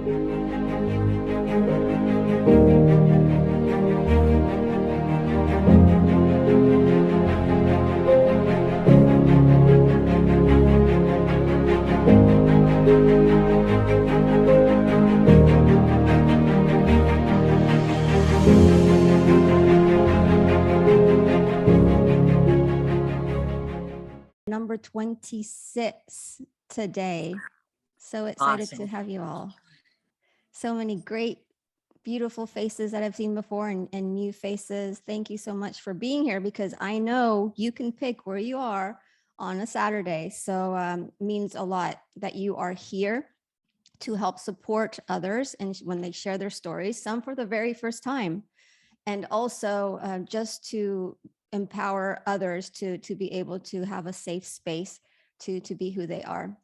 Number 26 today. So excited to have you all. So many great, beautiful faces that I've seen before and new faces. Thank you so much for being here, because I know you can pick where you are on a Saturday. So it means a lot that you are here to help support others and when they share their stories, some for the very first time, and also just to empower others to be able to have a safe space to be who they are.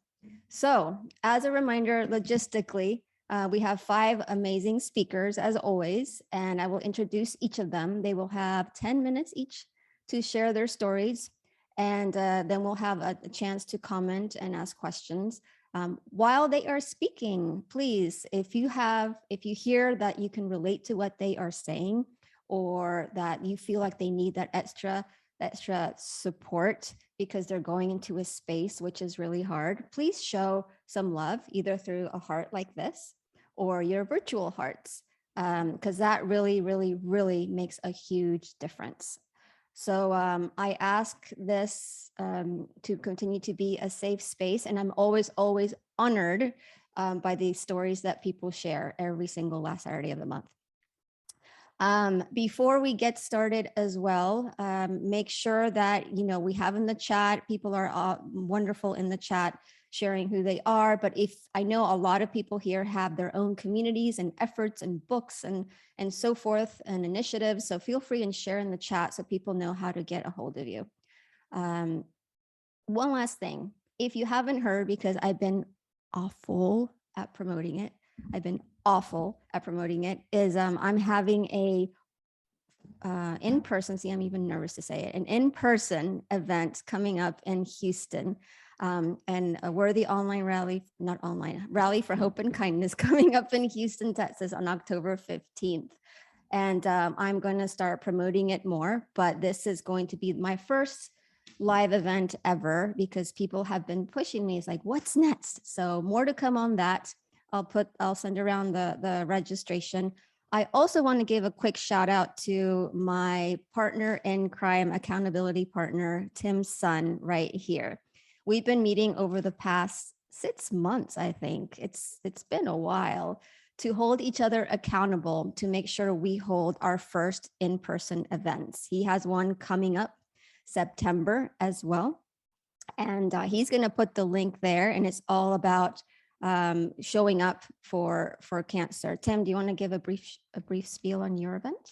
So as a reminder, logistically, we have 5 amazing speakers as always, and I will introduce each of them. They will have 10 minutes each to share their stories, and then we'll have a chance to comment and ask questions. While they are speaking, please, if you hear that you can relate to what they are saying, or that you feel like they need that extra support because they're going into a space which is really hard, please show some love, either through a heart like this or your virtual hearts, because that really, really, really makes a huge difference. So I ask this to continue to be a safe space, and I'm always, always honored by the stories that people share every single last Saturday of the month. Before we get started as well, make sure that, we have in the chat, people are wonderful in the chat sharing who they are. But if I know a lot of people here have their own communities and efforts and books and so forth and initiatives. So feel free and share in the chat so people know how to get a hold of you. One last thing, if you haven't heard, because I've been awful at promoting it, is I'm having a in-person, I'm even nervous to say it, an in-person event coming up in Houston, and a worthy online rally for hope and kindness coming up in Houston, Texas on October 15th. And I'm going to start promoting it more, but this is going to be my first live event ever, because people have been pushing me. It's like, what's next? So more to come on that. I'll send around the registration. I also want to give a quick shout out to my partner in crime, accountability partner, Tim's son right here. We've been meeting over the past 6 months, I think. It's been a while, to hold each other accountable, to make sure we hold our first in-person events. He has one coming up September as well. And he's going to put the link there, and it's all about showing up for cancer. Tim, do you want to give a brief spiel on your event?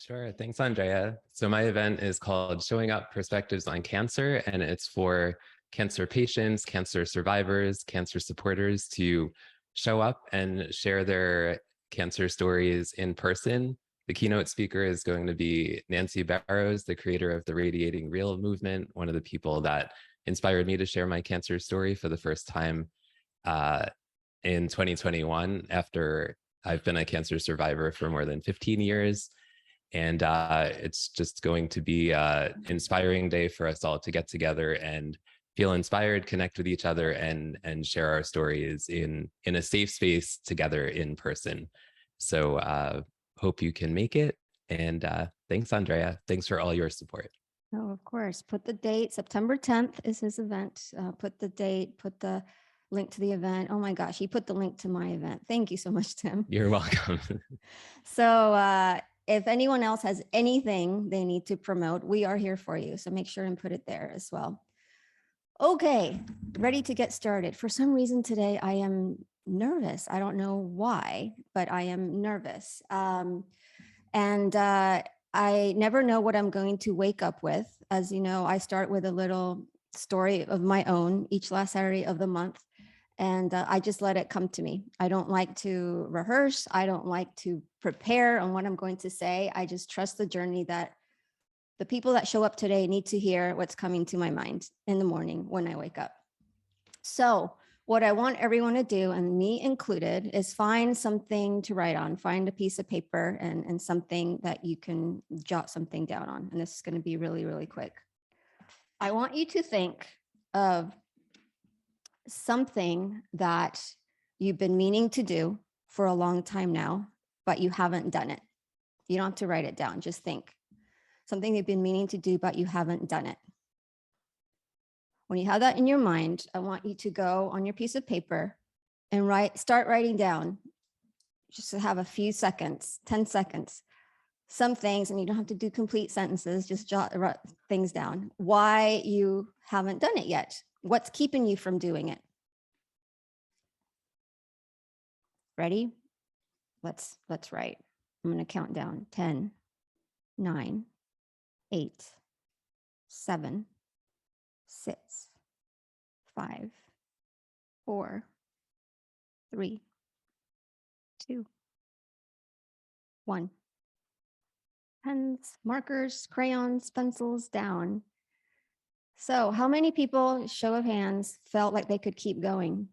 Sure. Thanks, Andrea. So my event is called Showing Up Perspectives on Cancer, and it's for cancer patients, cancer survivors, cancer supporters to show up and share their cancer stories in person. The keynote speaker is going to be Nancy Barrows, the creator of the Radiating Real movement, one of the people that inspired me to share my cancer story for the first time in 2021, after I've been a cancer survivor for more than 15 years. And it's just going to be an inspiring day for us all to get together and feel inspired, connect with each other, and share our stories in a safe space together in person. So hope you can make it. And thanks, Andrea. Thanks for all your support. Oh, of course. Put the date. September 10th is his event. Put the date, put the link to the event. Oh my gosh, he put the link to my event. Thank you so much, Tim. You're welcome. So if anyone else has anything they need to promote, we are here for you. So make sure and put it there as well. Okay, ready to get started. For some reason today, I am nervous. I don't know why, but I am nervous. And I never know what I'm going to wake up with. As you know, I start with a little story of my own each last Saturday of the month. And I just let it come to me. I don't like to rehearse. I don't like to prepare on what I'm going to say. I just trust the journey that the people that show up today need to hear what's coming to my mind in the morning when I wake up. So What I want everyone to do, and me included, is find something to write on, find a piece of paper and something that you can jot something down on. And this is going to be really, really quick. I want you to think of something that you've been meaning to do for a long time now, but you haven't done it. You don't have to write it down, just think. Something you've been meaning to do, but you haven't done it. When you have that in your mind, I want you to go on your piece of paper and start writing down, just to have a few seconds, 10 seconds, some things, and you don't have to do complete sentences, just jot things down, why you haven't done it yet. What's keeping you from doing it? Ready? Let's write. I'm going to count down 10, 9, 8, 7, 6, 5, 4, 3, 2, 1. Pens, markers, crayons, pencils down. So how many people, show of hands, felt like they could keep going?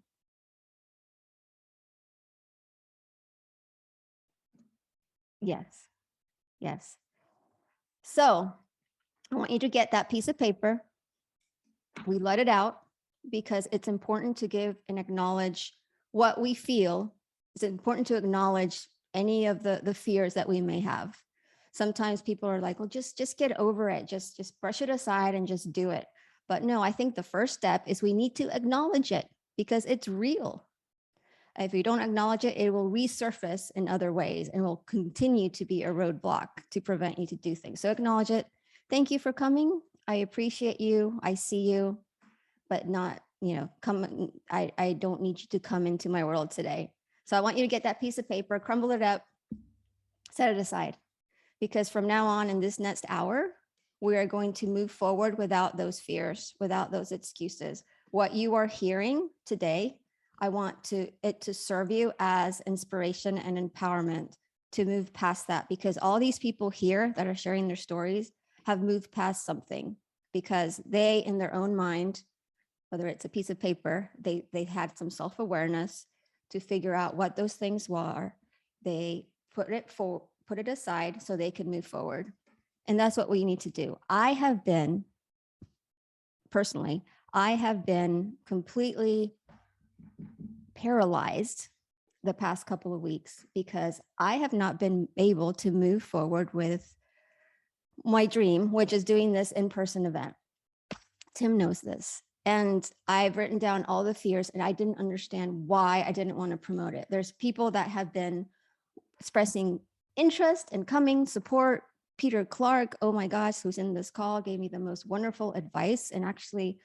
Yes. Yes. So I want you to get that piece of paper. We let it out because it's important to give and acknowledge what we feel. It's important to acknowledge any of the fears that we may have. Sometimes people are like, well, just get over it. Just brush it aside and just do it. But no, I think the first step is we need to acknowledge it because it's real. If you don't acknowledge it, it will resurface in other ways and will continue to be a roadblock to prevent you to do things. So acknowledge it. Thank you for coming. I appreciate you. I see you, but not, come. I don't need you to come into my world today. So I want you to get that piece of paper, crumble it up, set it aside. Because from now on in this next hour, we are going to move forward without those fears, without those excuses. What you are hearing today, I want it to serve you as inspiration and empowerment to move past that, because all these people here that are sharing their stories have moved past something because they, in their own mind, whether it's a piece of paper, they had some self-awareness to figure out what those things were. They put it aside so they could move forward. And that's what we need to do. I have been completely paralyzed the past couple of weeks because I have not been able to move forward with my dream, which is doing this in-person event. Tim knows this. And I've written down all the fears and I didn't understand why I didn't want to promote it. There's people that have been expressing interest and coming, support. Peter Clark, oh my gosh, who's in this call, gave me the most wonderful advice and actually,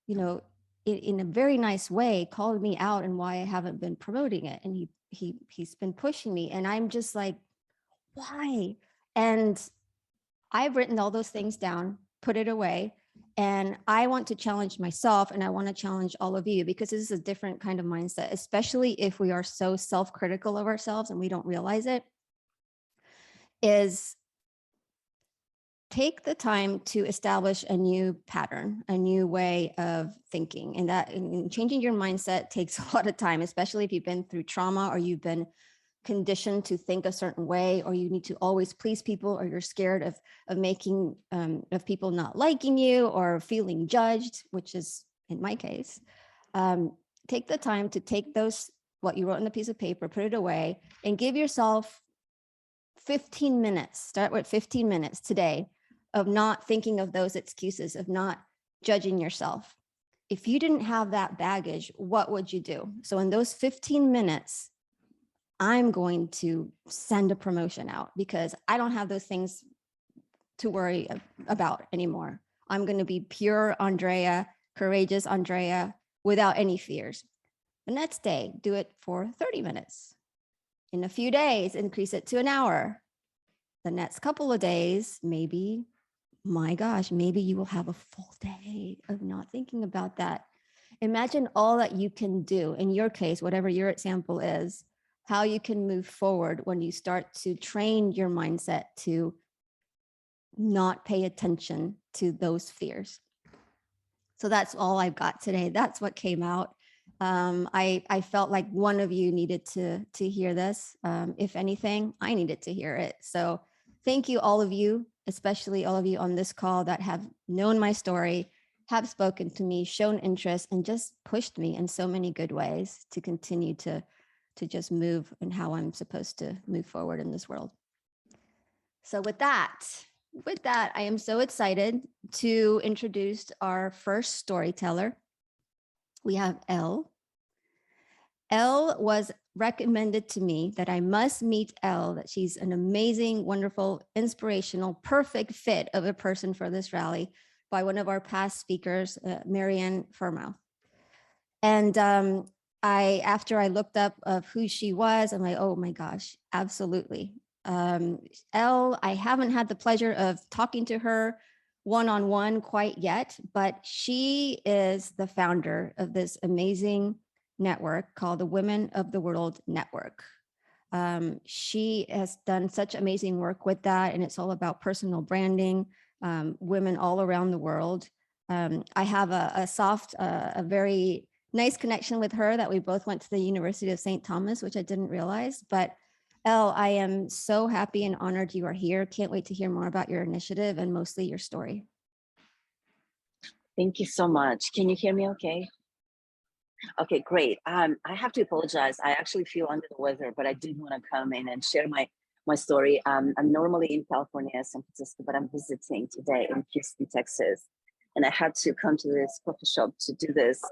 in a very nice way, called me out and why I haven't been promoting it. And he's been pushing me. And I'm just like, why? And I've written all those things down, put it away. And I want to challenge myself and I want to challenge all of you because this is a different kind of mindset, especially if we are so self-critical of ourselves and we don't realize it, is take the time to establish a new pattern, a new way of thinking. And that changing your mindset takes a lot of time, especially if you've been through trauma or you've been conditioned to think a certain way, or you need to always please people, or you're scared of people not liking you or feeling judged, which is in my case. Take the time to take what you wrote on the piece of paper, put it away, and give yourself 15 minutes, start with 15 minutes today of not thinking of those excuses, of not judging yourself. If you didn't have that baggage, what would you do? So in those 15 minutes, I'm going to send a promotion out because I don't have those things to worry about anymore. I'm going to be pure Andrea, courageous Andrea, without any fears. The next day, do it for 30 minutes. In a few days, increase it to an hour. The next couple of days, maybe you will have a full day of not thinking about that. Imagine all that you can do in your case, whatever your example is, how you can move forward when you start to train your mindset to not pay attention to those fears. So that's all I've got today. That's what came out. I felt like one of you needed to hear this. If anything, I needed to hear it. So thank you, all of you, especially all of you on this call that have known my story, have spoken to me, shown interest, and just pushed me in so many good ways to continue to just move in how I'm supposed to move forward in this world. So with that, I am so excited to introduce our first storyteller. We have Elle. Elle was recommended to me that I must meet Elle, that she's an amazing, wonderful, inspirational, perfect fit of a person for this rally by one of our past speakers, Marianne Firmouth. And after I looked up of who she was, I'm like, oh my gosh, absolutely. Elle, I haven't had the pleasure of talking to her one-on-one quite yet, but she is the founder of this amazing network called the Women of the World Network. She has done such amazing work with that, and it's all about personal branding, women all around the world. I have a very nice connection with her that we both went to the University of St. Thomas, which I didn't realize. But Elle, I am so happy and honored you are here. Can't wait to hear more about your initiative and mostly your story. Thank you so much. Can you hear me okay? Okay, great. I have to apologize. I actually feel under the weather, but I did want to come in and share my story. I'm normally in California, San Francisco, but I'm visiting today in Houston, Texas. And I had to come to this coffee shop to do this.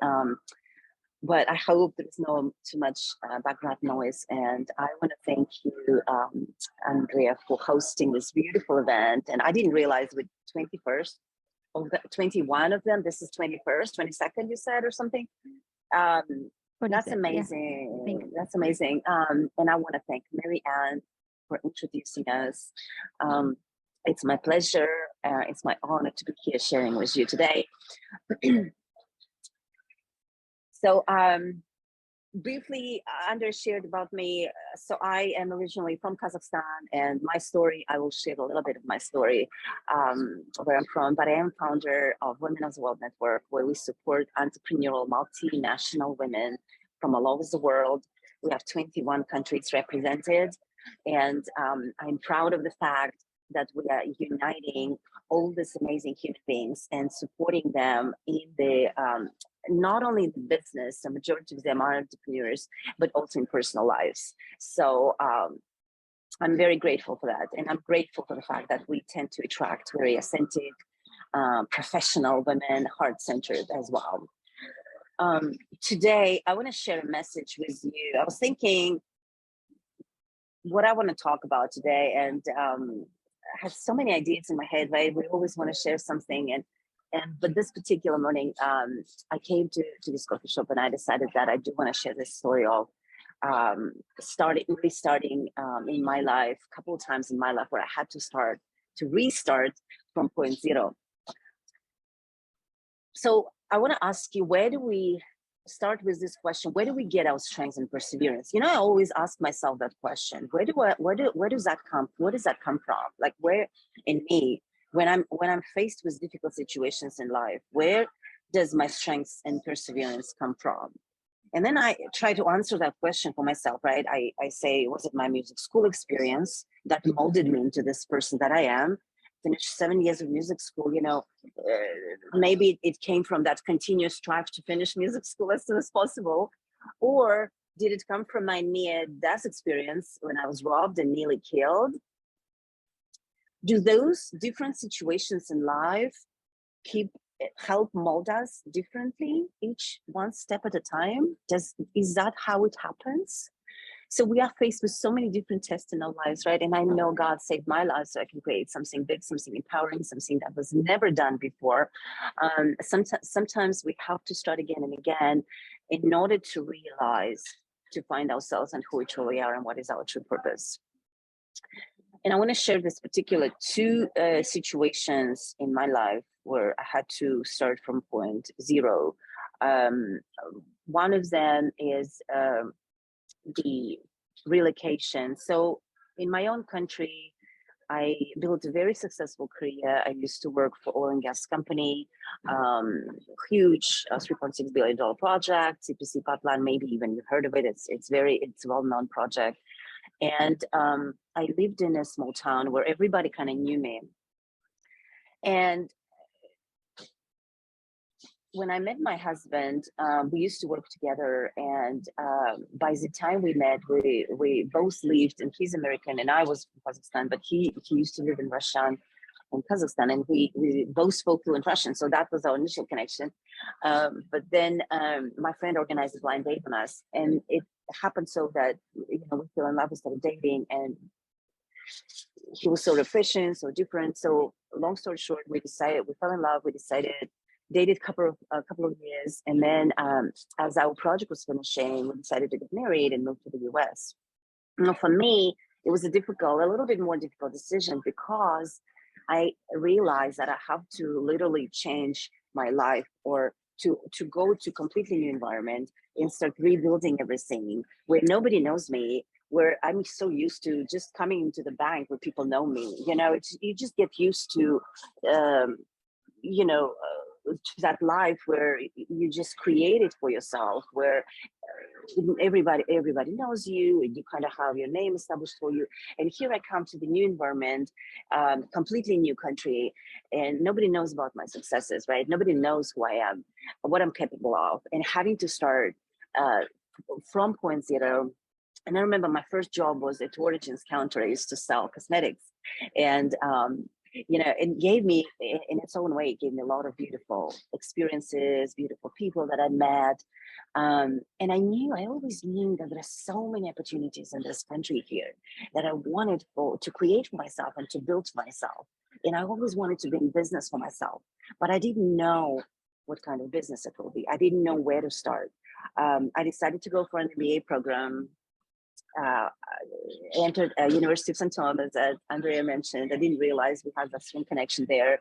But I hope there's no too much background noise. And I want to thank you, Andrea, for hosting this beautiful event. And I didn't realize with 21st, of the 21 of them, this is 21st, 22nd, you said, or something. That's amazing. Yeah. That's amazing. And I want to thank Mary Ann for introducing us. It's my pleasure. It's my honor to be here sharing with you today. So briefly, Anders shared about me. So I am originally from Kazakhstan, and my story, I will share a little bit of my story, where I'm from, but I am founder of Women of the World Network, where we support entrepreneurial multinational women from all over the world. We have 21 countries represented, and I'm proud of the fact that we are uniting all these amazing human beings and supporting them in the not only the business, the majority of them are entrepreneurs, but also in personal lives. So I'm very grateful for that. And I'm grateful for the fact that we tend to attract very authentic, professional women, heart-centered as well. Today, I want to share a message with you. I was thinking what I want to talk about today, and I have so many ideas in my head, right? We always want to share something, but this particular morning, I came to this coffee shop, and I decided that I do want to share this story of restarting in my life, a couple of times in my life where I had to restart from point zero. So I want to ask you, where do we start with this question? Where do we get our strength and perseverance? You know, I always ask myself that question. Where does that come from? Like, where in me, when I'm faced with difficult situations in life, where does my strength and perseverance come from? And then I try to answer that question for myself, right? I say, was it my music school experience that molded me into this person that I am? Finished 7 years of music school, you know, maybe it came from that continuous drive to finish music school as soon as possible. Or did it come from my near-death experience when I was robbed and nearly killed? Do those different situations in life help mold us differently, each one step at a time? Is that how it happens? So we are faced with so many different tests in our lives, right? And I know God saved my life so I can create something big, something empowering, something that was never done before. Sometimes we have to start again and again in order to realize, to find ourselves and who we truly are and what is our true purpose. And I want to share this particular two situations in my life where I had to start from point zero. One of them is the relocation. So in my own country, I built a very successful career. I used to work for oil and gas company, huge $3.6 billion project, CPC pipeline. Maybe even you've heard of it. It's a well-known project. And I lived in a small town where everybody kind of knew me. And when I met my husband, we used to work together, and by the time we met, we both lived, and he's American and I was from Kazakhstan, but he used to live in Russia and Kazakhstan, and we both spoke fluent Russian, so that was our initial connection. But then my friend organized a blind date on us, and it happened so that we fell in love, we started dating, and he was so refreshing, so different. So long story short, we fell in love, we decided, dated a couple of years, and then as our project was finishing, we decided to get married and move to the US. Now, for me, it was a little bit more difficult decision, because I realized that I have to literally change my life, or to go to completely new environment and start rebuilding everything where nobody knows me, where I'm so used to just coming into the bank where people know me. You just get used to, to that life where you just create it for yourself, where everybody knows you, and you kind of have your name established for you. And here I come to the new environment, completely new country, and nobody knows about my successes, right? Nobody knows who I am, what I'm capable of, and having to start from point zero. And I remember my first job was at Origins counter. I used to sell cosmetics, and it gave me, in its own way, it gave me a lot of beautiful experiences, beautiful people that I met. And I always knew that there are so many opportunities in this country here that I wanted to create for myself and to build for myself. And I always wanted to be in business for myself, but I didn't know what kind of business it will be. I didn't know where to start. I decided to go for an MBA program. Entered University of St. Thomas, as Andrea mentioned. I didn't realize we had that strong connection there.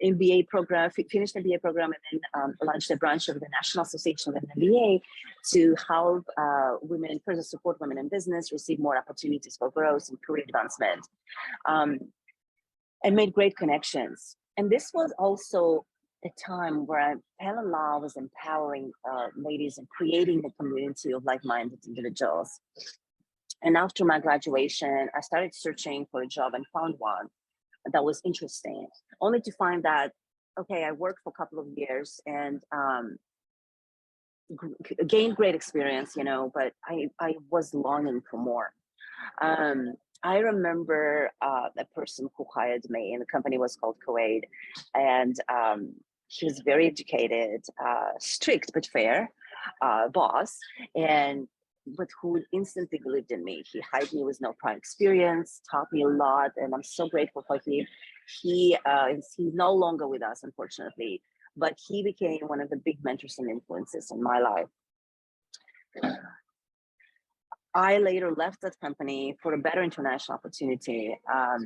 MBA program, finished MBA program, and then launched a branch of the National Association of MBA to help women, further support women in business, receive more opportunities for growth and career advancement, and made great connections. And this was also a time where I fell in love with empowering ladies and creating a community of like-minded individuals. And after my graduation, I started searching for a job and found one that was interesting, only to find that, okay, I worked for a couple of years and gained great experience, but I was longing for more. I remember the person who hired me, and the company was called Kuwait, and he was very educated, strict but fair boss, but who instantly believed in me. He hired me with no prior experience, taught me a lot, and I'm so grateful for him. He's no longer with us, unfortunately, but he became one of the big mentors and influences in my life. I later left that company for a better international opportunity,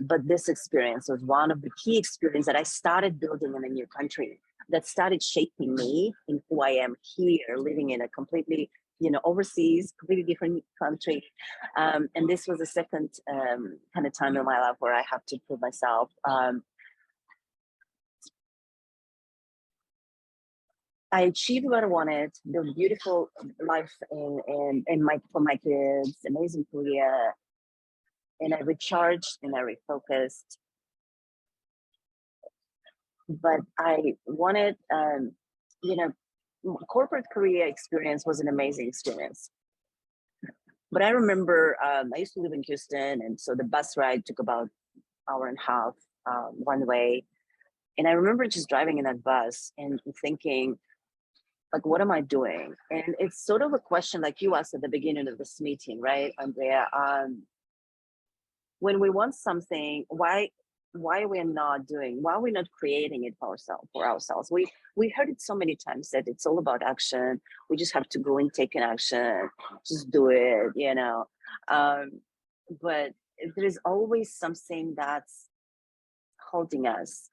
but this experience was one of the key experiences that I started building in a new country, that started shaping me in who I am here, living in a completely, overseas, completely different country. And this was the second kind of time in my life where I have to prove myself. I achieved what I wanted, built a beautiful life for my kids, amazing career, and I recharged and I refocused. But I wanted, corporate career experience was an amazing experience. But I remember I used to live in Houston, and so the bus ride took about an hour and a half one way. And I remember just driving in that bus and thinking, like, what am I doing? And it's sort of a question like you asked at the beginning of this meeting, right, Andrea? When we want something, why are we not creating it for ourselves? We heard it so many times that it's all about action. We just have to go and take an action, just do it, but there's always something that's holding us,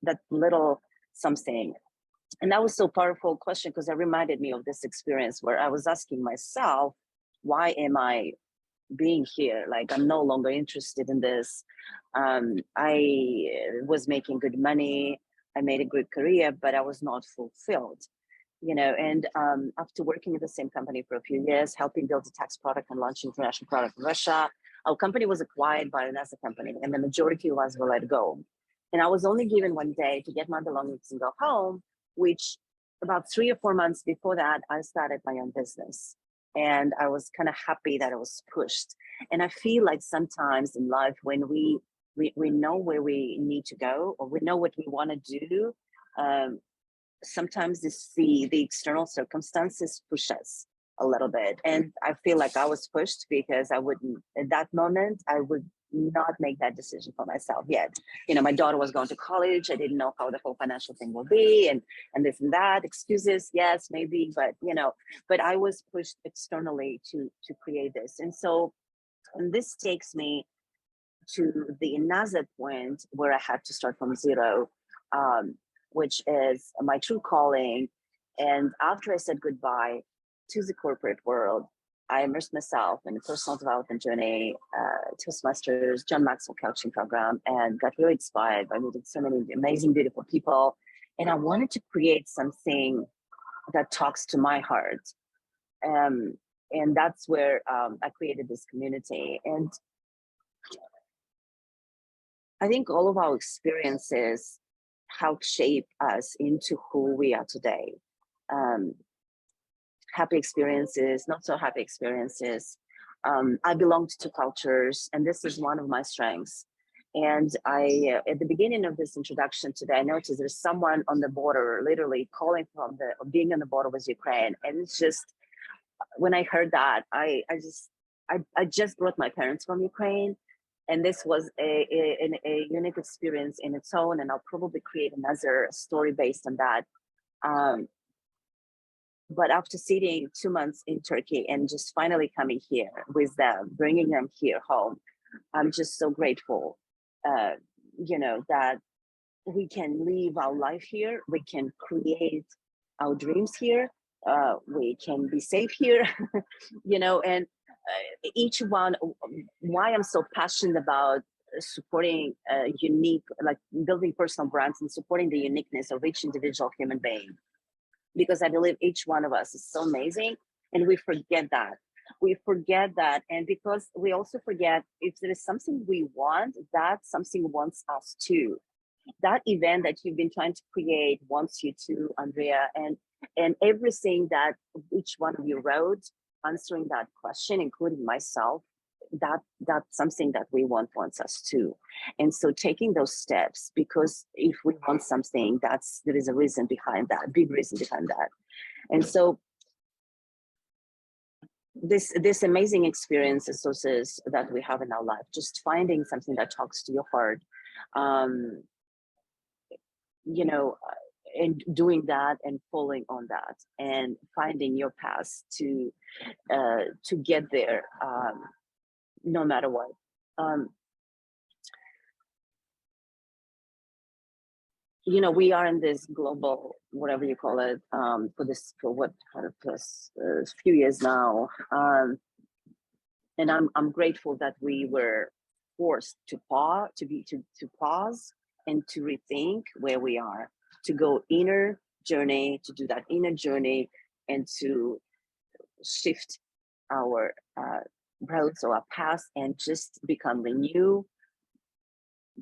that little something. And that was so powerful question, because it reminded me of this experience where I was asking myself, why am I being here. Like, I'm no longer interested in this. I was making good money. I made a good career, but I was not fulfilled, you know. And after working at the same company for a few years, helping build a tax product and launch international product in Russia, our company was acquired by another company, and the majority of us were let go. And I was only given one day to get my belongings and go home, which about 3 or 4 months before that, I started my own business. And I was kind of happy that I was pushed. And I feel like sometimes in life, when we know where we need to go, or we know what we want to do, sometimes the external circumstances push us a little bit. And I feel like I was pushed because I wouldn't, at that moment, I would not make that decision for myself yet. You know, my daughter was going to college. I didn't know how the whole financial thing will be, and this and that. Excuses, yes, maybe, but you know, but I was pushed externally to create this. And so, and this takes me to the another point where I had to start from zero, which is my true calling. And after I said goodbye to the corporate world, I immersed myself in a personal development journey, Toastmasters, John Maxwell coaching program, and got really inspired by meeting so many amazing, beautiful people. And I wanted to create something that talks to my heart. And that's where I created this community. And I think all of our experiences help shape us into who we are today. Happy experiences, not so happy experiences. I belong to two cultures, and this is one of my strengths. And I, at the beginning of this introduction today, I noticed there's someone on the border, literally calling from being on the border with Ukraine. And it's just, when I heard that, I just brought my parents from Ukraine. And this was a unique experience in its own. And I'll probably create another story based on that. But after sitting 2 months in Turkey and just finally coming here with them, bringing them here home, I'm just so grateful, you know, that we can live our life here. We can create our dreams here. We can be safe here, you know, and each one, why I'm so passionate about supporting unique, like building personal brands and supporting the uniqueness of each individual human being. Because I believe each one of us is so amazing, and we forget that. We forget that, and because we also forget, if there is something we want, that something wants us too. That event that you've been trying to create wants you to, Andrea, and everything that each one of you wrote, answering that question, including myself, that's something that we wants us to. And so taking those steps, because if we want something, there is a reason behind that, big reason behind that. And so this amazing experiences sources that we have in our life, just finding something that talks to your heart, you know, and doing that and following on that and finding your path to get there, no matter what. You know, we are in this global, whatever you call it, for a few years now, and I'm grateful that we were forced to pause and to rethink where we are, to go inner journey, to do that inner journey, and to shift our roads or our path and just become renew,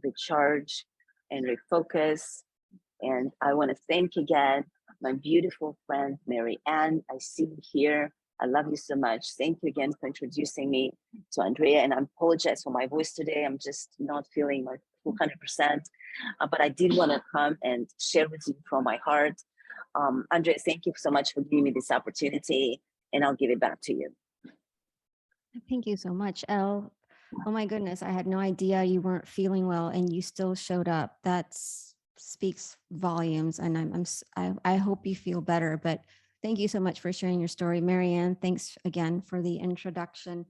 recharge, and refocus. And I want to thank again my beautiful friend Mary Ann. I see you here. I love you so much. Thank you again for introducing me to Andrea. And I apologize for my voice today. I'm just not feeling my full 100%. But I did want to come and share with you from my heart. Andrea, thank you so much for giving me this opportunity, and I'll give it back to you. Thank you so much, Elle. Oh my goodness, I had no idea you weren't feeling well and you still showed up. That speaks volumes, and I hope you feel better. But thank you so much for sharing your story. Marianne, thanks again for the introduction.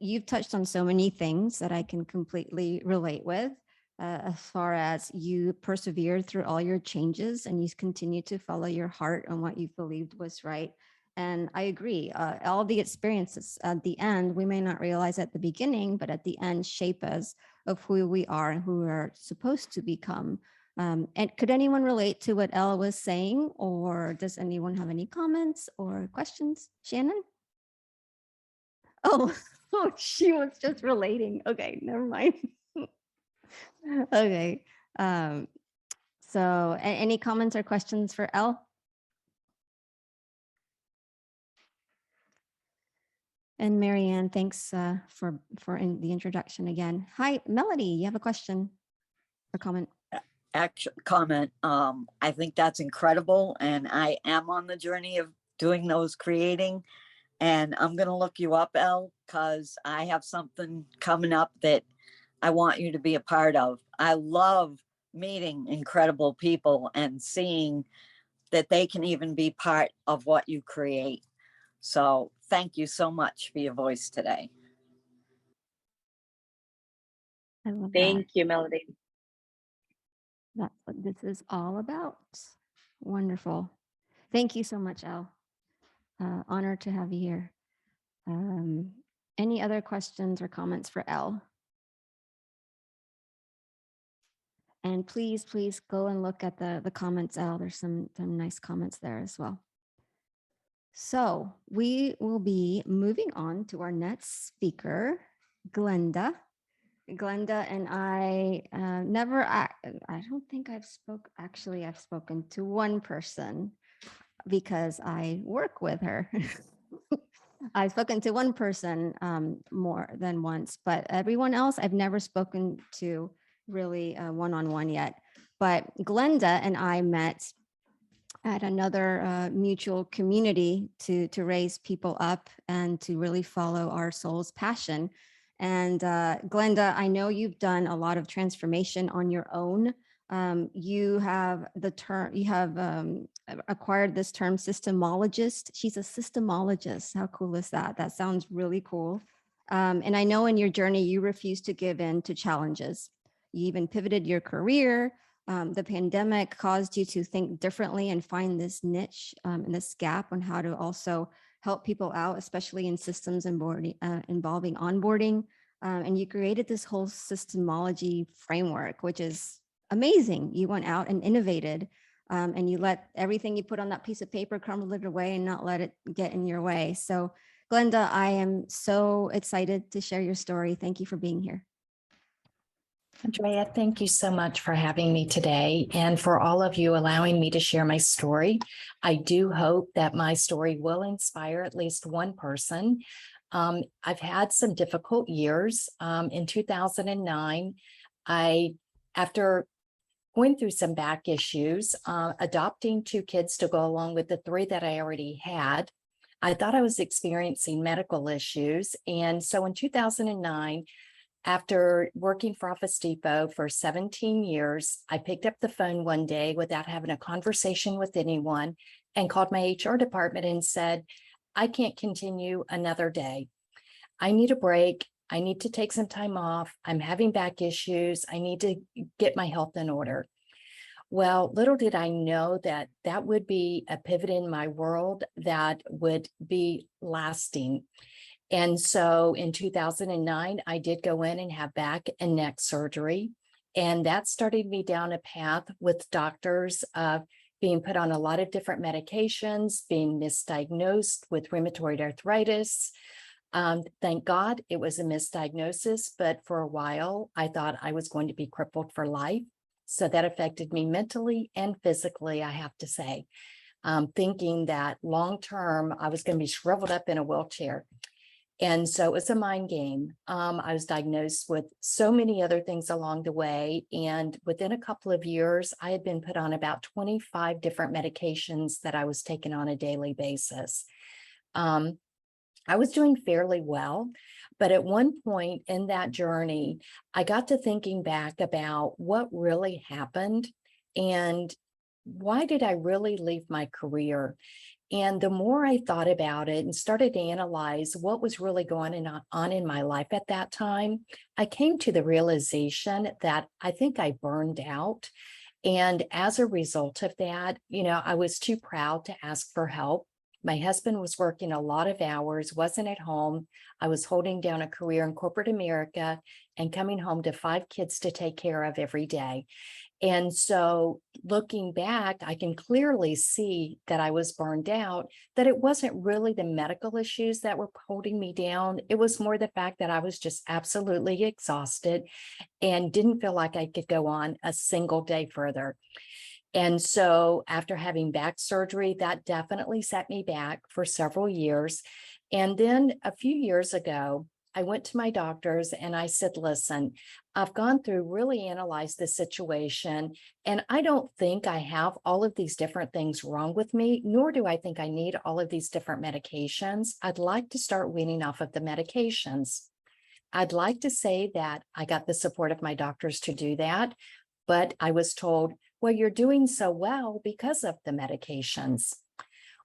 You've touched on so many things that I can completely relate with, as far as you persevered through all your changes and you continue to follow your heart on what you believed was right. And I agree. All the experiences at the end, we may not realize at the beginning, but at the end shape us of who we are and who we're supposed to become. And could anyone relate to what Elle was saying, or does anyone have any comments or questions? Shannon? Oh, oh, she was just relating. Okay, never mind. Okay. So any comments or questions for Elle? And Marianne, thanks for the introduction again. Hi, Melody, you have a question or comment? Comment. I think that's incredible, and I am on the journey of doing those creating, and I'm gonna look you up, Elle, because I have something coming up that I want you to be a part of. I love meeting incredible people and seeing that they can even be part of what you create. So thank you so much for your voice today. I love that. Thank you, Melody. That's what this is all about. Wonderful. Thank you so much, Elle. Honored to have you here. Any other questions or comments for Elle? And please go and look at the comments, Elle. There's some nice comments there as well. So we will be moving on to our next speaker, Glenda. Glenda and I I don't think I've spoken to one person because I work with her. I've spoken to one person more than once, but everyone else I've never spoken to really one-on-one yet. But Glenda and I met at another mutual community to raise people up and to really follow our soul's passion. And Glenda, I know you've done a lot of transformation on your own. You have acquired this term systemologist. She's a systemologist. How cool is that? That sounds really cool. And I know in your journey, you refused to give in to challenges. You even pivoted your career. The pandemic caused you to think differently and find this niche and this gap on how to also help people out, especially in systems involving onboarding. And you created this whole systemology framework, which is amazing. You went out and innovated, and you let everything you put on that piece of paper crumble it away and not let it get in your way. So Glenda, I am so excited to share your story. Thank you for being here. Andrea, thank you so much for having me today and for all of you allowing me to share my story. I do hope that my story will inspire at least one person. I've had some difficult years. In 2009, after going through some back issues, adopting 2 kids to go along with the 3 that I already had, I thought I was experiencing medical issues. And so in 2009, after working for Office Depot for 17 years, I picked up the phone one day without having a conversation with anyone and called my HR department and said, I can't continue another day. I need a break. I need to take some time off. I'm having back issues. I need to get my health in order. Well, little did I know that that would be a pivot in my world that would be lasting. And so in 2009, I did go in and have back and neck surgery. And that started me down a path with doctors of being put on a lot of different medications, being misdiagnosed with rheumatoid arthritis. Thank God it was a misdiagnosis, but for a while, I thought I was going to be crippled for life. So that affected me mentally and physically, I have to say, thinking that long-term, I was going to be shriveled up in a wheelchair. And so it was a mind game. I was diagnosed with so many other things along the way. And within a couple of years, I had been put on about 25 different medications that I was taking on a daily basis. I was doing fairly well, but at one point in that journey, I got to thinking back about what really happened and why did I really leave my career? And the more I thought about it and started to analyze what was really going on in my life at that time, I came to the realization that I think I burned out. And as a result of that, I was too proud to ask for help. My husband was working a lot of hours, wasn't at home. I was holding down a career in corporate America and coming home to 5 kids to take care of every day. And so looking back, I can clearly see that I was burned out, that it wasn't really the medical issues that were holding me down. It was more the fact that I was just absolutely exhausted and didn't feel like I could go on a single day further. And so after having back surgery, that definitely set me back for several years. And then a few years ago, I went to my doctors and I said, listen, I've gone through, really analyzed the situation, and I don't think I have all of these different things wrong with me, nor do I think I need all of these different medications. I'd like to start weaning off of the medications. I'd like to say that I got the support of my doctors to do that, but I was told, well, you're doing so well because of the medications.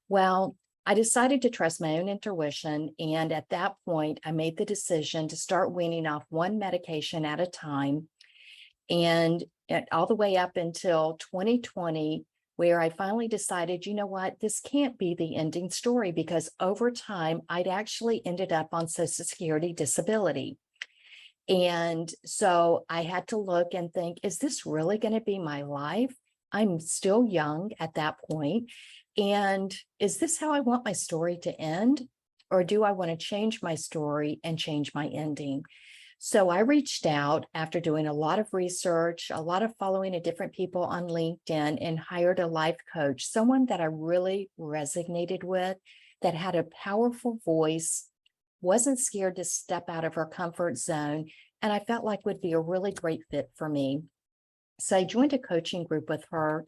Well, I decided to trust my own intuition. And at that point, I made the decision to start weaning off one medication at a time. And all the way up until 2020, where I finally decided, you know what, this can't be the ending story, because over time, I'd actually ended up on Social Security disability. And so I had to look and think, is this really going to be my life? I'm still young at that point. And is this how I want my story to end? Or do I want to change my story and change my ending? So I reached out after doing a lot of research, a lot of following of different people on LinkedIn, and hired a life coach, someone that I really resonated with, that had a powerful voice, wasn't scared to step out of her comfort zone, and I felt like would be a really great fit for me. So I joined a coaching group with her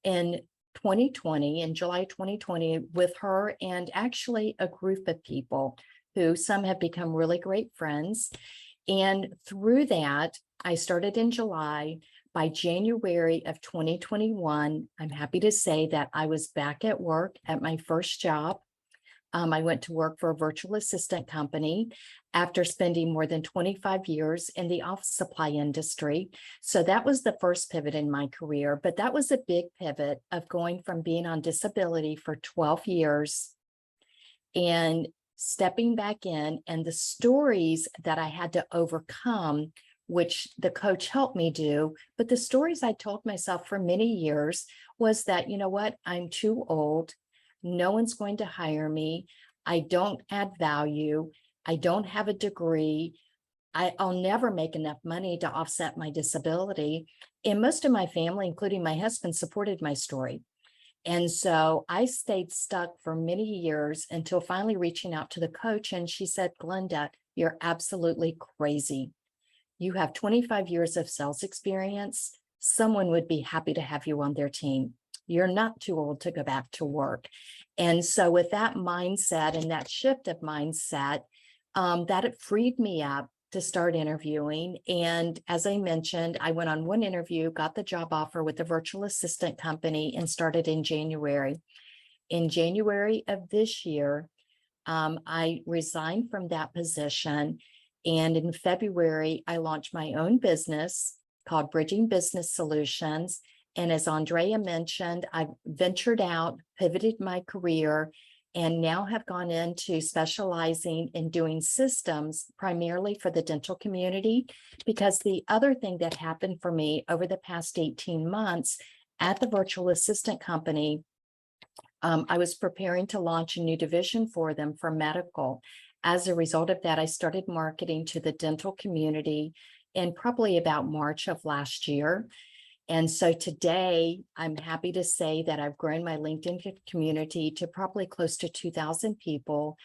in 2020, in July 2020, with her and actually a group of people who some have become really great friends. And through that, I started in July. By January of 2021, I'm happy to say that I was back at work at my first job. I went to work for a virtual assistant company after spending more than 25 years in the office supply industry. So that was the first pivot in my career, but that was a big pivot of going from being on disability for 12 years and stepping back in, and the stories that I had to overcome, which the coach helped me do. But the stories I told myself for many years was that, you know what, I'm too old. No one's going to hire me. I don't add value. I don't have a degree. I'll never make enough money to offset my disability. And most of my family, including my husband, supported my story. And so I stayed stuck for many years until finally reaching out to the coach. And she said, Glenda, you're absolutely crazy. You have 25 years of sales experience. Someone would be happy to have you on their team. You're not too old to go back to work. And so with that mindset and that shift of mindset, that it freed me up to start interviewing. And as I mentioned, I went on one interview, got the job offer with a virtual assistant company, and started in January. In January of this year, I resigned from that position. And in February, I launched my own business called Bridging Business Solutions. And as Andrea mentioned, I've ventured out, pivoted my career, and now have gone into specializing in doing systems primarily for the dental community. Because the other thing that happened for me over the past 18 months at the virtual assistant company, I was preparing to launch a new division for them for medical. As a result of that, I started marketing to the dental community in probably about March of last year. And so today, I'm happy to say that I've grown my LinkedIn community to probably close to 2,000 people.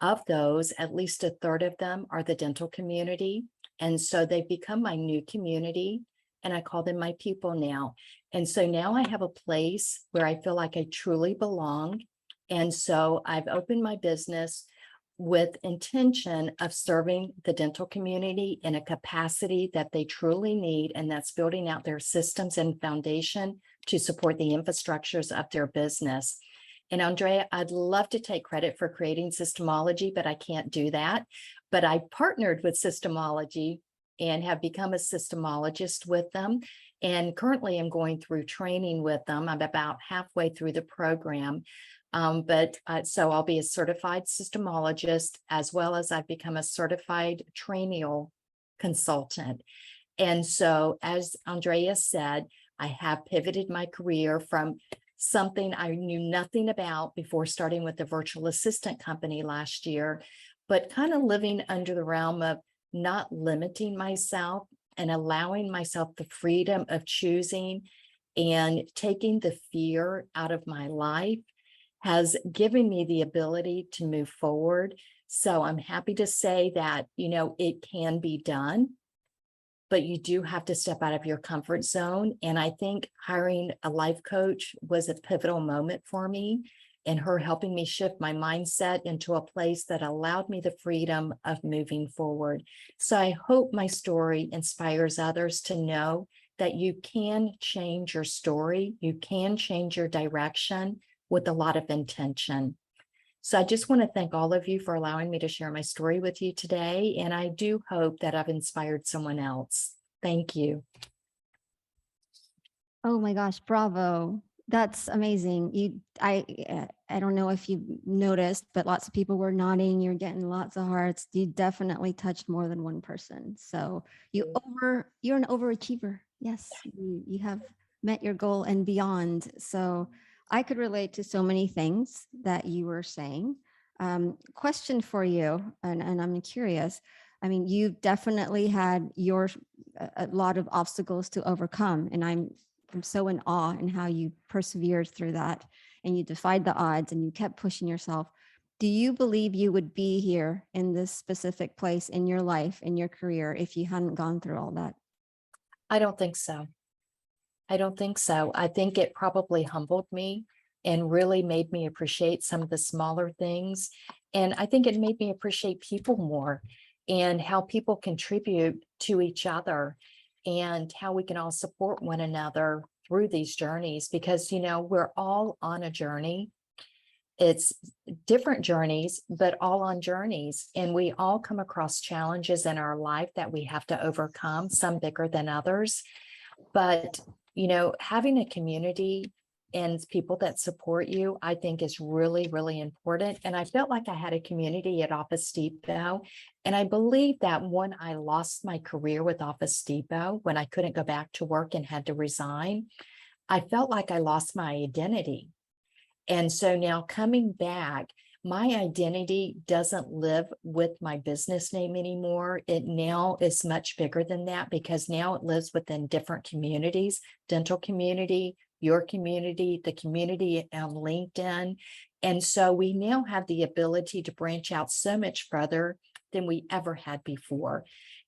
Of those, at least a third of them are the dental community. And so they've become my new community, and I call them my people now. And so now I have a place where I feel like I truly belong. And so I've opened my business with intention of serving the dental community in a capacity that they truly need, and that's building out their systems and foundation to support the infrastructures of their business. And Andrea, I'd love to take credit for creating Systemology, but I can't do that. But I partnered with Systemology and have become a systemologist with them. And currently I'm going through training with them. I'm about halfway through the program. So I'll be a certified systemologist, as well as I've become a certified training consultant. And so, as Andrea said, I have pivoted my career from something I knew nothing about before starting with the virtual assistant company last year, but kind of living under the realm of not limiting myself and allowing myself the freedom of choosing and taking the fear out of my life has given me the ability to move forward. So I'm happy to say that, it can be done, but you do have to step out of your comfort zone. And I think hiring a life coach was a pivotal moment for me, and her helping me shift my mindset into a place that allowed me the freedom of moving forward. So I hope my story inspires others to know that you can change your story, you can change your direction with a lot of intention. So I just want to thank all of you for allowing me to share my story with you today. And I do hope that I've inspired someone else. Thank you. Oh my gosh, bravo. That's amazing. I don't know if you noticed, but lots of people were nodding. You're getting lots of hearts. You definitely touched more than one person. So you're an overachiever. Yes, you have met your goal and beyond. So I could relate to so many things that you were saying. Question for you, and I'm curious. I mean, you've definitely had a lot of obstacles to overcome, and I'm so in awe in how you persevered through that, and you defied the odds and you kept pushing yourself. Do you believe you would be here in this specific place in your life, in your career, if you hadn't gone through all that? I don't think so. I think it probably humbled me and really made me appreciate some of the smaller things. And I think it made me appreciate people more, and how people contribute to each other, and how we can all support one another through these journeys, because, we're all on a journey. It's different journeys, but all on journeys. And we all come across challenges in our life that we have to overcome, some bigger than others. But, having a community and people that support you, I think is really, really important. And I felt like I had a community at Office Depot. And I believe that when I lost my career with Office Depot, when I couldn't go back to work and had to resign, I felt like I lost my identity. And so now coming back, my identity doesn't live with my business name anymore. It now is much bigger than that, because now it lives within different communities, dental community, your community, the community on LinkedIn. And so we now have the ability to branch out so much further than we ever had before.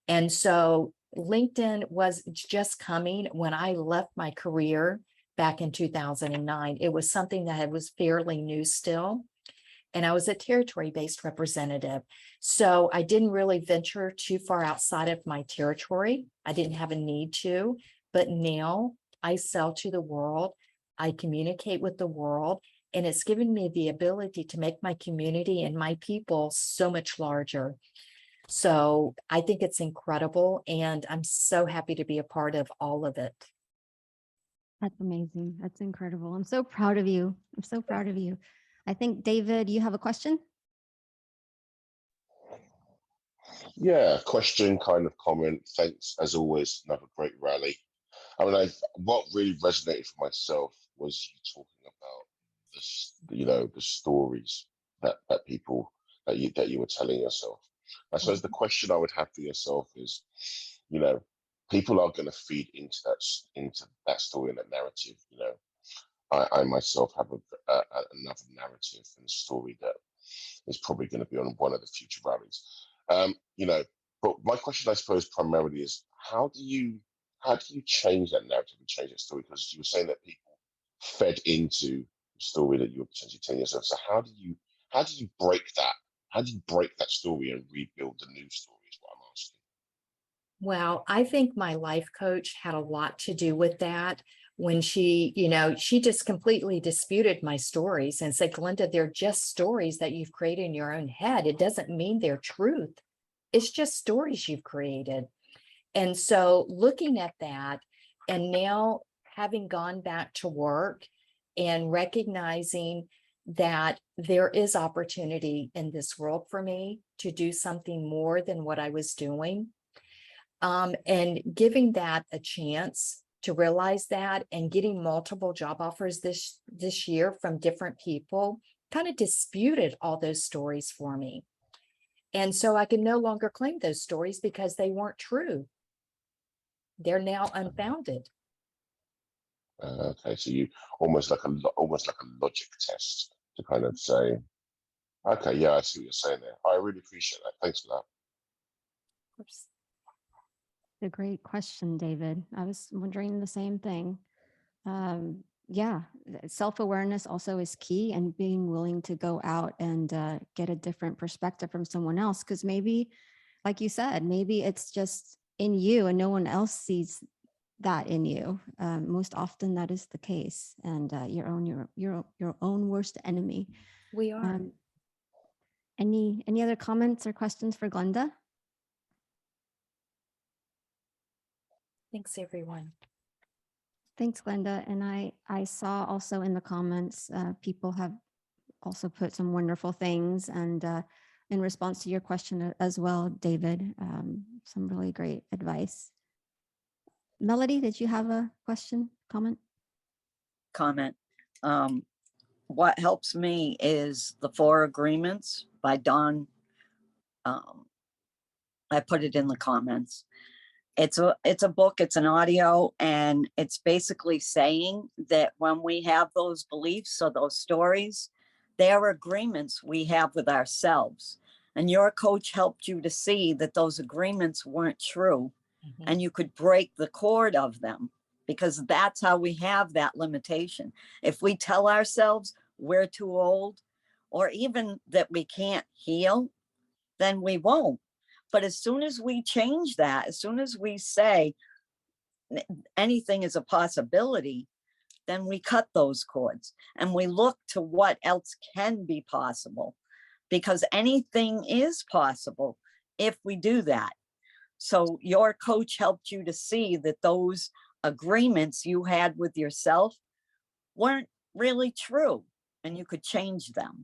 And so LinkedIn was just coming when I left my career back in 2009. It was something that was fairly new still. And I was a territory-based representative. So I didn't really venture too far outside of my territory. I didn't have a need to, but now I sell to the world. I communicate with the world, and it's given me the ability to make my community and my people so much larger. So I think it's incredible, and I'm so happy to be a part of all of it. That's amazing. That's incredible. I'm so proud of you. I'm so proud of you. I think, David, you have a question? Yeah, question, kind of comment. Thanks, as always, another great rally. I mean, what really resonated for myself was you talking about this, the stories that people that you were telling yourself. I suppose the question I would have for yourself is, people are going to feed into that story and that narrative. I myself have another narrative and story that is probably going to be on one of the future rallies. But my question, I suppose, primarily is how do you change that narrative and change that story? Because you were saying that people fed into the story that you were potentially telling yourself. So how do you break that? How do you break that story and rebuild the new story? Is what I'm asking. Well, I think my life coach had a lot to do with that. When she just completely disputed my stories and said, Glenda, they're just stories that you've created in your own head. It doesn't mean they're truth. It's just stories you've created. And so looking at that, and now having gone back to work and recognizing that there is opportunity in this world for me to do something more than what I was doing. And giving that a chance to realize that, and getting multiple job offers this year from different people kind of disputed all those stories for me. And so I can no longer claim those stories because they weren't true. They're now unfounded. Okay, so you almost like a logic test to kind of say, okay, yeah, I see what you're saying there. I really appreciate that. Thanks for that. Of course. A great question, David. I was wondering the same thing. Yeah, self-awareness also is key, and being willing to go out and get a different perspective from someone else. Because maybe, like you said, maybe it's just in you and no one else sees that in you. Most often that is the case, and your own worst enemy. We are. Any other comments or questions for Glenda? Thanks, everyone. Thanks, Glenda. And I saw also in the comments, people have also put some wonderful things, and in response to your question as well, David, some really great advice. Melody, did you have a question, comment? What helps me is the 4 Agreements by Don. I put it in the comments. It's a book, it's an audio, and it's basically saying that when we have those beliefs or those stories, they are agreements we have with ourselves. And your coach helped you to see that those agreements weren't true, and you could break the cord of them, because that's how we have that limitation. If we tell ourselves we're too old, or even that we can't heal, then we won't. But as soon as we change that, as soon as we say anything is a possibility, then we cut those cords and we look to what else can be possible, because anything is possible if we do that. So your coach helped you to see that those agreements you had with yourself weren't really true, and you could change them.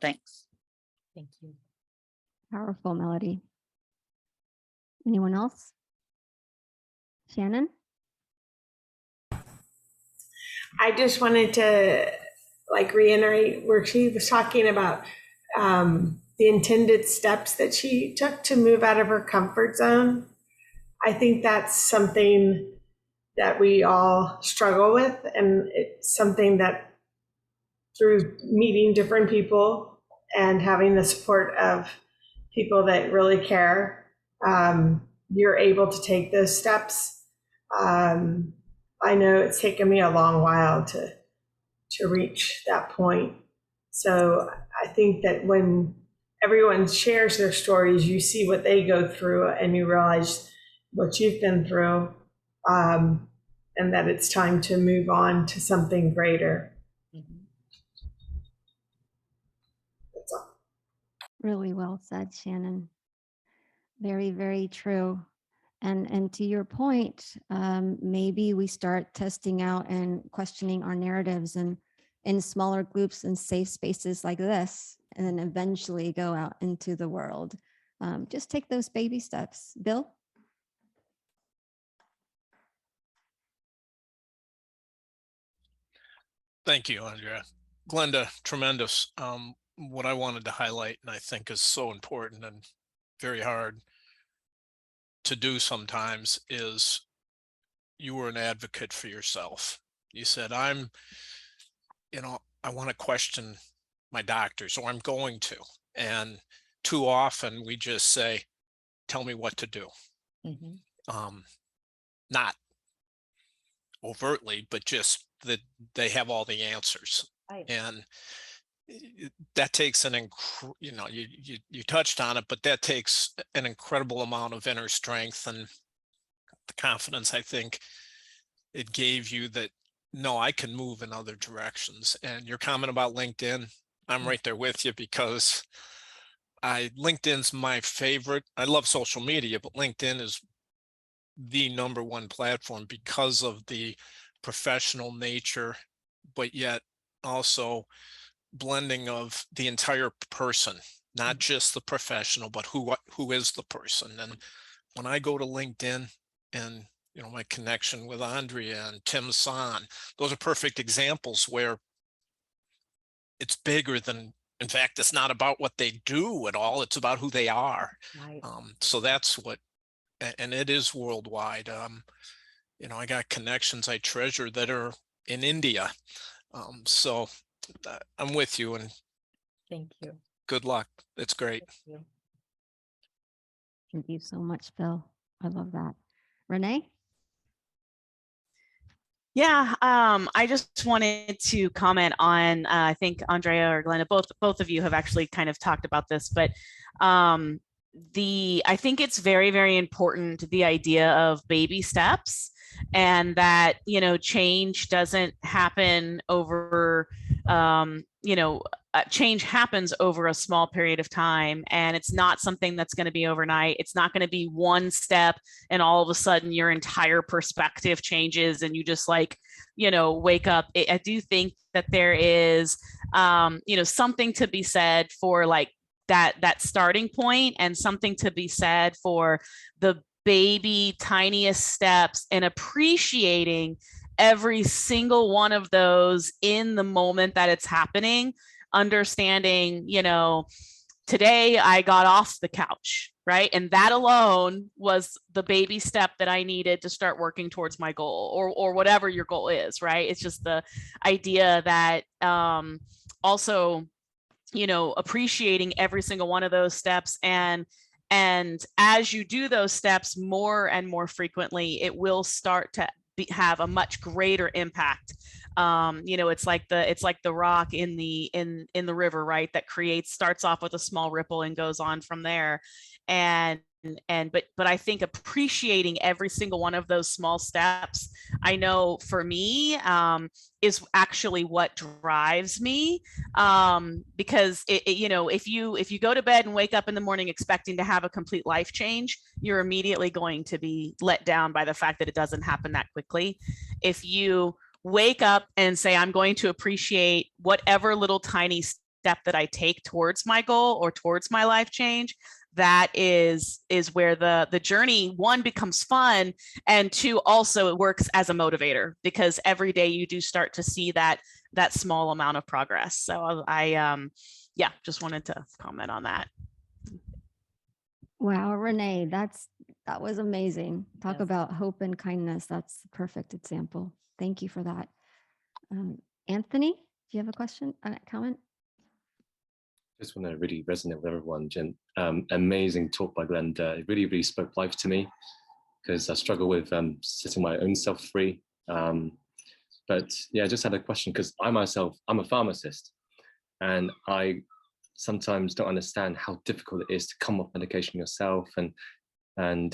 Thanks. Thank you. Powerful, Melody. Anyone else? Shannon? I just wanted to reiterate where she was talking about the intended steps that she took to move out of her comfort zone. I think that's something that we all struggle with, and it's something that through meeting different people and having the support of people that really care, you're able to take those steps. I know it's taken me a long while to reach that point. So I think that when everyone shares their stories, you see what they go through and you realize what you've been through, and that it's time to move on to something greater. That's all. Really well said, Shannon. Very, very true. And to your point, maybe we start testing out and questioning our narratives and in smaller groups and safe spaces like this, and then eventually go out into the world. Just take those baby steps. Bill? Thank you, Andrea. Glenda, tremendous. What I wanted to highlight, and I think is so important and very hard to do sometimes, is you were an advocate for yourself. You said, I want to question my doctors, or I'm going to. And too often we just say, tell me what to do. Not overtly, but just that they have all the answers. Right. And that takes you touched on it, but that takes an incredible amount of inner strength and the confidence, I think, it gave you that, no, I can move in other directions. And your comment about LinkedIn, I'm right there with you, because LinkedIn's my favorite. I love social media, but LinkedIn is the #1 platform because of the professional nature, but yet also blending of the entire person, not just the professional, but who is the person. And when I go to LinkedIn and, you know, my connection with Andrea and Tim San, those are perfect examples where it's bigger than, in fact, it's not about what they do at all. It's about who they are. Right. So that's what, and it is worldwide. You know, I got connections I treasure that are in India. So I'm with you, and Thank you. good luck. It's great. Thank you. Thank you so much, Phil. I love that. Rene? Yeah, I just wanted to comment on, I think Andrea or Glenda, both of you have actually kind of talked about this, but I think it's very, very important, the idea of baby steps, and that, you know, change doesn't happen over, you know, change happens over a small period of time, and it's not something that's going to be overnight. It's not going to be one step and all of a sudden your entire perspective changes and you just, like, you know, wake up. I do think that there is, you know, something to be said for like that starting point, and something to be said for the baby tiniest steps, and appreciating every single one of those in the moment that it's happening. Understanding, you know, today I got off the couch, right? And that alone was the baby step that I needed to start working towards my goal, or whatever your goal is, right? It's just the idea that also, you know, appreciating every single one of those steps, and as you do those steps more and more frequently, it will start to have a much greater impact. You know, it's like the rock in the river, right? That starts off with a small ripple and goes on from there. But I think appreciating every single one of those small steps, I know for me, is actually what drives me. Because you know, if you go to bed and wake up in the morning expecting to have a complete life change, you're immediately going to be let down by the fact that it doesn't happen that quickly. If you wake up and say, I'm going to appreciate whatever little tiny step that I take towards my goal or towards my life change, that is where the journey, one, becomes fun, and two, also it works as a motivator, because every day you do start to see that small amount of progress. So I yeah, just wanted to comment on that. Wow, Rene, that was amazing. Talk Yes. about hope and kindness. That's the perfect example. Thank you for that. Anthony, do you have a question, comment? Just want to really resonate with everyone, Jen. Amazing talk by Glenda. It really, really spoke life to me, because I struggle with setting my own self free. But yeah, I just had a question, because I'm a pharmacist, and I sometimes don't understand how difficult it is to come off medication yourself, and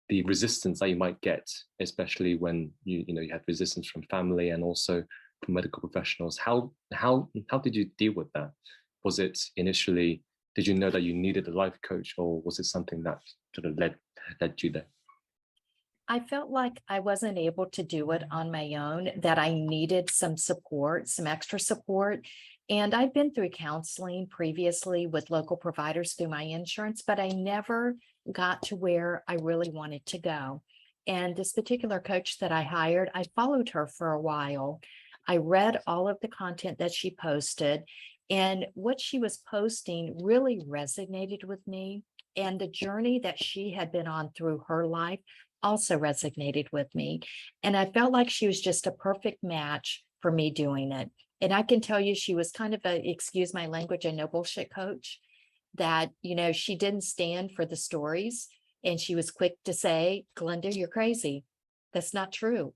the resistance that you might get, especially when you have resistance from family and also from medical professionals. How did you deal with that? Was it initially, did you know that you needed a life coach, or was it something that sort of led you there? I felt like I wasn't able to do it on my own, that I needed some support, some extra support. And I've been through counseling previously with local providers through my insurance, but I never got to where I really wanted to go. And this particular coach that I hired, I followed her for a while. I read all of the content that she posted, and what she was posting really resonated with me. And the journey that she had been on through her life also resonated with me. And I felt like she was just a perfect match for me doing it. And I can tell you, she was kind of excuse my language, a no bullshit coach, that, you know, she didn't stand for the stories, and she was quick to say, Glenda, you're crazy. That's not true.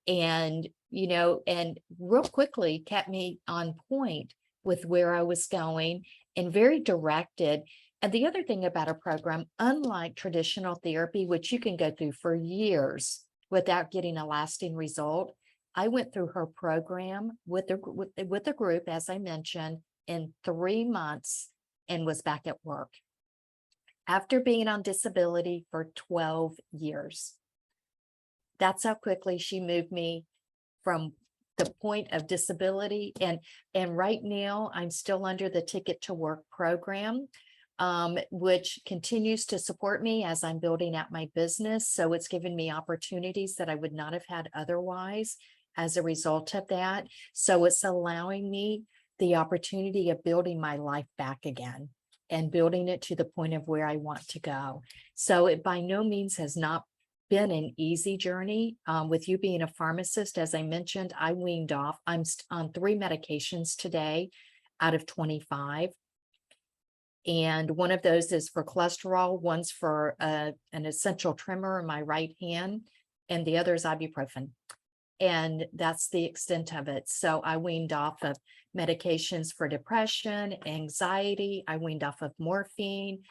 And, you know, and real quickly kept me on point with where I was going, and very directed. And the other thing about a program, unlike traditional therapy, which you can go through for years without getting a lasting result, I went through her program with a group, as I mentioned, in 3 months, and was back at work after being on disability for 12 years. That's how quickly she moved me from the point of disability. And right now I'm still under the Ticket to Work program, which continues to support me as I'm building out my business. So it's given me opportunities that I would not have had otherwise as a result of that. So it's allowing me the opportunity of building my life back again and building it to the point of where I want to go. So it by no means has not been an easy journey. With you being a pharmacist, as I mentioned, I weaned off. I'm on 3 medications today out of 25. And one of those is for cholesterol, one's for an essential tremor in my right hand, and the other is ibuprofen. And that's the extent of it. So I weaned off of medications for depression, anxiety. I weaned off of morphine,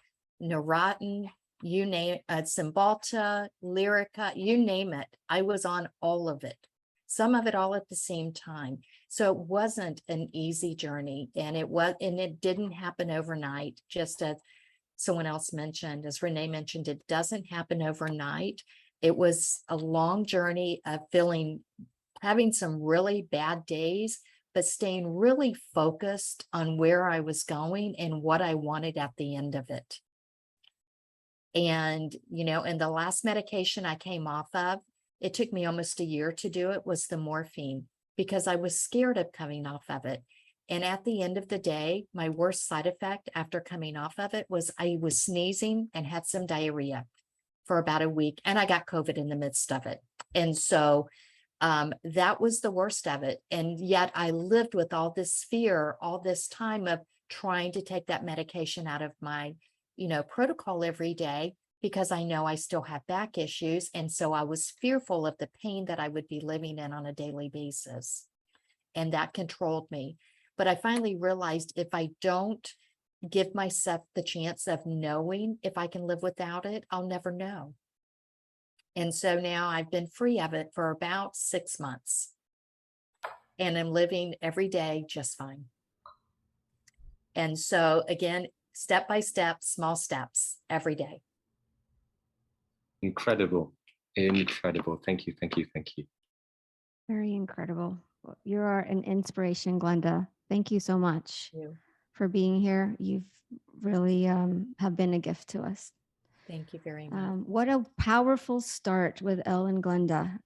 Neurontin, you name it, Cymbalta, Lyrica, you name it. I was on all of it, some of it all at the same time. So it wasn't an easy journey, and it didn't happen overnight. Just as someone else mentioned, as Rene mentioned, it doesn't happen overnight. It was a long journey of having some really bad days, but staying really focused on where I was going and what I wanted at the end of it. And, and the last medication I came off of, it took me almost a year to do it, was the morphine, because I was scared of coming off of it. And at the end of the day, my worst side effect after coming off of it was I was sneezing and had some diarrhea for about a week, and I got COVID in the midst of it. And so that was the worst of it. And yet I lived with all this fear, all this time of trying to take that medication out of my, protocol every day, because I know I still have back issues. And so I was fearful of the pain that I would be living in on a daily basis. And that controlled me. But I finally realized if I don't give myself the chance of knowing if I can live without it, I'll never know. And so now I've been free of it for about 6 months, and I'm living every day just fine. And so again, step by step, small steps every day. Incredible. Incredible. Thank you. Thank you. Thank you. Very incredible. You are an inspiration, Glenda. Thank you so much for being here. You've really have been a gift to us. Thank you very much. What a powerful start with Elle and Glenda.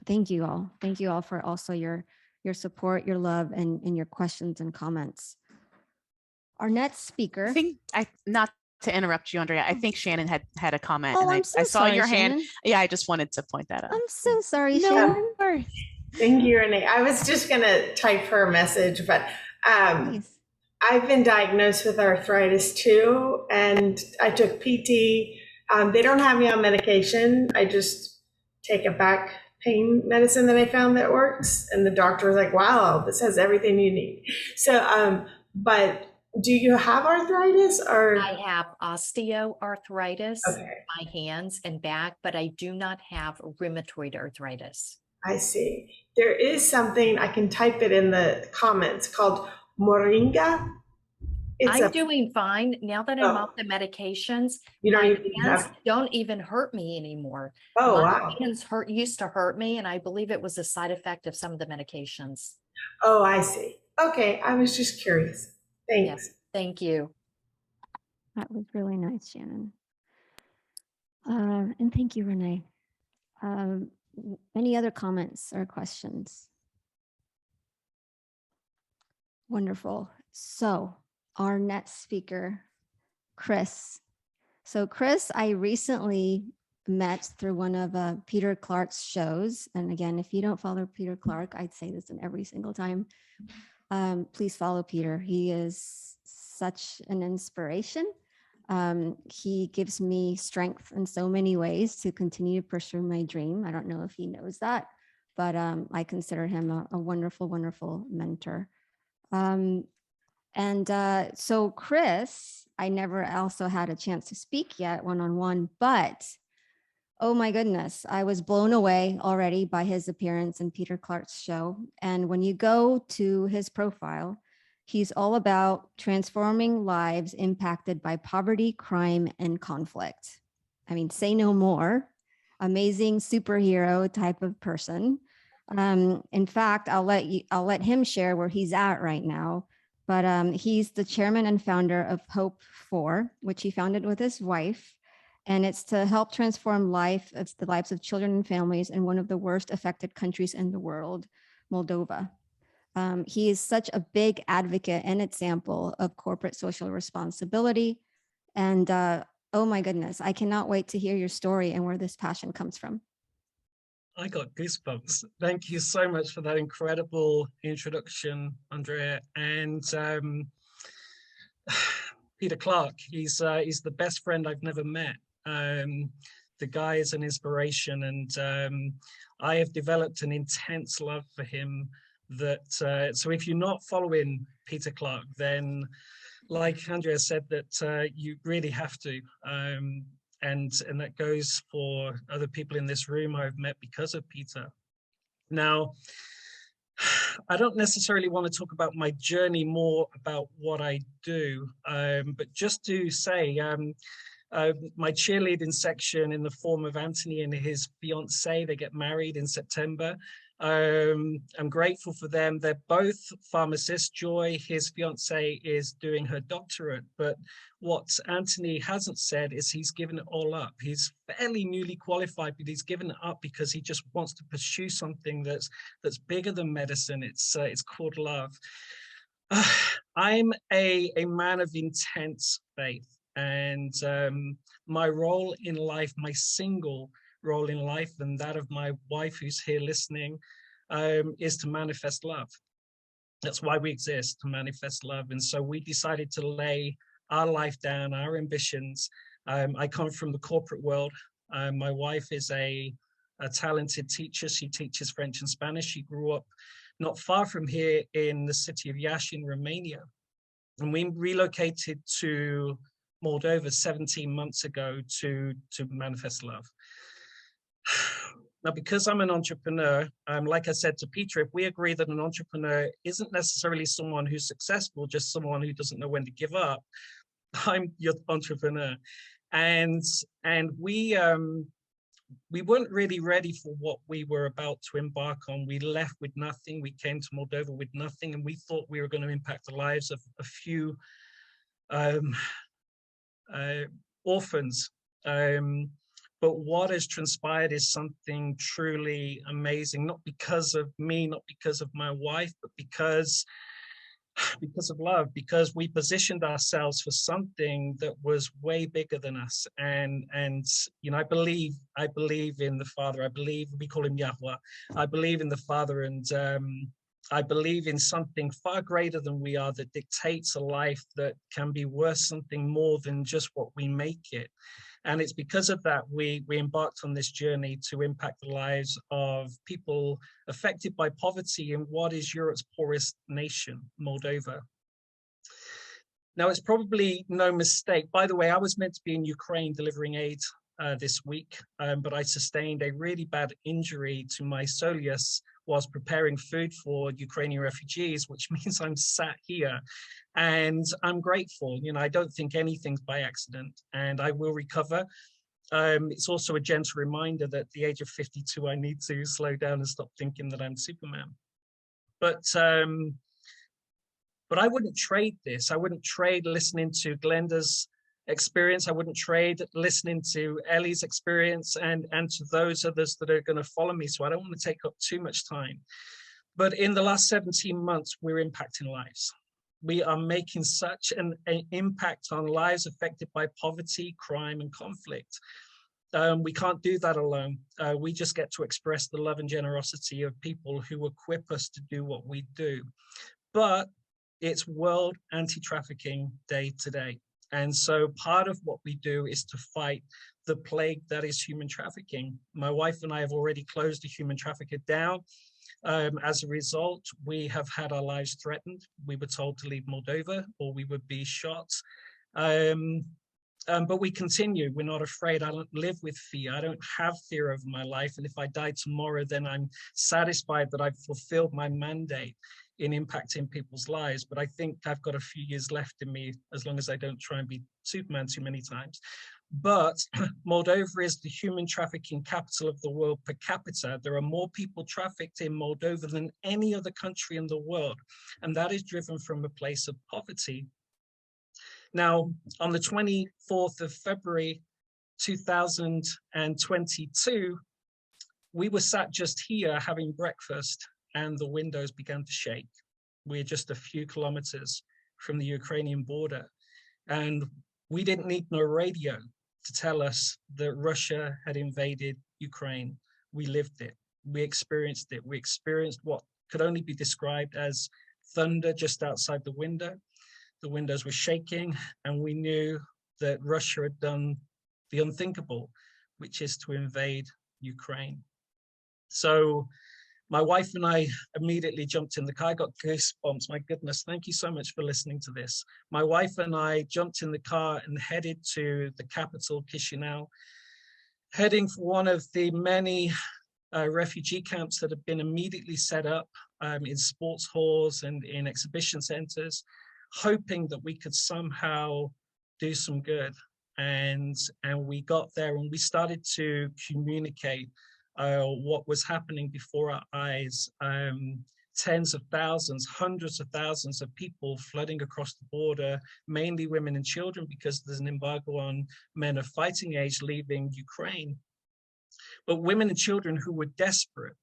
Thank you all. Thank you all for also your support, your love, and your questions and comments. Our next speaker. Not to interrupt you, Andrea. I think Shannon had a comment. Oh, and I'm so sorry, saw your Shannon. hand. Yeah, I just wanted to point that out. I'm so sorry, Shannon. Thank you, Renee. I was just going to type her a message, but I've been diagnosed with arthritis too, and I took PT. They don't have me on medication. I just take a back pain medicine that I found that works, and the doctor was like, wow, this has everything you need. So, but do you have arthritis? Or I have osteoarthritis okay. in my hands and back, but I do not have rheumatoid arthritis. I see. There is something, I can type it in the comments, called moringa. I'm doing fine now that I'm off the medications. My hands don't even hurt me anymore. Oh, my wow. hands used to hurt me, and I believe it was a side effect of some of the medications. Oh, I see. Okay, I was just curious. Thanks. Yes, thank you. That was really nice, Shannon. And thank you, Renee. Any other comments or questions? Wonderful. So our next speaker, Chris. So Chris, I recently met through one of Peter Clark's shows. And again, if you don't follow Peter Clark, I'd say this in every single time. Please follow Peter. He is such an inspiration. He gives me strength in so many ways to continue to pursue my dream. I don't know if he knows that, but I consider him a wonderful, wonderful mentor. So Chris, I never also had a chance to speak yet one-on-one, but oh my goodness, I was blown away already by his appearance in Peter Clark's show. And when you go to his profile, he's all about transforming lives impacted by poverty, crime, and conflict. I mean, say no more. Amazing superhero type of person. In fact, I'll let him share where he's at right now. But he's the chairman and founder of Hope 4, which he founded with his wife. And it's to help transform the lives of children and families in one of the worst affected countries in the world, Moldova. He is such a big advocate and example of corporate social responsibility. And oh my goodness, I cannot wait to hear your story and where this passion comes from. I got goosebumps. Thank you so much for that incredible introduction, Andrea. And Peter Clark, he's the best friend I've never met. The guy is an inspiration, and I have developed an intense love for him that, so if you're not following Peter Clark, then like Andrea said, that you really have to. And that goes for other people in this room I've met because of Peter. Now, I don't necessarily want to talk about my journey, more about what I do, but just to say, my cheerleading section in the form of Anthony and his fiancée, they get married in September. I'm grateful for them. They're both pharmacists. Joy, his fiancée, is doing her doctorate, but what Anthony hasn't said is he's given it all up. He's fairly newly qualified, but he's given it up because he just wants to pursue something that's bigger than medicine. It's called love. I'm a man of intense faith, and my role in life, my single role in life, and that of my wife who's here listening, is to manifest love. That's why we exist, to manifest love. And so we decided to lay our life down, our ambitions. I come from the corporate world. My wife is a talented teacher. She teaches French and Spanish. She grew up not far from here in the city of Iași in Romania. And we relocated to Moldova 17 months ago to manifest love. Now, because I'm an entrepreneur, like I said to Peter, if we agree that an entrepreneur isn't necessarily someone who's successful, just someone who doesn't know when to give up, I'm your entrepreneur. And we weren't really ready for what we were about to embark on. We left with nothing. We came to Moldova with nothing, and we thought we were going to impact the lives of a few orphans. But what has transpired is something truly amazing, not because of me, not because of my wife, but because of love, because we positioned ourselves for something that was way bigger than us. And you know, I believe in the Father. I believe, we call him Yahweh. I believe in the Father, and I believe in something far greater than we are, that dictates a life that can be worth something more than just what we make it. And it's because of that we embarked on this journey to impact the lives of people affected by poverty in what is Europe's poorest nation, Moldova. Now, it's probably no mistake. By the way, I was meant to be in Ukraine delivering aid this week, but I sustained a really bad injury to my soleus whilst preparing food for Ukrainian refugees, which means I'm sat here. And I'm grateful. You know, I don't think anything's by accident, and I will recover. It's also a gentle reminder that at the age of 52, I need to slow down and stop thinking that I'm Superman. But I wouldn't trade this. I wouldn't trade listening to Glenda's experience. I wouldn't trade listening to Ellie's experience and to those others that are going to follow me. So I don't want to take up too much time. But in the last 17 months, we're impacting lives. We are making such an impact on lives affected by poverty, crime, and conflict. We can't do that alone. We just get to express the love and generosity of people who equip us to do what we do. But it's World Anti-Trafficking Day today. And so part of what we do is to fight the plague that is human trafficking. My wife and I have already closed a human trafficker down. As a result, we have had our lives threatened. We were told to leave Moldova or we would be shot. But we continue. We're not afraid. I don't live with fear. I don't have fear over my life. And if I die tomorrow, then I'm satisfied that I've fulfilled my mandate in impacting people's lives. But I think I've got a few years left in me, as long as I don't try and be Superman too many times. But Moldova is the human trafficking capital of the world per capita. There are more people trafficked in Moldova than any other country in the world. And that is driven from a place of poverty. Now, on the 24th of February, 2022, we were sat just here having breakfast and the windows began to shake. We're just a few kilometers from the Ukrainian border. And we didn't need no radio to tell us that Russia had invaded Ukraine. We lived it, we experienced it. We experienced what could only be described as thunder just outside the window. The windows were shaking and we knew that Russia had done the unthinkable, which is to invade Ukraine. So my wife and I immediately jumped in the car. I got goosebumps, my goodness, thank you so much for listening to this. My wife and I jumped in the car and headed to the capital, Chisinau, heading for one of the many refugee camps that have been immediately set up in sports halls and in exhibition centers, hoping that we could somehow do some good. And we got there and we started to communicate what was happening before our eyes. Tens of thousands, hundreds of thousands of people flooding across the border, mainly women and children, because there's an embargo on men of fighting age leaving Ukraine. But women and children who were desperate.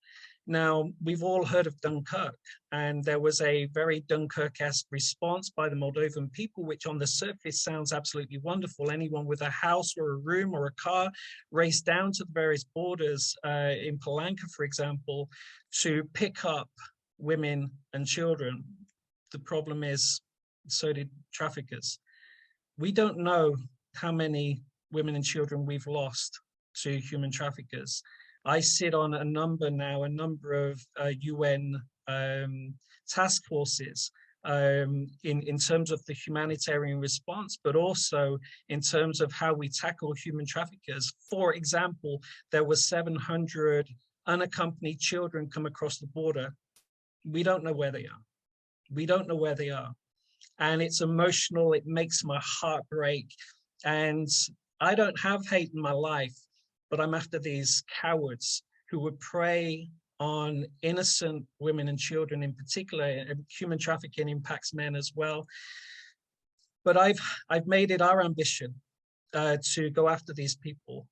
Now, we've all heard of Dunkirk, and there was a very Dunkirk-esque response by the Moldovan people, which on the surface sounds absolutely wonderful. Anyone with a house or a room or a car raced down to the various borders in Palanca, for example, to pick up women and children. The problem is, so did traffickers. We don't know how many women and children we've lost to human traffickers. I sit on a number of UN task forces in terms of the humanitarian response, but also in terms of how we tackle human traffickers. For example, there were 700 unaccompanied children come across the border. We don't know where they are. We don't know where they are. And it's emotional, it makes my heart break. And I don't have hate in my life, but I'm after these cowards who would prey on innocent women and children in particular, and human trafficking impacts men as well. But I've made it our ambition to go after these people.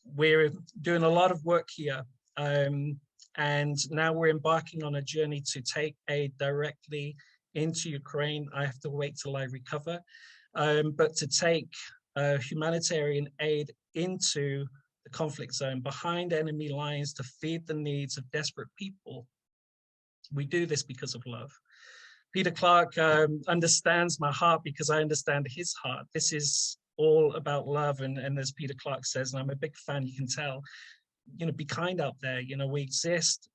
We're doing a lot of work here, and now we're embarking on a journey to take aid directly into Ukraine. I have to wait till I recover, but to take humanitarian aid into the conflict zone, behind enemy lines, to feed the needs of desperate people. We do this because of love. Peter Clark understands my heart because I understand his heart. This is all about love, and as Peter Clark says, and I'm a big fan, you can tell, you know, be kind out there. You know, we exist,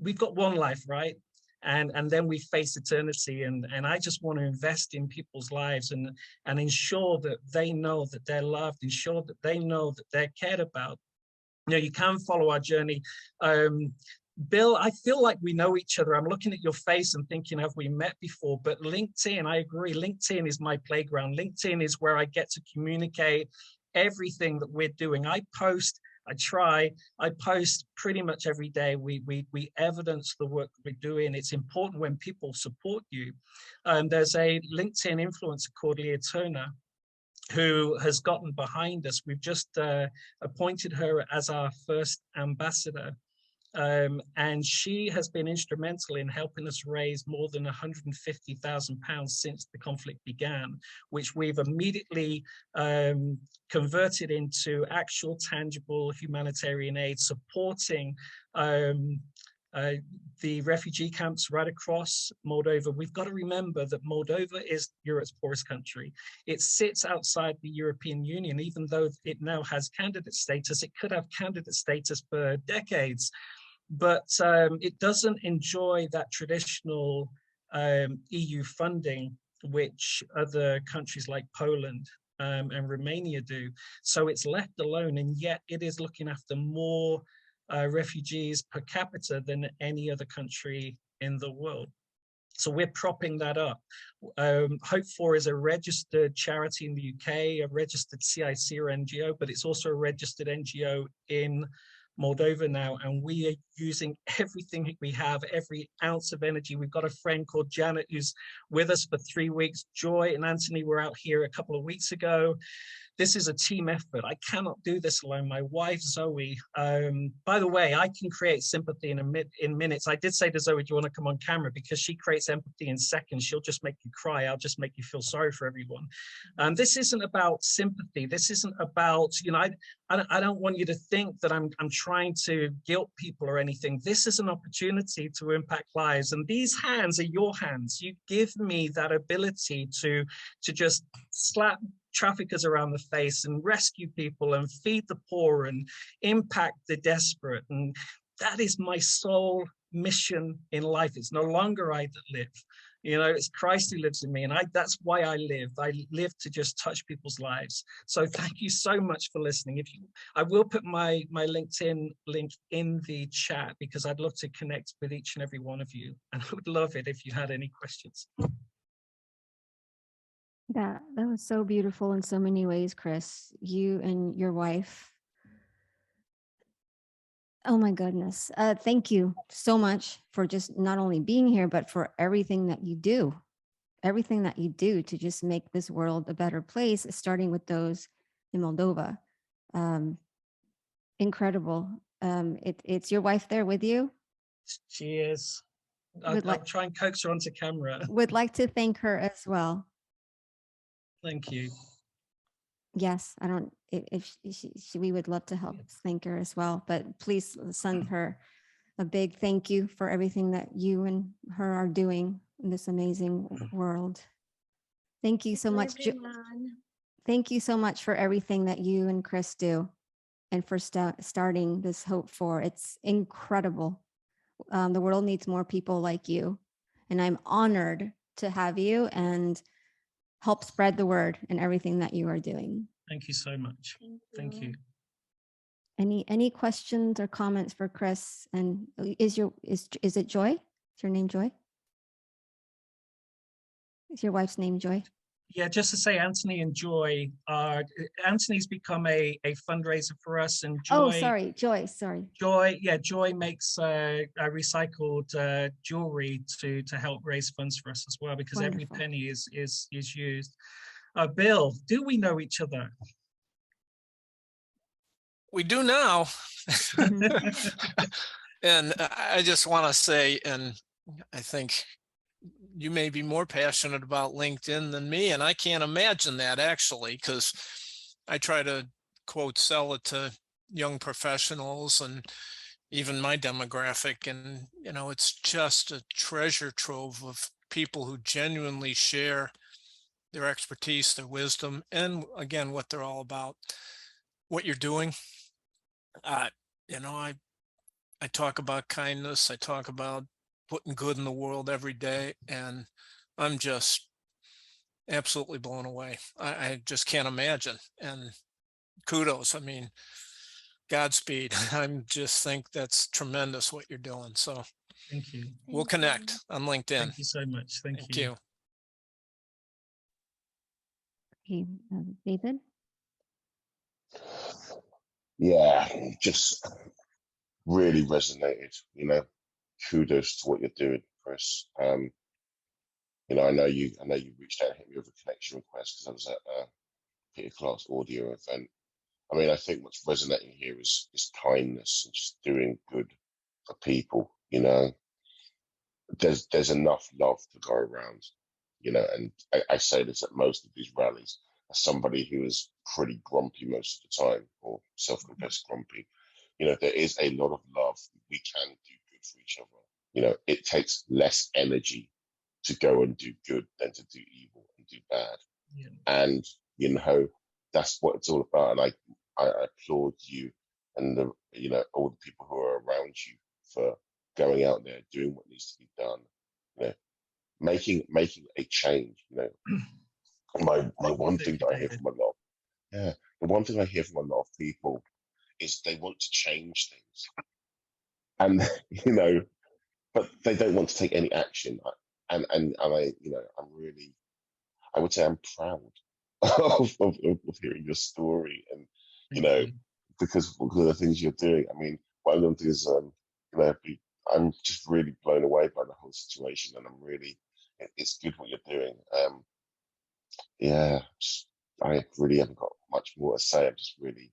we've got one life, right? And then we face eternity, and I just want to invest in people's lives and ensure that they know that they're loved, ensure that they know that they're cared about. You know, you can follow our journey. Bill, I feel like we know each other. I'm looking at your face and thinking, have we met before? But LinkedIn, I agree, LinkedIn is my playground. LinkedIn is where I get to communicate everything that we're doing. I post pretty much every day. We evidence the work we're doing. It's important when people support you. There's a LinkedIn influencer called Leah Turner who has gotten behind us. We've just appointed her as our first ambassador. And she has been instrumental in helping us raise more than £150,000 since the conflict began, which we've immediately converted into actual tangible humanitarian aid, supporting the refugee camps right across Moldova. We've got to remember that Moldova is Europe's poorest country. It sits outside the European Union, even though it now has candidate status. It could have candidate status for decades. But it doesn't enjoy that traditional EU funding, which other countries like Poland and Romania do. So it's left alone, and yet it is looking after more refugees per capita than any other country in the world. So we're propping that up. Hope For is a registered charity in the UK, a registered CIC or NGO, but it's also a registered NGO in Moldova now, and we are using everything we have, every ounce of energy. We've got a friend called Janet who's with us for 3 weeks. Joy and Anthony were out here a couple of weeks ago. This is a team effort. I cannot do this alone. My wife, Zoe, by the way, I can create sympathy in minutes. I did say to Zoe, do you want to come on camera? Because she creates empathy in seconds. She'll just make you cry. I'll just make you feel sorry for everyone. This isn't about sympathy. This isn't about, you know, I don't want you to think that I'm trying to guilt people or anything. This is an opportunity to impact lives. And these hands are your hands. You give me that ability to just slap traffickers around the face and rescue people and feed the poor and impact the desperate. And that is my sole mission in life. It's no longer I that live. You know, it's Christ who lives in me, and that's why I live. I live to just touch people's lives. So thank you so much for listening. I will put my LinkedIn link in the chat, because I'd love to connect with each and every one of you, and I would love it if you had any questions. That was so beautiful in so many ways, Chris. You and your wife. Oh my goodness. Thank you so much for just not only being here, but for everything that you do. Everything that you do to just make this world a better place, starting with those in Moldova. Incredible. It's your wife there with you? She is. I'll try and coax her onto camera. Would like to thank her as well. Thank you. Yes, we would love to help thank her as well, but please send her a big thank you for everything that you and her are doing in this amazing world. Thank you so much. Thank you so much for everything that you and Chris do, and for starting this Hope For. It's incredible. The world needs more people like you, and I'm honored to have you and help spread the word and everything that you are doing. Thank you so much. Thank you. Any questions or comments for Chris? And is it Joy? Is your name Joy? Is your wife's name Joy? Yeah, just to say, Anthony and Joy, Anthony's become a fundraiser for us, and Joy. Oh, sorry, Joy. Sorry. Joy, yeah, Joy makes recycled jewelry to help raise funds for us as well, because Wonderful. Every penny is used. Bill, do we know each other? We do now. And I just want to say, and I think you may be more passionate about LinkedIn than me, and I can't imagine that, actually, because I try to, quote, sell it to young professionals and even my demographic, and you know, it's just a treasure trove of people who genuinely share their expertise, their wisdom, and again, what they're all about. What you're doing, you know, I talk about kindness, I talk about putting good in the world every day, and I'm just absolutely blown away. I just can't imagine. And kudos. I mean, Godspeed. I just think that's tremendous what you're doing. So thank you. We'll connect on LinkedIn. Thank you so much. Thank you. Okay, David? Yeah, just really resonated, you know. Kudos to what you're doing, Chris. You know, I know you reached out and hit me with a connection request because I was at a Peter Clark's audio event. I mean, I think what's resonating here is kindness and just doing good for people, you know. There's enough love to go around, you know, and I say this at most of these rallies as somebody who is pretty grumpy most of the time, or self-confessed grumpy. You know, there is a lot of love. We can do good for each other. You know, it takes less energy to go and do good than to do evil and do bad. Yeah. And, you know, that's what it's all about. And I applaud you and you know, all the people who are around you for going out there, doing what needs to be done, you know, making a change. You know, my one thing that I hear from the one thing I hear from a lot of people is they want to change things, and you know, but they don't want to take any action. and I, I'm really, I would say I'm proud of hearing your story, and because of the things you're doing. I mean, one of them things, I'm just really blown away by the whole situation, and it's good what you're doing. Yeah, I really haven't got much more to say. I'm just really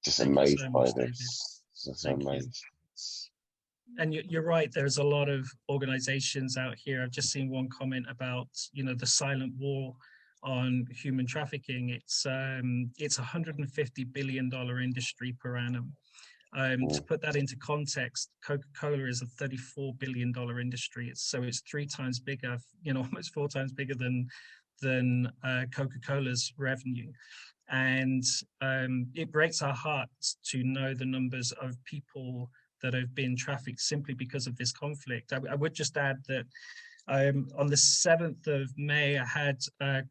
Thank you amazed so by much, David. this. Just Thank you. amazed. And you're right, there's a lot of organizations out here. I've just seen one comment about, the silent war on human trafficking. It's $150 billion industry per annum. To put that into context, Coca-Cola is a $34 billion industry. It's 3 times bigger, almost 4 times bigger than Coca-Cola's revenue. And it breaks our hearts to know the numbers of people that have been trafficked simply because of this conflict. I would just add that on the 7th of May, I had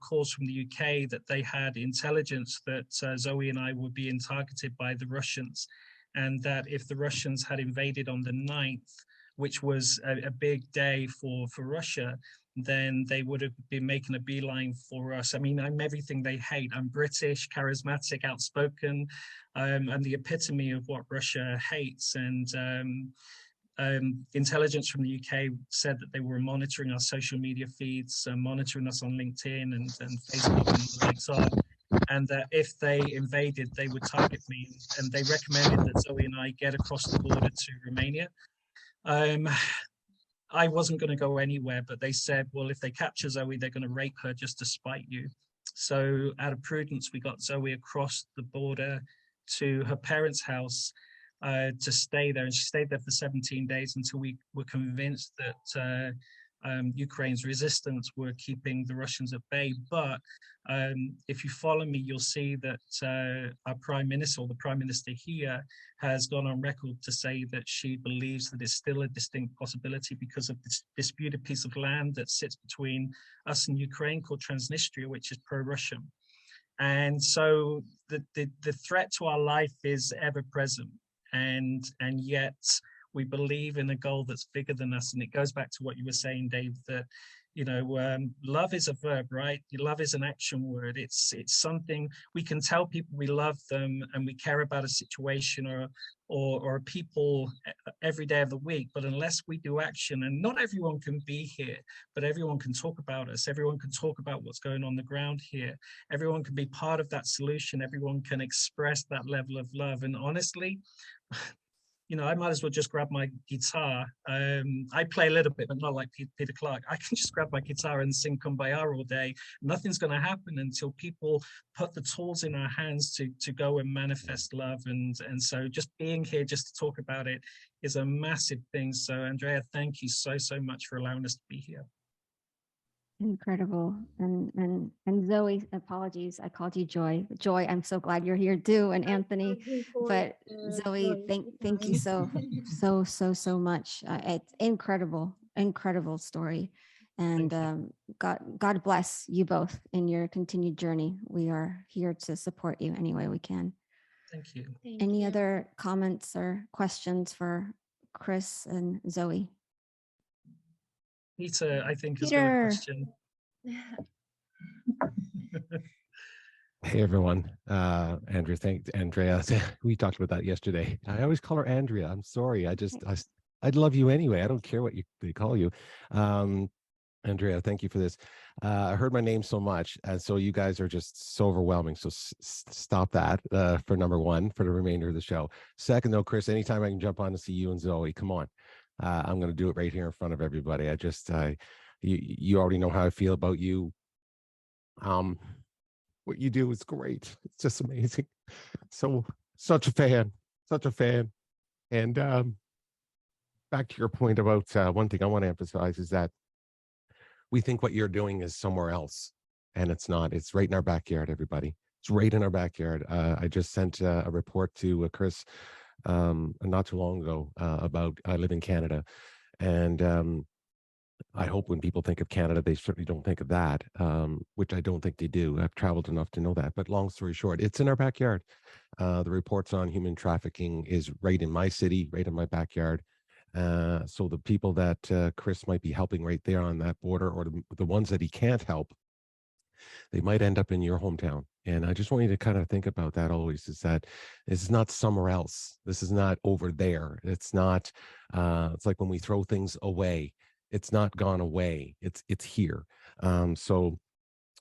calls from the UK that they had intelligence that Zoe and I were being targeted by the Russians, and that if the Russians had invaded on the 9th, which was a big day for Russia, then they would have been making a beeline for us. I mean, I'm everything they hate. I'm British, charismatic, outspoken. I'm the epitome of what Russia hates. And intelligence from the UK said that they were monitoring our social media feeds, monitoring us on LinkedIn and Facebook and the likes on, and that if they invaded, they would target me. And they recommended that Zoe and I get across the border to Romania. I wasn't going to go anywhere, but they said, well, if they capture Zoe, they're going to rape her just to spite you. So out of prudence, we got Zoe across the border to her parents' house to stay there. And she stayed there for 17 days until we were convinced that Ukraine's resistance were keeping the Russians at bay. But if you follow me, you'll see that our prime minister, or the prime minister here, has gone on record to say that she believes that it's still a distinct possibility because of this disputed piece of land that sits between us and Ukraine called Transnistria, which is pro-Russian. And so the threat to our life is ever present, and yet we believe in a goal that's bigger than us. And it goes back to what you were saying, Dave, that love is a verb, right? Love is an action word. It's something we can tell people we love them and we care about a situation or people every day of the week, but unless we do action, and not everyone can be here, but everyone can talk about us. Everyone can talk about what's going on the ground here. Everyone can be part of that solution. Everyone can express that level of love. And honestly, I might as well just grab my guitar. I play a little bit, but not like Peter Clark. I can just grab my guitar and sing Kumbaya all day. Nothing's going to happen until people put the tools in our hands to go and manifest love. And so just being here just to talk about it is a massive thing. So Andrea, thank you so much for allowing us to be here. Incredible. And Zoe, apologies, I called you Joy. Joy, I'm so glad you're here too, and Anthony. But Zoe, thank you so much. It's incredible story. And God bless you both in your continued journey. We are here to support you any way we can. Thank you. Any other comments or questions for Chris and Zoe? Peter, I think, has got a question. Hey everyone, Andrea. We talked about that yesterday. I always call her Andrea. I'm sorry. I'd love you anyway. I don't care what they call you. Andrea, thank you for this. I heard my name so much, and so you guys are just so overwhelming. So stop that for number one for the remainder of the show. Second, though, Chris, anytime I can jump on to see you and Zoe, come on. I'm going to do it right here in front of everybody. You already know how I feel about you. What you do is great. It's just amazing. So such a fan. And back to your point about one thing I want to emphasize is that we think what you're doing is somewhere else, and it's not. It's right in our backyard, everybody. It's right in our backyard. I just sent a report to Chris not too long ago about I live in Canada, and I hope when people think of Canada, they certainly don't think of that, which I don't think they do. I've traveled enough to know that. But long story short, it's in our backyard. The reports on human trafficking is right in my city, right in my backyard. So the people that Chris might be helping right there on that border, or the ones that he can't help, they might end up in your hometown. And I just want you to kind of think about that always, is that this is not somewhere else. This is not over there. It's not, it's like when we throw things away, it's not gone away. It's here. So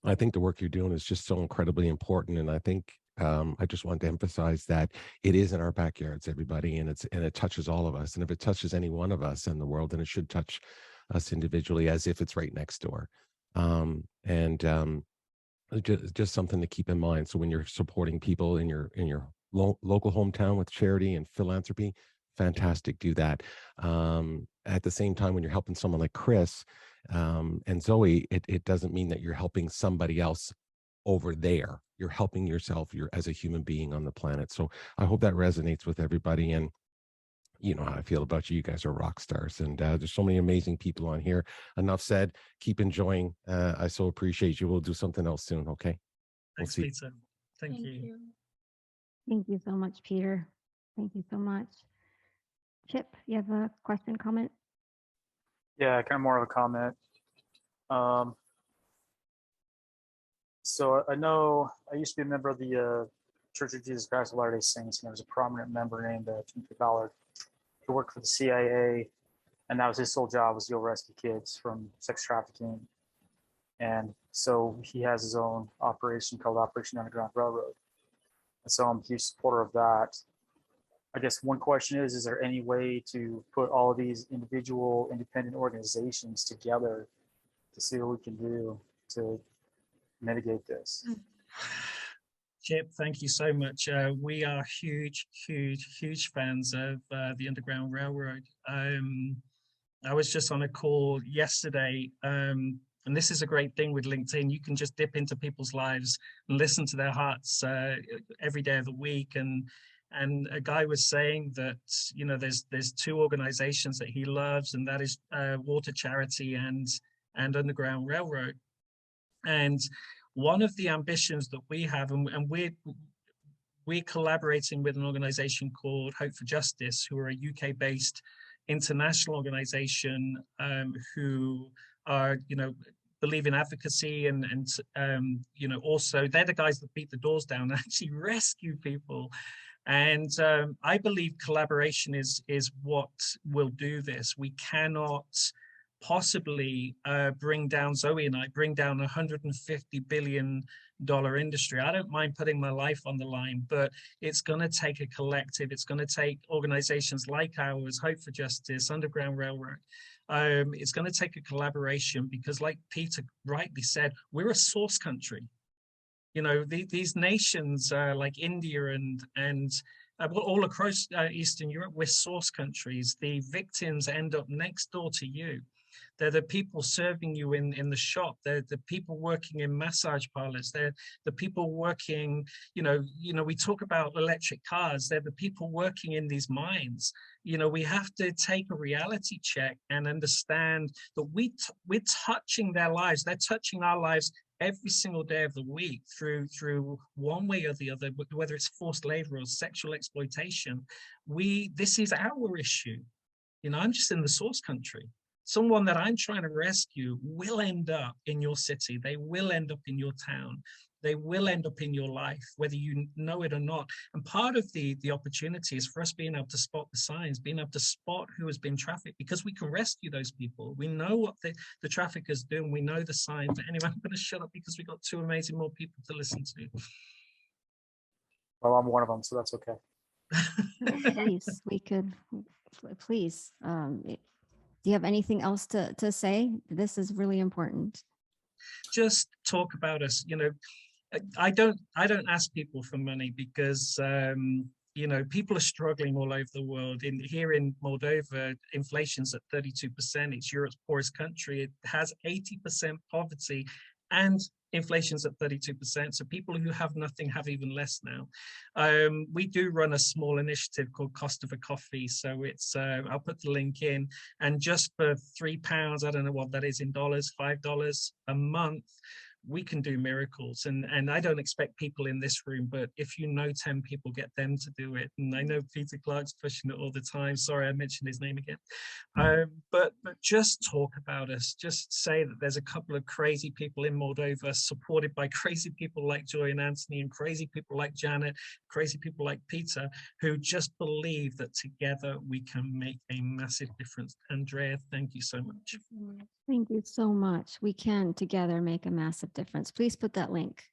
I think the work you're doing is just so incredibly important. And I think I just want to emphasize that it is in our backyards, everybody, and it touches all of us. And if it touches any one of us in the world, then it should touch us individually, as if it's right next door. Just something to keep in mind. So when you're supporting people in your local hometown with charity and philanthropy, fantastic, do that. At the same time, when you're helping someone like Chris and Zoe, it doesn't mean that you're helping somebody else over there. You're helping yourself. You're as a human being on the planet. So I hope that resonates with everybody. And you know how I feel about you. You guys are rock stars, and there's so many amazing people on here. Enough said. Keep enjoying. I so appreciate you. We'll do something else soon. Okay. Thanks, Peter. Thank you. Thank you so much, Peter. Thank you so much. Chip, you have a question, comment? Yeah, kind of more of a comment. So I know I used to be a member of the Church of Jesus Christ of Latter-day Saints, and there was a prominent member named Elle Ballard who worked for the CIA, and that was his sole job, was to go rescue kids from sex trafficking. And so he has his own operation called Operation Underground Railroad. And so I'm a huge supporter of that. I guess one question is there any way to put all of these individual independent organizations together to see what we can do to mitigate this? Chip, thank you so much. We are huge fans of the Underground Railroad. I was just on a call yesterday, and this is a great thing with LinkedIn. You can just dip into people's lives and listen to their hearts every day of the week. And a guy was saying that, you know, there's two organizations that he loves, and that is Water Charity and Underground Railroad. And one of the ambitions that we have, and we're collaborating with an organization called Hope for Justice, who are a UK-based international organization who are, you know, believe in advocacy and you know, also they're the guys that beat the doors down and actually rescue people. And I believe collaboration is what will do this. We cannot possibly bring down, Zoe and I, bring down $150 billion industry. I don't mind putting my life on the line, but it's going to take a collective. It's going to take organizations like ours, Hope for Justice, Underground Railroad. It's going to take a collaboration because, like Peter rightly said, we're a source country. You know, these nations like India and all across Eastern Europe, we're source countries. The victims end up next door to you. They're the people serving you in the shop. They're the people working in massage parlors. They're the people working, you know, we talk about electric cars. They're the people working in these mines. You know, we have to take a reality check and understand that we're touching their lives. They're touching our lives every single day of the week through one way or the other, whether it's forced labor or sexual exploitation. This is our issue. You know, I'm just in the source country. Someone that I'm trying to rescue will end up in your city. They will end up in your town. They will end up in your life, whether you know it or not. And part of the opportunity is for us being able to spot the signs, being able to spot who has been trafficked, because we can rescue those people. We know what the traffickers do, and we know the signs. But anyway, I'm going to shut up because we've got two amazing more people to listen to. Well, I'm one of them, so that's okay. Please, please. Do you have anything else to say? This is really important. Just talk about us. You know, I don't ask people for money because you know, people are struggling all over the world. Here in Moldova, inflation's at 32%. It's Europe's poorest country. It has 80% poverty, and inflation's at 32%. So people who have nothing have even less now. We do run a small initiative called Cost of a Coffee. So it's, I'll put the link in, and just for £3, I don't know what that is in dollars, $5 a month, we can do miracles. And I don't expect people in this room, but if you know 10 people, get them to do it. And I know Peter Clark's pushing it all the time. Sorry, I mentioned his name again. But just talk about us. Just say that there's a couple of crazy people in Moldova, supported by crazy people like Joy and Anthony, and crazy people like Janet, crazy people like Peter, who just believe that together we can make a massive difference. Andrea, thank you so much. Thank you so much. We can together make a massive difference. Please put that link.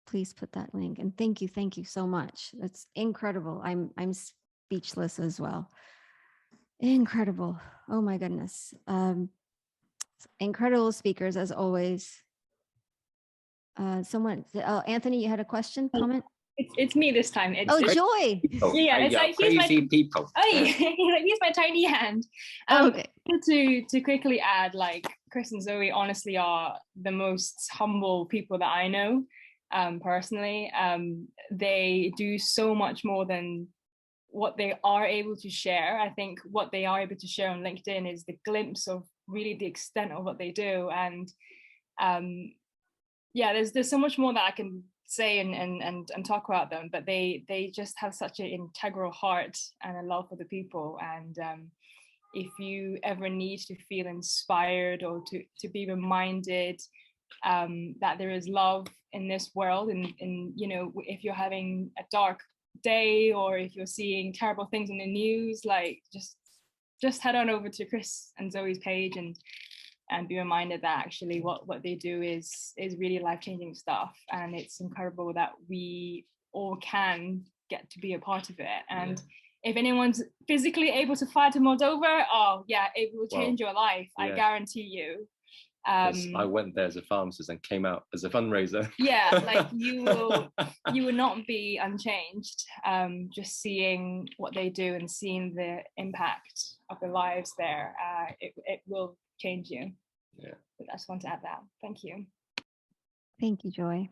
Please put that link. And thank you so much. That's incredible. I'm speechless as well. Incredible. Oh my goodness. Incredible speakers as always. Anthony, you had a question, comment? It's me this time. Joy. Yeah, it's like crazy people. Oh, yeah. Here's my tiny hand. Okay. To quickly add, like Chris and Zoe honestly are the most humble people that I know personally. They do so much more than what they are able to share. I think what they are able to share on LinkedIn is the glimpse of really the extent of what they do. And yeah, there's so much more that I can say and talk about them, but they just have such an integral heart and a love for the people. And if you ever need to feel inspired or to be reminded that there is love in this world, and you know, if you're having a dark day or if you're seeing terrible things in the news, like just head on over to Chris and Zoe's page and be reminded that actually what they do is really life-changing stuff. And it's incredible that we all can get to be a part of it. And if anyone's physically able to fly to Moldova, oh yeah, it will change your life. Yeah. I guarantee you. I went there as a pharmacist and came out as a fundraiser. Yeah, like you will not be unchanged. Just seeing what they do and seeing the impact of their lives there, it will change you. Yeah, but I just want to add that. Thank you. Thank you, Joy.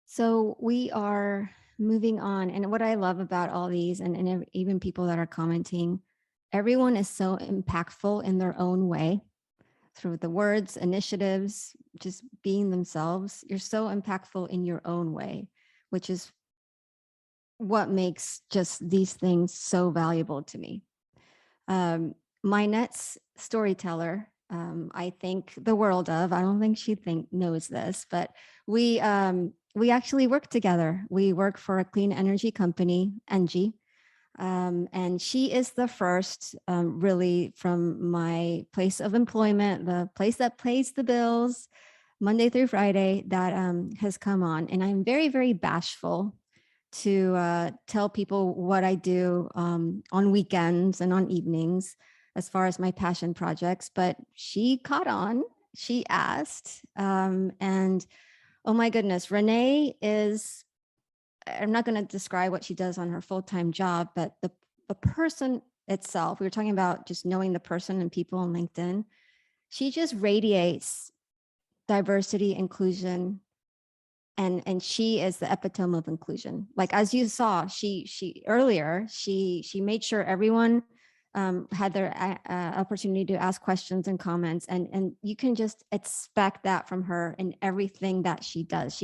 So we are moving on, and what I love about all these, and even people that are commenting, everyone is so impactful in their own way through the words, initiatives, just being themselves. You're so impactful in your own way, which is what makes just these things so valuable to me. Minette's storyteller, I think the world of. I don't think she knows this, but we actually work together. We work for a clean energy company, Engie, and she is the first, really, from my place of employment, the place that pays the bills, Monday through Friday, that has come on. And I'm very, very bashful to tell people what I do on weekends and on evenings, as far as my passion projects, but she caught on, she asked, and oh my goodness, Rene is, I'm not gonna describe what she does on her full-time job, but the person itself, we were talking about just knowing the person and people on LinkedIn, she just radiates diversity, inclusion, and she is the epitome of inclusion. Like, as you saw, she earlier, she made sure everyone had their opportunity to ask questions and comments, and you can just expect that from her in everything that she does.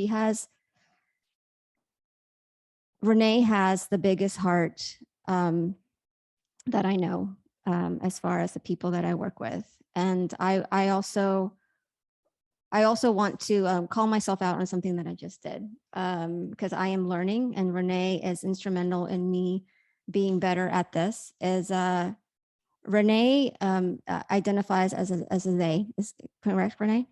Rene has the biggest heart that I know, as far as the people that I work with. And I also want to call myself out on something that I just did, because I am learning, and Rene is instrumental in me being better at this. Rene identifies as a they, is correct, Rene?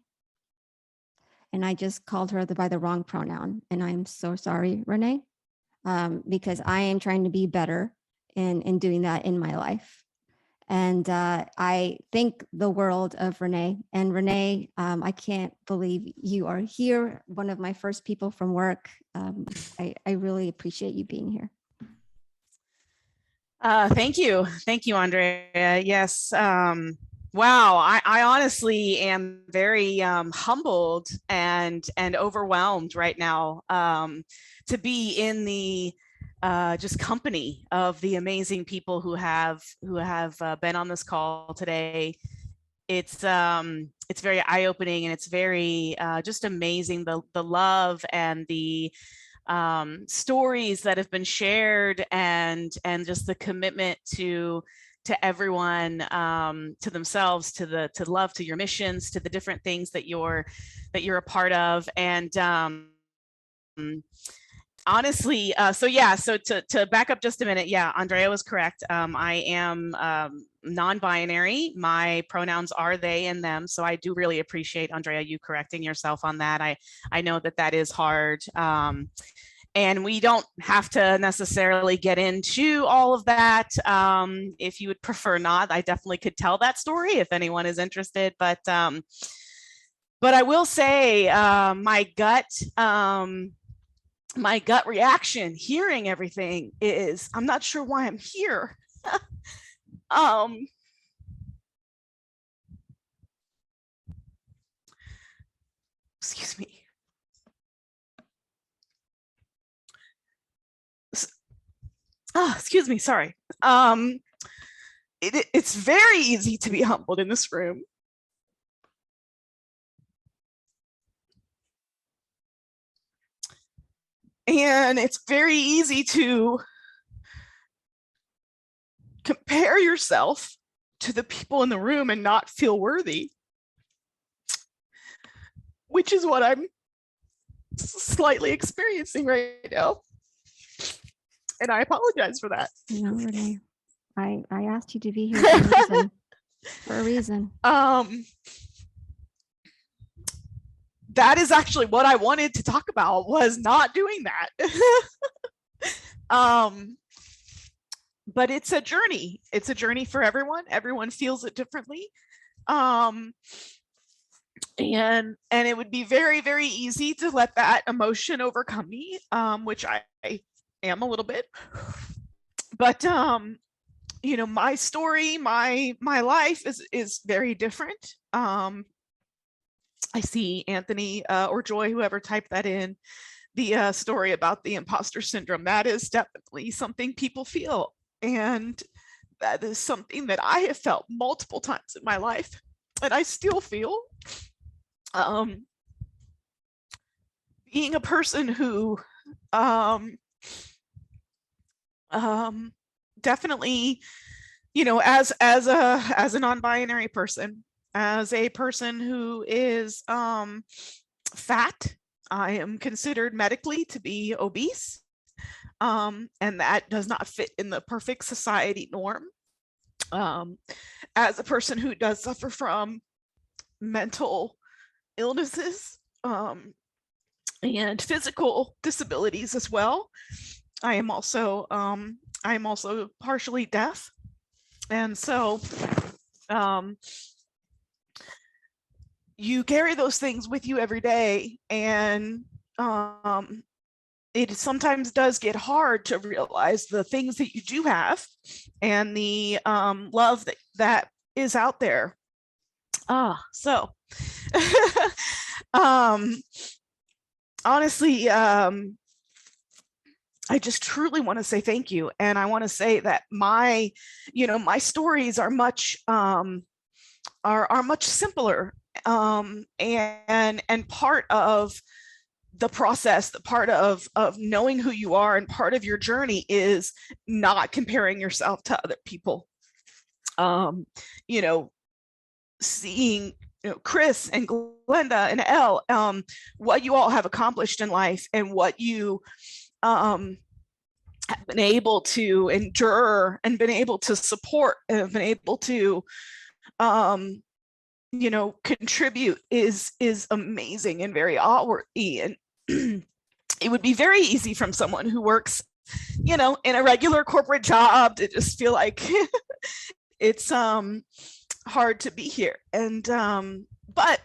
And I just called her by the wrong pronoun, and I'm so sorry, Rene, because I am trying to be better in doing that in my life. And I think the world of Rene. And Rene, I can't believe you are here, one of my first people from work. I really appreciate you being here. Thank you, Andrea. Yes. Wow. I honestly am very humbled and overwhelmed right now to be in the just company of the amazing people who have been on this call today. it's very eye-opening, and it's very just amazing, the love and the stories that have been shared, and just the commitment to everyone, to themselves, to love, to your missions, to the different things that you're a part of. And honestly, so to back up just a minute, yeah, Andrea was correct. I am non-binary. My pronouns are they and them. So I do really appreciate, Andrea, you correcting yourself on that. I know that is hard. And we don't have to necessarily get into all of that. If you would prefer not, I definitely could tell that story if anyone is interested. But I will say my gut reaction hearing everything is, I'm not sure why I'm here. Excuse me. Oh, excuse me, sorry. It's very easy to be humbled in this room. And it's very easy to compare yourself to the people in the room and not feel worthy, which is what I'm slightly experiencing right now. And I apologize for that. No, Rene, I asked you to be here for a reason. For a reason. That is actually what I wanted to talk about, was not doing that. But it's a journey. It's a journey for everyone. Everyone feels it differently. And it would be very, very easy to let that emotion overcome me, which I am a little bit. But you know, my story, my life is very different. I see Anthony or Joy, whoever typed that in, the story about the imposter syndrome. That is definitely something people feel. And that is something that I have felt multiple times in my life. And I still feel. Being a person who definitely, you know, as a non-binary person, as a person who is fat, I am considered medically to be obese, and that does not fit in the perfect society norm. As a person who does suffer from mental illnesses and physical disabilities as well, I am also partially deaf, and so you carry those things with you every day, and it sometimes does get hard to realize the things that you do have and the love that is out there. So honestly, I just truly want to say thank you. And I want to say that my stories are much simpler. And part of the process, the part of knowing who you are, and part of your journey is not comparing yourself to other people. Seeing Chris and Glenda and Elle, what you all have accomplished in life, and what you have been able to endure and been able to support and have been able to contribute is amazing and very outwardly. And it would be very easy from someone who works, in a regular corporate job to just feel like it's hard to be here. And but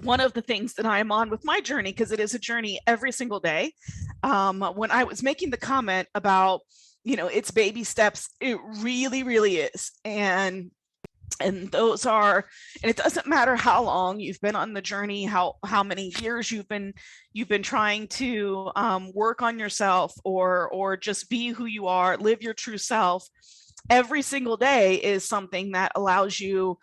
one of the things that I am on with my journey, because it is a journey every single day, when I was making the comment about, it's baby steps, it really, really is. And those are, and it doesn't matter how long you've been on the journey, how many years you've been trying to work on yourself, or just be who you are, live your true self. Every single day is something that allows you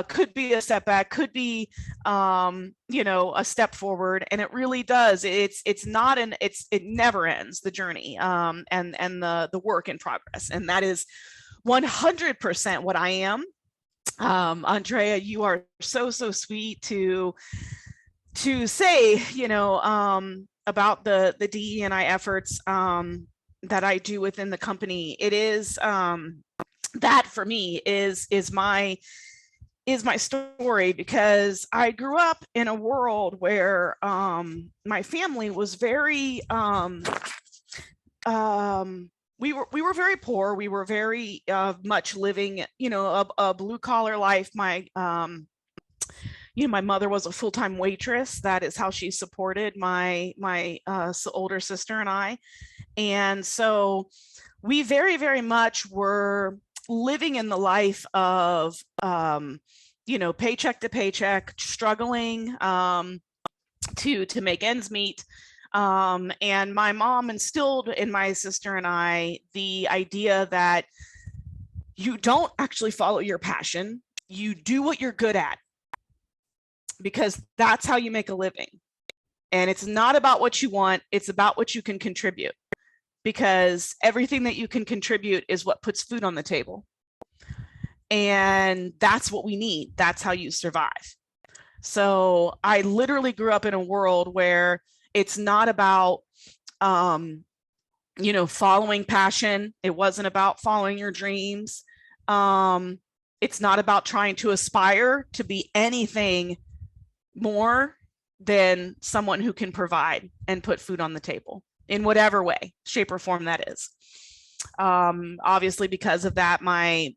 could be a step back, could be, you know, a step forward. And it really does. It's not it never ends, the journey, and the work in progress. And that is 100% what I am. Andrea, you are so sweet to say, you know, about the DE&I efforts that I do within the company. It is that for me is my story, because I grew up in a world where my family was very we were very poor. We were very much living, you know, a blue collar life. My you know, my mother was a full-time waitress. That is how she supported my older sister and I. And so we very much were living in the life of, you know, paycheck to paycheck, struggling to make ends meet. And my mom instilled in my sister and I the idea that you don't actually follow your passion. You do what you're good at, because that's how you make a living. And it's not about what you want, it's about what you can contribute, because everything that you can contribute is what puts food on the table. And that's what we need. That's how you survive. So I literally grew up in a world where it's not about, you know, following passion. It wasn't about following your dreams. It's not about trying to aspire to be anything more than someone who can provide and put food on the table in whatever way, shape, or form that is. Obviously, because of that,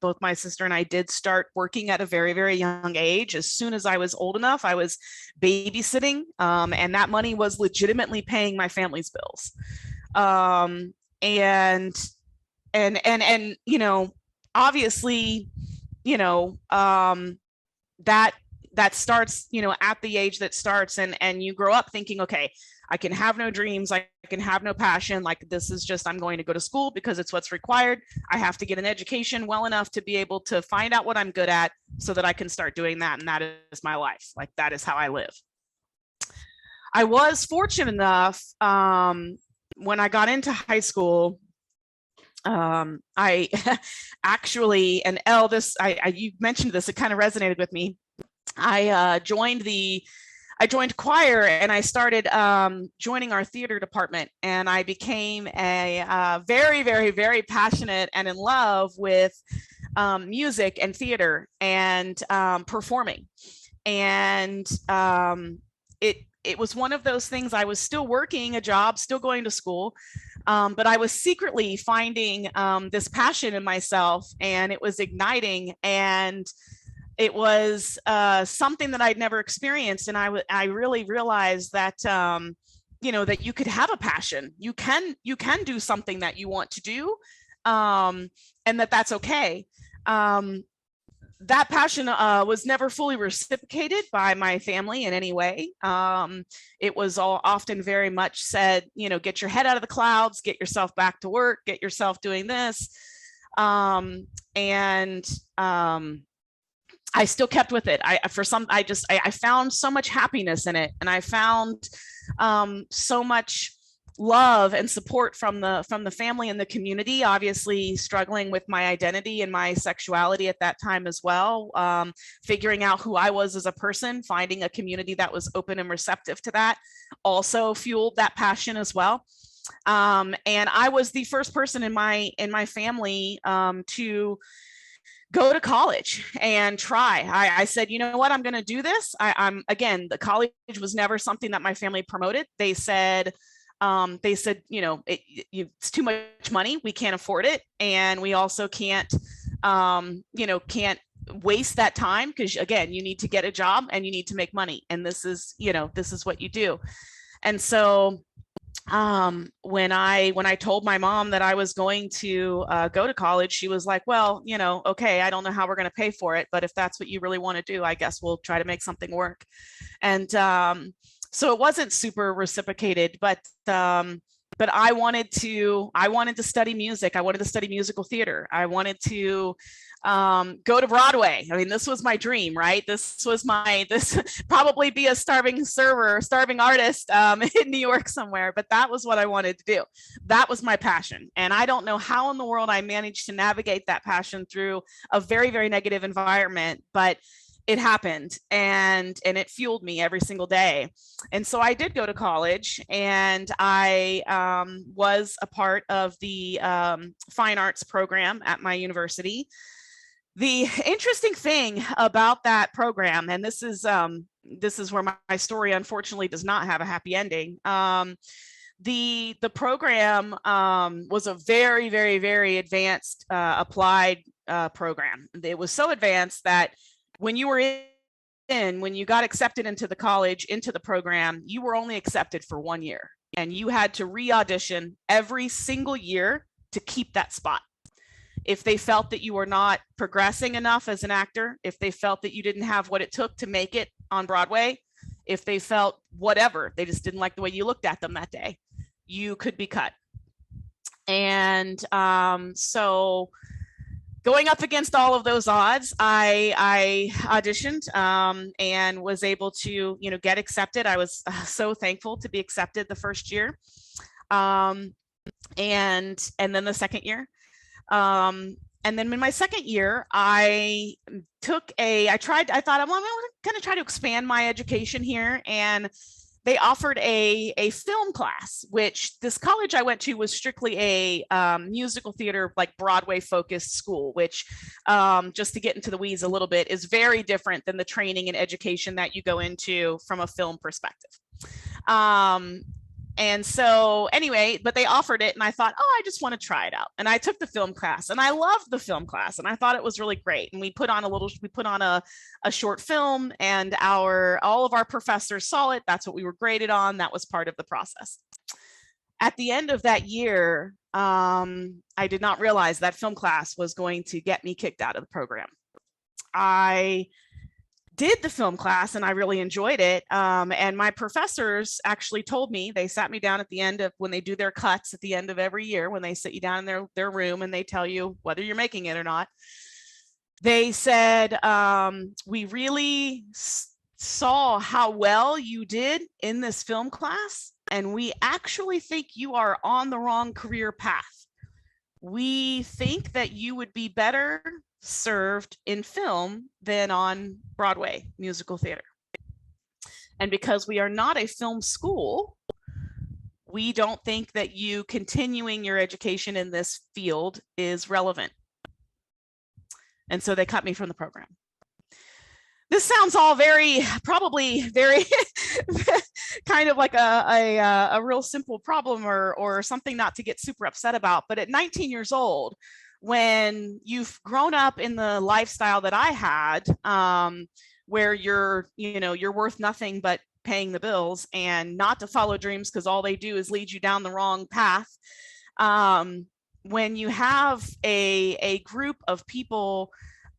both my sister and I did start working at a very young age. As soon as I was old enough, I was babysitting, and that money was legitimately paying my family's bills. And you know, obviously, you know, that starts, you know, at the age that starts, and you grow up thinking, okay, I can have no dreams, I can have no passion, like this is just, I'm going to go to school because it's what's required. I have to get an education well enough to be able to find out what I'm good at so that I can start doing that. And that is my life. Like, that is how I live. I was fortunate enough, when I got into high school, I actually, and Elle, you mentioned this, it kind of resonated with me. I joined choir, and I started joining our theater department, and I became a very passionate and in love with music and theater and performing. And it was one of those things. I was still working a job, still going to school, but I was secretly finding this passion in myself, and it was igniting, and it was something that I'd never experienced. And I really realized that, you know, that you could have a passion. You can do something that you want to do, and that's okay. That passion was never fully reciprocated by my family in any way. It was often very much said, you know, get your head out of the clouds, get yourself back to work, get yourself doing this. I still kept with it. I found so much happiness in it, and I found so much love and support from the family and the community. Obviously, struggling with my identity and my sexuality at that time as well, figuring out who I was as a person, finding a community that was open and receptive to that, also fueled that passion as well. And I was the first person in my family to go to college and try. I said, you know what, I'm going to do this. Again, the college was never something that my family promoted. They said, you know, it's too much money. We can't afford it. And we also can't, you know, can't waste that time, because again, you need to get a job and you need to make money. And this is, you know, this is what you do. And so when I told my mom that I was going to go to college, she was like, well, you know, okay, I don't know how we're going to pay for it, but if that's what you really want to do, I guess we'll try to make something work. And so it wasn't super reciprocated, but I wanted to study music. I wanted to study musical theater. I wanted to go to Broadway. I mean, this was my dream, right? This probably be a starving server, starving artist in New York somewhere, but that was what I wanted to do. That was my passion. And I don't know how in the world I managed to navigate that passion through a very, very negative environment, but it happened, and it fueled me every single day. And so I did go to college, and I was a part of the fine arts program at my university. The interesting thing about that program, and this is where my story unfortunately does not have a happy ending. The program was a very, very, very advanced applied program. It was so advanced that when you were when you got accepted into the college, into the program, you were only accepted for 1 year, and you had to re-audition every single year to keep that spot. If they felt that you were not progressing enough as an actor, if they felt that you didn't have what it took to make it on Broadway, if they felt whatever, they just didn't like the way you looked at them that day, you could be cut. And so going up against all of those odds, I auditioned and was able to, get accepted. I was so thankful to be accepted the first year, and then the second year. And then in my second year, I thought, I'm going to try to expand my education here. And they offered a film class, which this college I went to was strictly a musical theater, like Broadway focused school, which just to get into the weeds a little bit is very different than the training and education that you go into from a film perspective. And so anyway, but they offered it, and I thought, oh, I just want to try it out. And I took the film class, and I loved the film class, and I thought it was really great. And we put on a short film, and all of our professors saw it. That's what we were graded on. That was part of the process. At the end of that year, I did not realize that film class was going to get me kicked out of the program. I did the film class and I really enjoyed it. And my professors actually told me, they sat me down at the end of, when they do their cuts at the end of every year, when they sit you down in their room and they tell you whether you're making it or not. They said, we really saw how well you did in this film class, and we actually think you are on the wrong career path. We think that you would be better served in film than on Broadway musical theater. And because we are not a film school, we don't think that you continuing your education in this field is relevant. And so they cut me from the program. This sounds all probably very kind of like a real simple problem or something not to get super upset about. But at 19 years old, when you've grown up in the lifestyle that I had, where you're worth nothing but paying the bills, and not to follow dreams because all they do is lead you down the wrong path. When you have a group of people,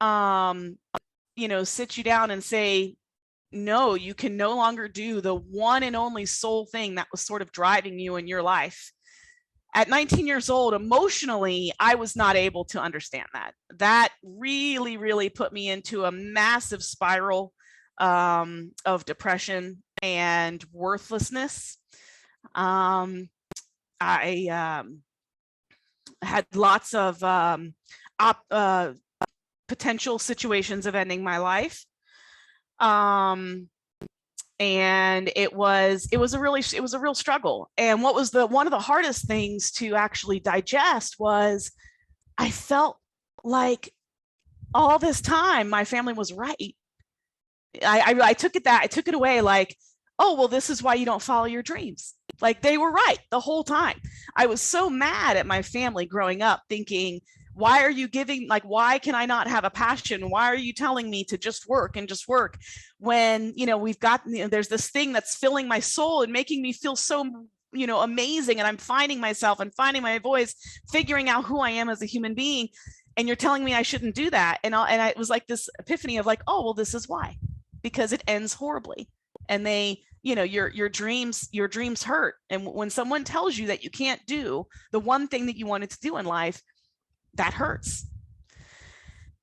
sit you down and say, no, you can no longer do the one and only sole thing that was sort of driving you in your life. At 19 years old, emotionally, I was not able to understand that. That really, really put me into a massive spiral of depression and worthlessness. I had lots of potential situations of ending my life. And it was a real struggle. And what was one of the hardest things to actually digest was I felt like all this time my family was right. I took it away like, oh, well, this is why you don't follow your dreams. Like, they were right the whole time. I was so mad at my family growing up, thinking, why are you why can I not have a passion? Why are you telling me to just work when, there's this thing that's filling my soul and making me feel so, amazing. And I'm finding myself and finding my voice, figuring out who I am as a human being. And you're telling me I shouldn't do that. And it was like this epiphany of like, oh, well, this is why, because it ends horribly. And your dreams hurt. And when someone tells you that you can't do the one thing that you wanted to do in life, that hurts.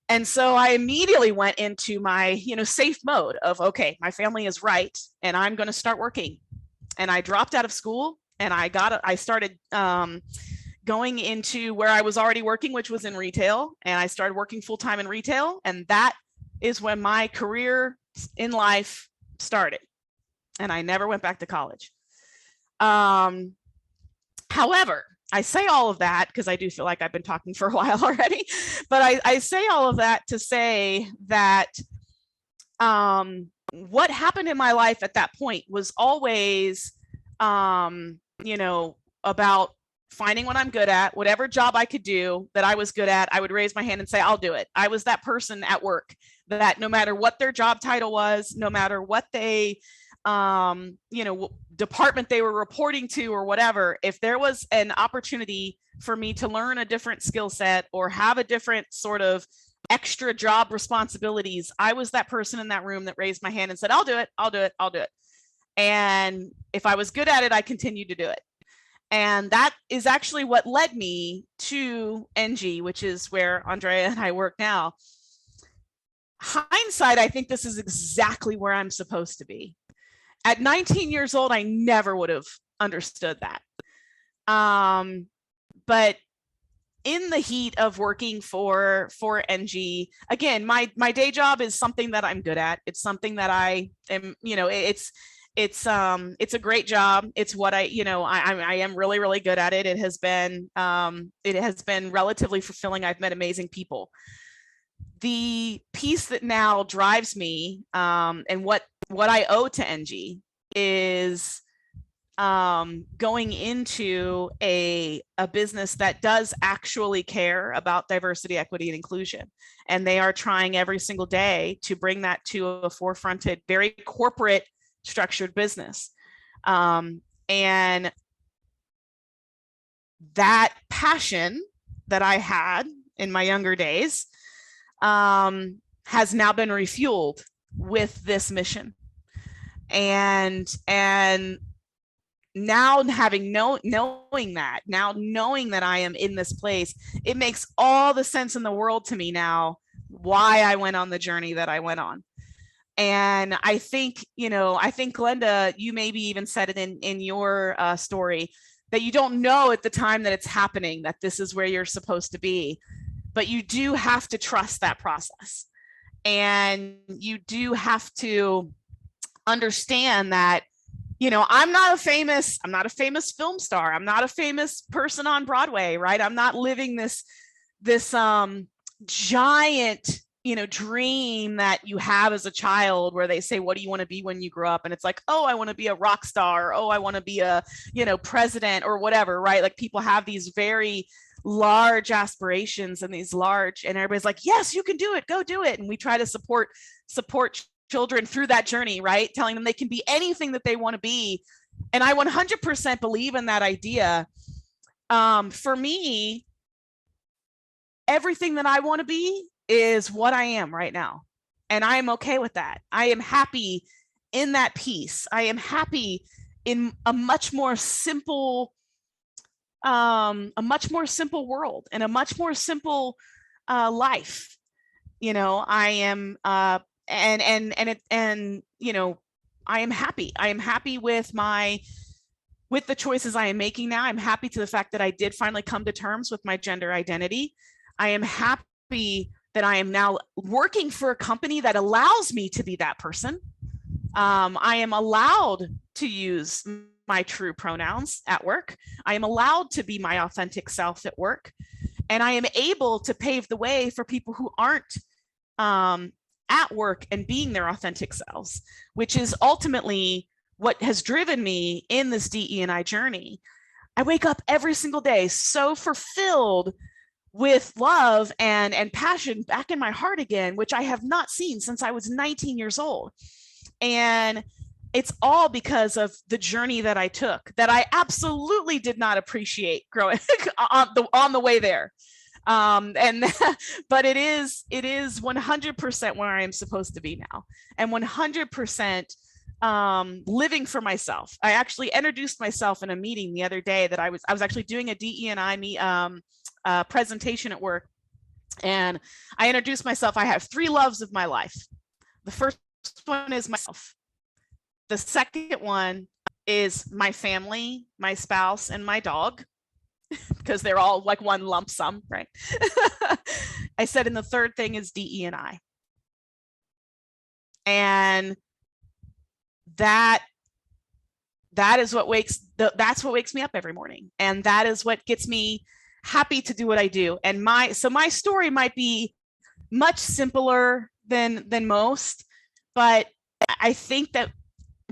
And so I immediately went into my, safe mode of, okay, my family is right, and I'm going to start working. And I dropped out of school, and I started going into where I was already working, which was in retail. And I started working full time in retail. And that is when my career in life started. And I never went back to college. However, I say all of that because I do feel like I've been talking for a while already, but I say all of that to say that what happened in my life at that point was always, about finding what I'm good at, whatever job I could do that I was good at, I would raise my hand and say, I'll do it. I was that person at work that no matter what their job title was, no matter what they department they were reporting to or whatever, if there was an opportunity for me to learn a different skill set or have a different sort of extra job responsibilities, I was that person in that room that raised my hand and said, I'll do it, I'll do it, I'll do it. And if I was good at it, I continued to do it. And that is actually what led me to NG, which is where Andrea and I work now. Hindsight, I think this is exactly where I'm supposed to be. At 19 years old, I never would have understood that. But in the heat of working for NG, again, my day job is something that I'm good at. It's something that I am, it's a great job. It's what I am really, really good at it. It has been relatively fulfilling. I've met amazing people. The piece that now drives me, and what I owe to NG is going into a business that does actually care about diversity, equity, and inclusion. And they are trying every single day to bring that to a forefronted, very corporate structured business. And that passion that I had in my younger days has now been refueled with this mission. And now having knowing that I am in this place, it makes all the sense in the world to me now why I went on the journey that I went on. And I think Glenda, you maybe even said it in your story, that you don't know at the time that it's happening that this is where you're supposed to be, but you do have to trust that process. And you do have to understand that, I'm not a famous film star. I'm not a famous person on Broadway, right? I'm not living this giant, dream that you have as a child where they say, what do you want to be when you grow up? And it's like, oh, I want to be a rock star. Or, oh, I want to be a, president or whatever, right? Like people have these very large aspirations and and everybody's like, yes, you can do it, go do it. And we try to support children through that journey, right? Telling them they can be anything that they want to be. And I 100% believe in that idea. For me, everything that I want to be is what I am right now. And I am okay with that. I am happy in that peace. I am happy in a much more simple world and a much more simple life. I am I am happy. I am happy with the choices I am making now. I'm happy to the fact that I did finally come to terms with my gender identity. I am happy that I am now working for a company that allows me to be that person. I am allowed to use my true pronouns at work. I am allowed to be my authentic self at work. And I am able to pave the way for people who aren't at work and being their authentic selves, which is ultimately what has driven me in this DE&I journey. I wake up every single day so fulfilled with love and passion back in my heart again, which I have not seen since I was 19 years old. And it's all because of the journey that I took that I absolutely did not appreciate growing on the way there. But it is 100% where I am supposed to be now, and 100% living for myself. I actually introduced myself in a meeting the other day that I was actually doing a DE&I presentation at work, And I introduced myself. I have 3 loves of my life. The first one is myself. The second one is my family, my spouse, and my dog, because they're all like one lump sum, right? I said, and the third thing is DE&I. And that is what that's what wakes me up every morning. And that is what gets me happy to do what I do. And my story might be much simpler than most, but I think that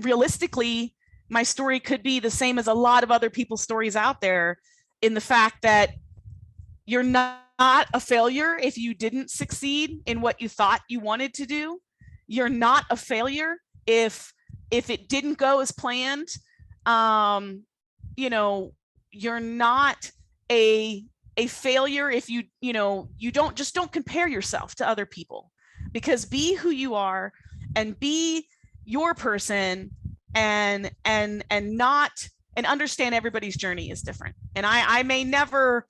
realistically, my story could be the same as a lot of other people's stories out there, in the fact that you're not a failure if you didn't succeed in what you thought you wanted to do. You're not a failure if it didn't go as planned. You know, you're not a failure if you don't compare yourself to other people, because be who you are and be your person, and understand everybody's journey is different. And I may never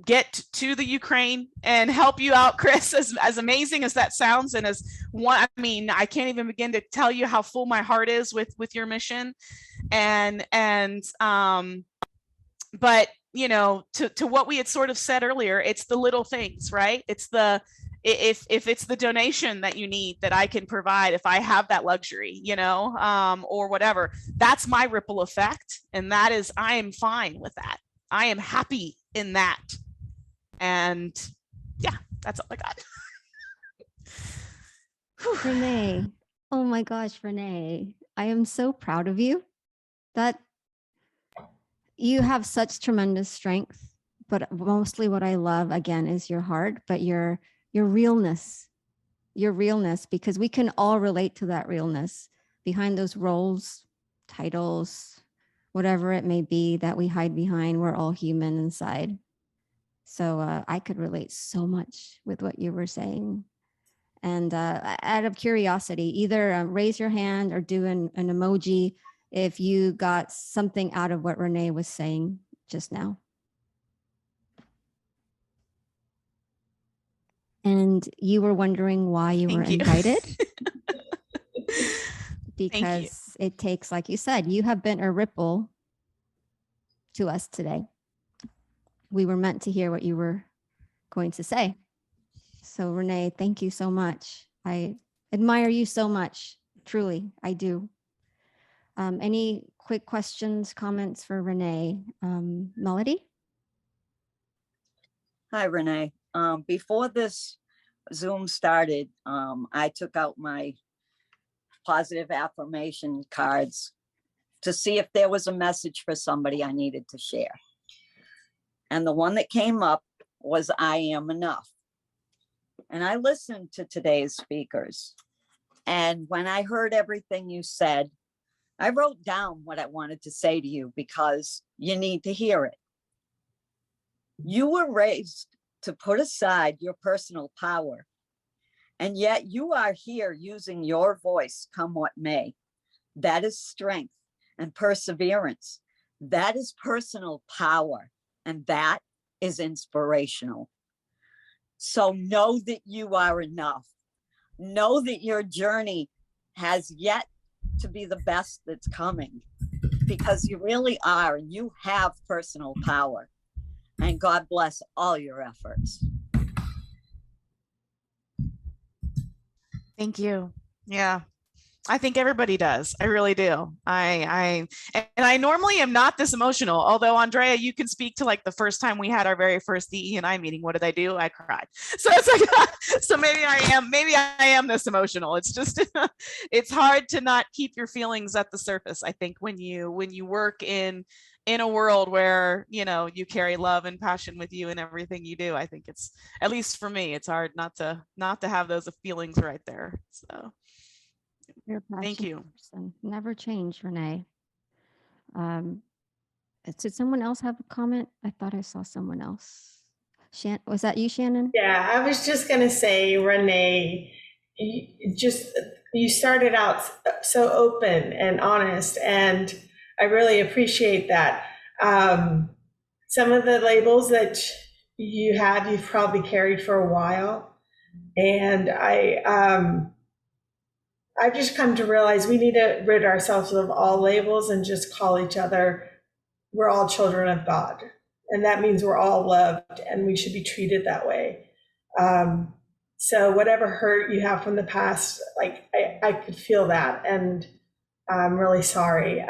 get to the Ukraine and help you out, Chris, as amazing as that sounds, and as one, I mean, I can't even begin to tell you how full my heart is with your mission. But to what we had sort of said earlier, it's the little things, right? It's if it's the donation that you need that I can provide, if I have that luxury, or whatever, that's my ripple effect. And that is, I am fine with that. I am happy in that. And yeah, that's all I got. Rene, oh my gosh, Rene, I am so proud of you. That you have such tremendous strength, but mostly what I love, again, is your heart, but your realness, because we can all relate to that realness behind those roles, titles, whatever it may be that we hide behind. We're all human inside. So I could relate so much with what you were saying. And out of curiosity, either raise your hand or do an emoji if you got something out of what Rene was saying just now. And you were wondering why you were invited? Because it takes, like you said, you have been a ripple to us today. We were meant to hear what you were going to say. So Rene, thank you so much. I admire you so much. Truly, I do. Any quick questions, comments for Rene? Melody? Hi, Rene. Before this Zoom started, I took out my positive affirmation cards to see if there was a message for somebody I needed to share. And the one that came up was, I am enough. And I listened to today's speakers. And when I heard everything you said, I wrote down what I wanted to say to you because you need to hear it. You were raised to put aside your personal power, and yet you are here using your voice come what may. That is strength and perseverance. That is personal power, and that is inspirational. So know that you are enough. Know that your journey has yet to be the best that's coming, because you really are, and you have personal power. And God bless all your efforts. Thank you. Yeah, I think everybody does. I really do. And I normally am not this emotional, although Andrea, you can speak to like the first time we had our very first DE&I meeting. What did I do? I cried. So it's like, so maybe I am this emotional. It's just, it's hard to not keep your feelings at the surface. I think when you work in a world where, you carry love and passion with you in everything you do, I think it's, at least for me, it's hard not to have those feelings right there. So thank you. Person. Never change, Rene. Did someone else have a comment? I thought I saw someone else. Was that you, Shannon? Yeah, I was just going to say, Rene, you started out so open and honest, and I really appreciate that. some of the labels that you've probably carried for a while. And I've just come to realize we need to rid ourselves of all labels and just call each other, we're all children of God. And that means we're all loved and we should be treated that way. So whatever hurt you have from the past, like I could feel that, and I'm really sorry.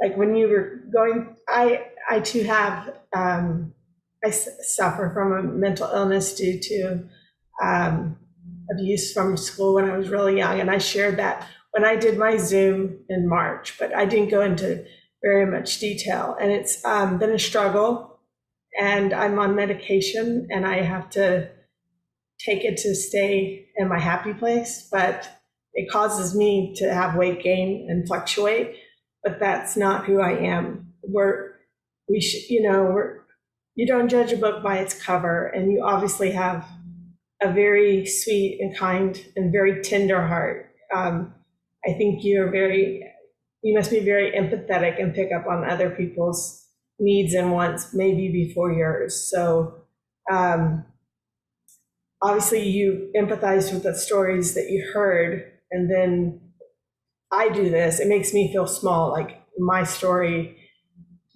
Like when you were going, I too have, I suffer from a mental illness due to abuse from school when I was really young. And I shared that when I did my Zoom in March, but I didn't go into very much detail. And it's been a struggle, and I'm on medication and I have to take it to stay in my happy place, but it causes me to have weight gain and fluctuate, but that's not who I am. You don't judge a book by its cover, and you obviously have a very sweet and kind and very tender heart. I think you must be very empathetic and pick up on other people's needs and wants maybe before yours. So obviously you empathize with the stories that you heard, and then I do this. It makes me feel small, like my story,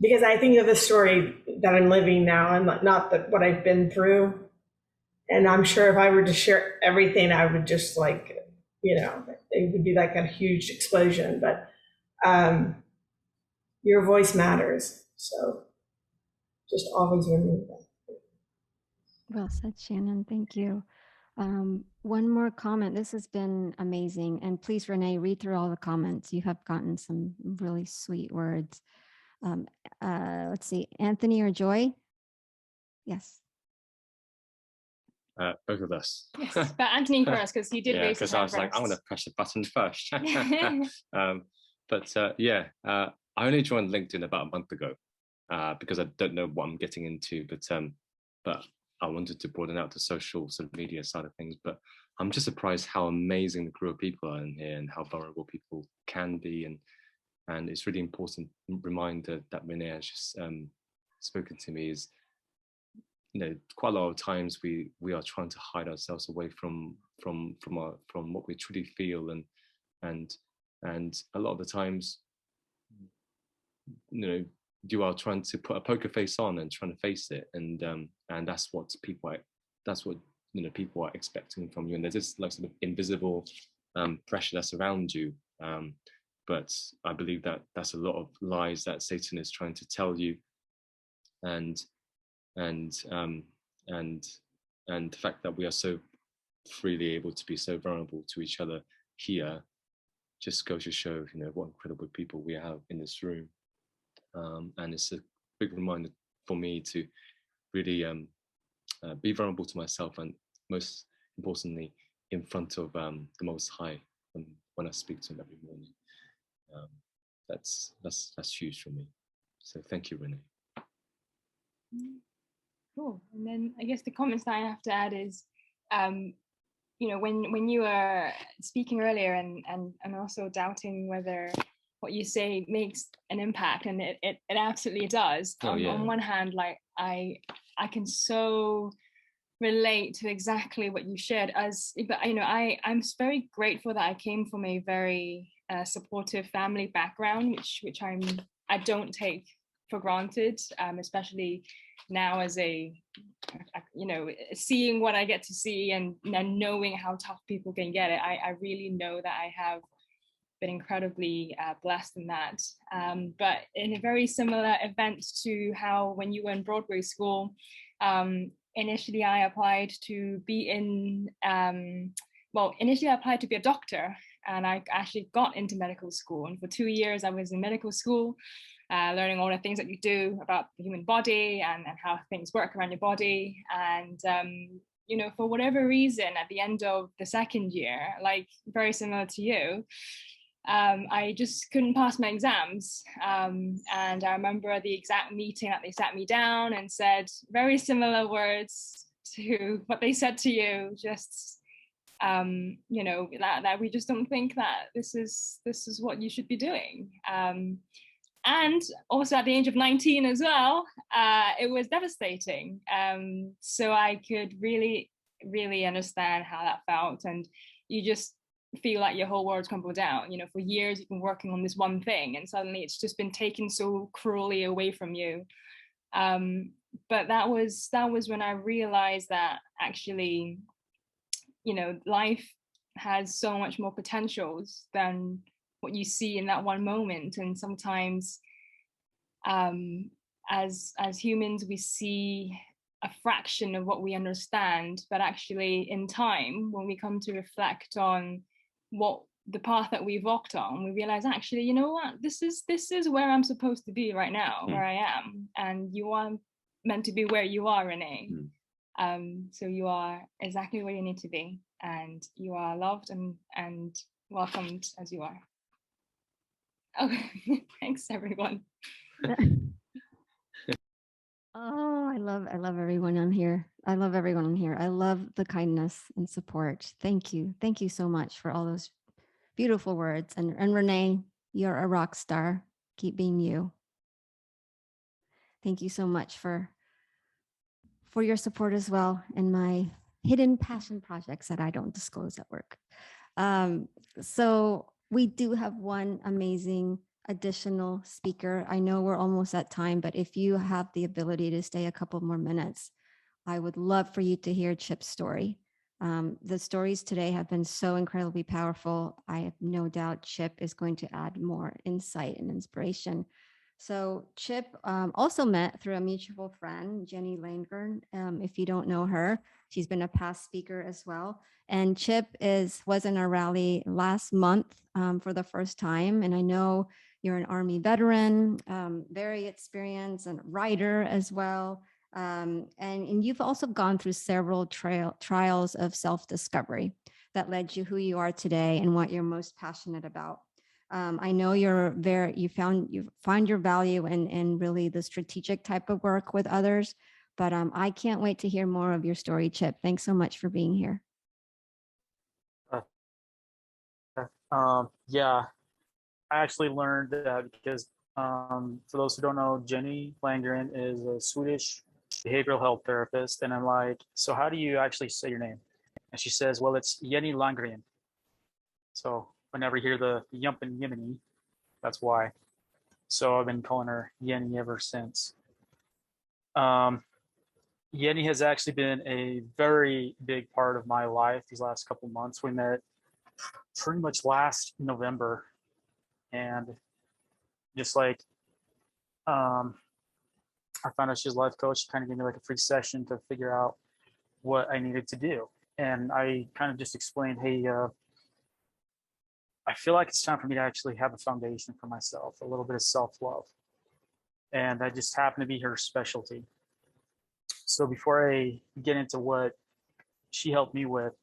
because I think of the story that I'm living now and not what I've been through. And I'm sure if I were to share everything, I would just it would be like a huge explosion. But your voice matters. So just always remember that. Well said, Shannon. Thank you. One more comment. This has been amazing. And please, Rene, read through all the comments. You have gotten some really sweet words. Let's see, Anthony or Joy? Yes. Both of us. Yes, but Anthony first, because he did raise his hand because I was like, I'm going to press the button first. I only joined LinkedIn about a month ago because I don't know what I'm getting into, but I wanted to broaden out the social media side of things. But I'm just surprised how amazing the group of people are in here and how vulnerable people can be, and it's really important reminder that Rene has just spoken to me is, quite a lot of times we are trying to hide ourselves away from what we truly feel, and a lot of the times, you are trying to put a poker face on and trying to face it, and that's what people are expecting from you, and there's this like sort of invisible pressure that's around you. But I believe that that's a lot of lies that Satan is trying to tell you, and the fact that we are so freely able to be so vulnerable to each other here just goes to show, what incredible people we have in this room. And it's a big reminder for me to really be vulnerable to myself, and most importantly, in front of the Most High when I speak to him every morning. That's huge for me. So thank you, Rene. Cool. And then I guess the comments that I have to add is, when you were speaking earlier and also doubting whether what you say makes an impact, and it absolutely does. On one hand, like I can so relate to exactly what you shared, but I'm very grateful that I came from a very supportive family background, which I don't take for granted, especially now as seeing what I get to see and knowing how tough people can get it. I really know that I have been incredibly blessed in that. But in a very similar event to how when you were in Broadway school, initially I applied to be initially I applied to be a doctor, and I actually got into medical school. And for 2 years I was in medical school, learning all the things that you do about the human body and how things work around your body. And, for whatever reason, at the end of the second year, like very similar to you, I just couldn't pass my exams. And I remember the exact meeting that they sat me down and said very similar words to what they said to you, just that we just don't think that this is what you should be doing. And And also at the age of 19 as well, it was devastating. So I could really, really understand how that felt. And you just feel like your whole world's crumbled down. You know, for years you've been working on this one thing, and suddenly it's just been taken so cruelly away from you. But that was when I realized that actually, you know, life has so much more potentials than what you see in that one moment. And sometimes as humans, we see a fraction of what we understand, but actually in time, when we come to reflect on what the path that we've walked on, we realize, actually, you know what, this is where I'm supposed to be right now, where I am. And you are meant to be where you are, Rene. So you are exactly where you need to be, and you are loved and welcomed as you are. Okay, thanks everyone. Oh, I love everyone on here. I love everyone on here. I love the kindness and support. Thank you. Thank you so much for all those beautiful words. And Rene, you're a rock star. Keep being you. Thank you so much for your support as well in my hidden passion projects that I don't disclose at work. So we do have one amazing additional speaker. I know we're almost at time, but if you have the ability to stay a couple more minutes, I would love for you to hear Chip's story. The stories today have been so incredibly powerful. I have no doubt Chip is going to add more insight and inspiration. So Chip also met through a mutual friend, Jenny Langern. If you don't know her, she's been a past speaker as well. And Chip was in our rally last month for the first time. And I know you're an Army veteran, very experienced and writer as well. And you've also gone through several trials of self-discovery that led you who you are today and what you're most passionate about. I know you find your value in really the strategic type of work with others, but I can't wait to hear more of your story, Chip. Thanks so much for being here. Yeah, I actually learned that because for those who don't know, Jenny Langren is a Swedish behavioral health therapist. And I'm like, so how do you actually say your name? And she says, well, it's Jenny Langren. So whenever you hear the yump and yiminy, that's why. So I've been calling her Jenny ever since. Jenny has actually been a very big part of my life these last couple of months. We met pretty much last November, and just like I found out she's a life coach. She kind of gave me like a free session to figure out what I needed to do. And I kind of just explained, hey, I feel like it's time for me to actually have a foundation for myself, a little bit of self-love. And that just happened to be her specialty. So before I get into what she helped me with,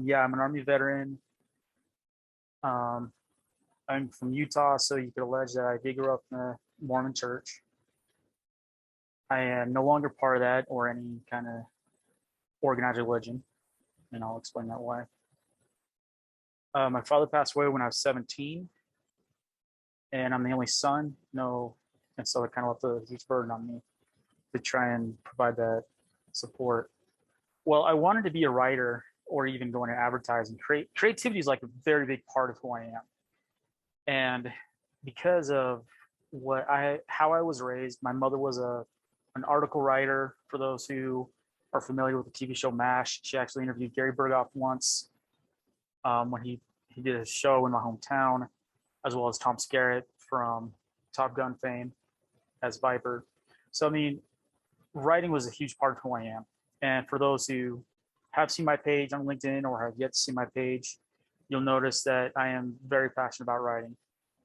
yeah, I'm an Army veteran. I'm from Utah, so you could allege that I did grow up in a Mormon church. I am no longer part of that or any kind of organized religion, and I'll explain that why. My father passed away when I was 17, and I'm the only son. And so it kind of left a huge burden on me to try and provide that support. Well, I wanted to be a writer or even go into advertising. Creativity is like a very big part of who I am. And because of how I was raised, my mother was an article writer. For those who are familiar with the TV show MASH, she actually interviewed Gary Berghoff once when he did a show in my hometown, as well as Tom Skerritt from Top Gun fame as Viper. So, I mean, writing was a huge part of who I am. And for those who have seen my page on LinkedIn or have yet to see my page, you'll notice that I am very passionate about writing.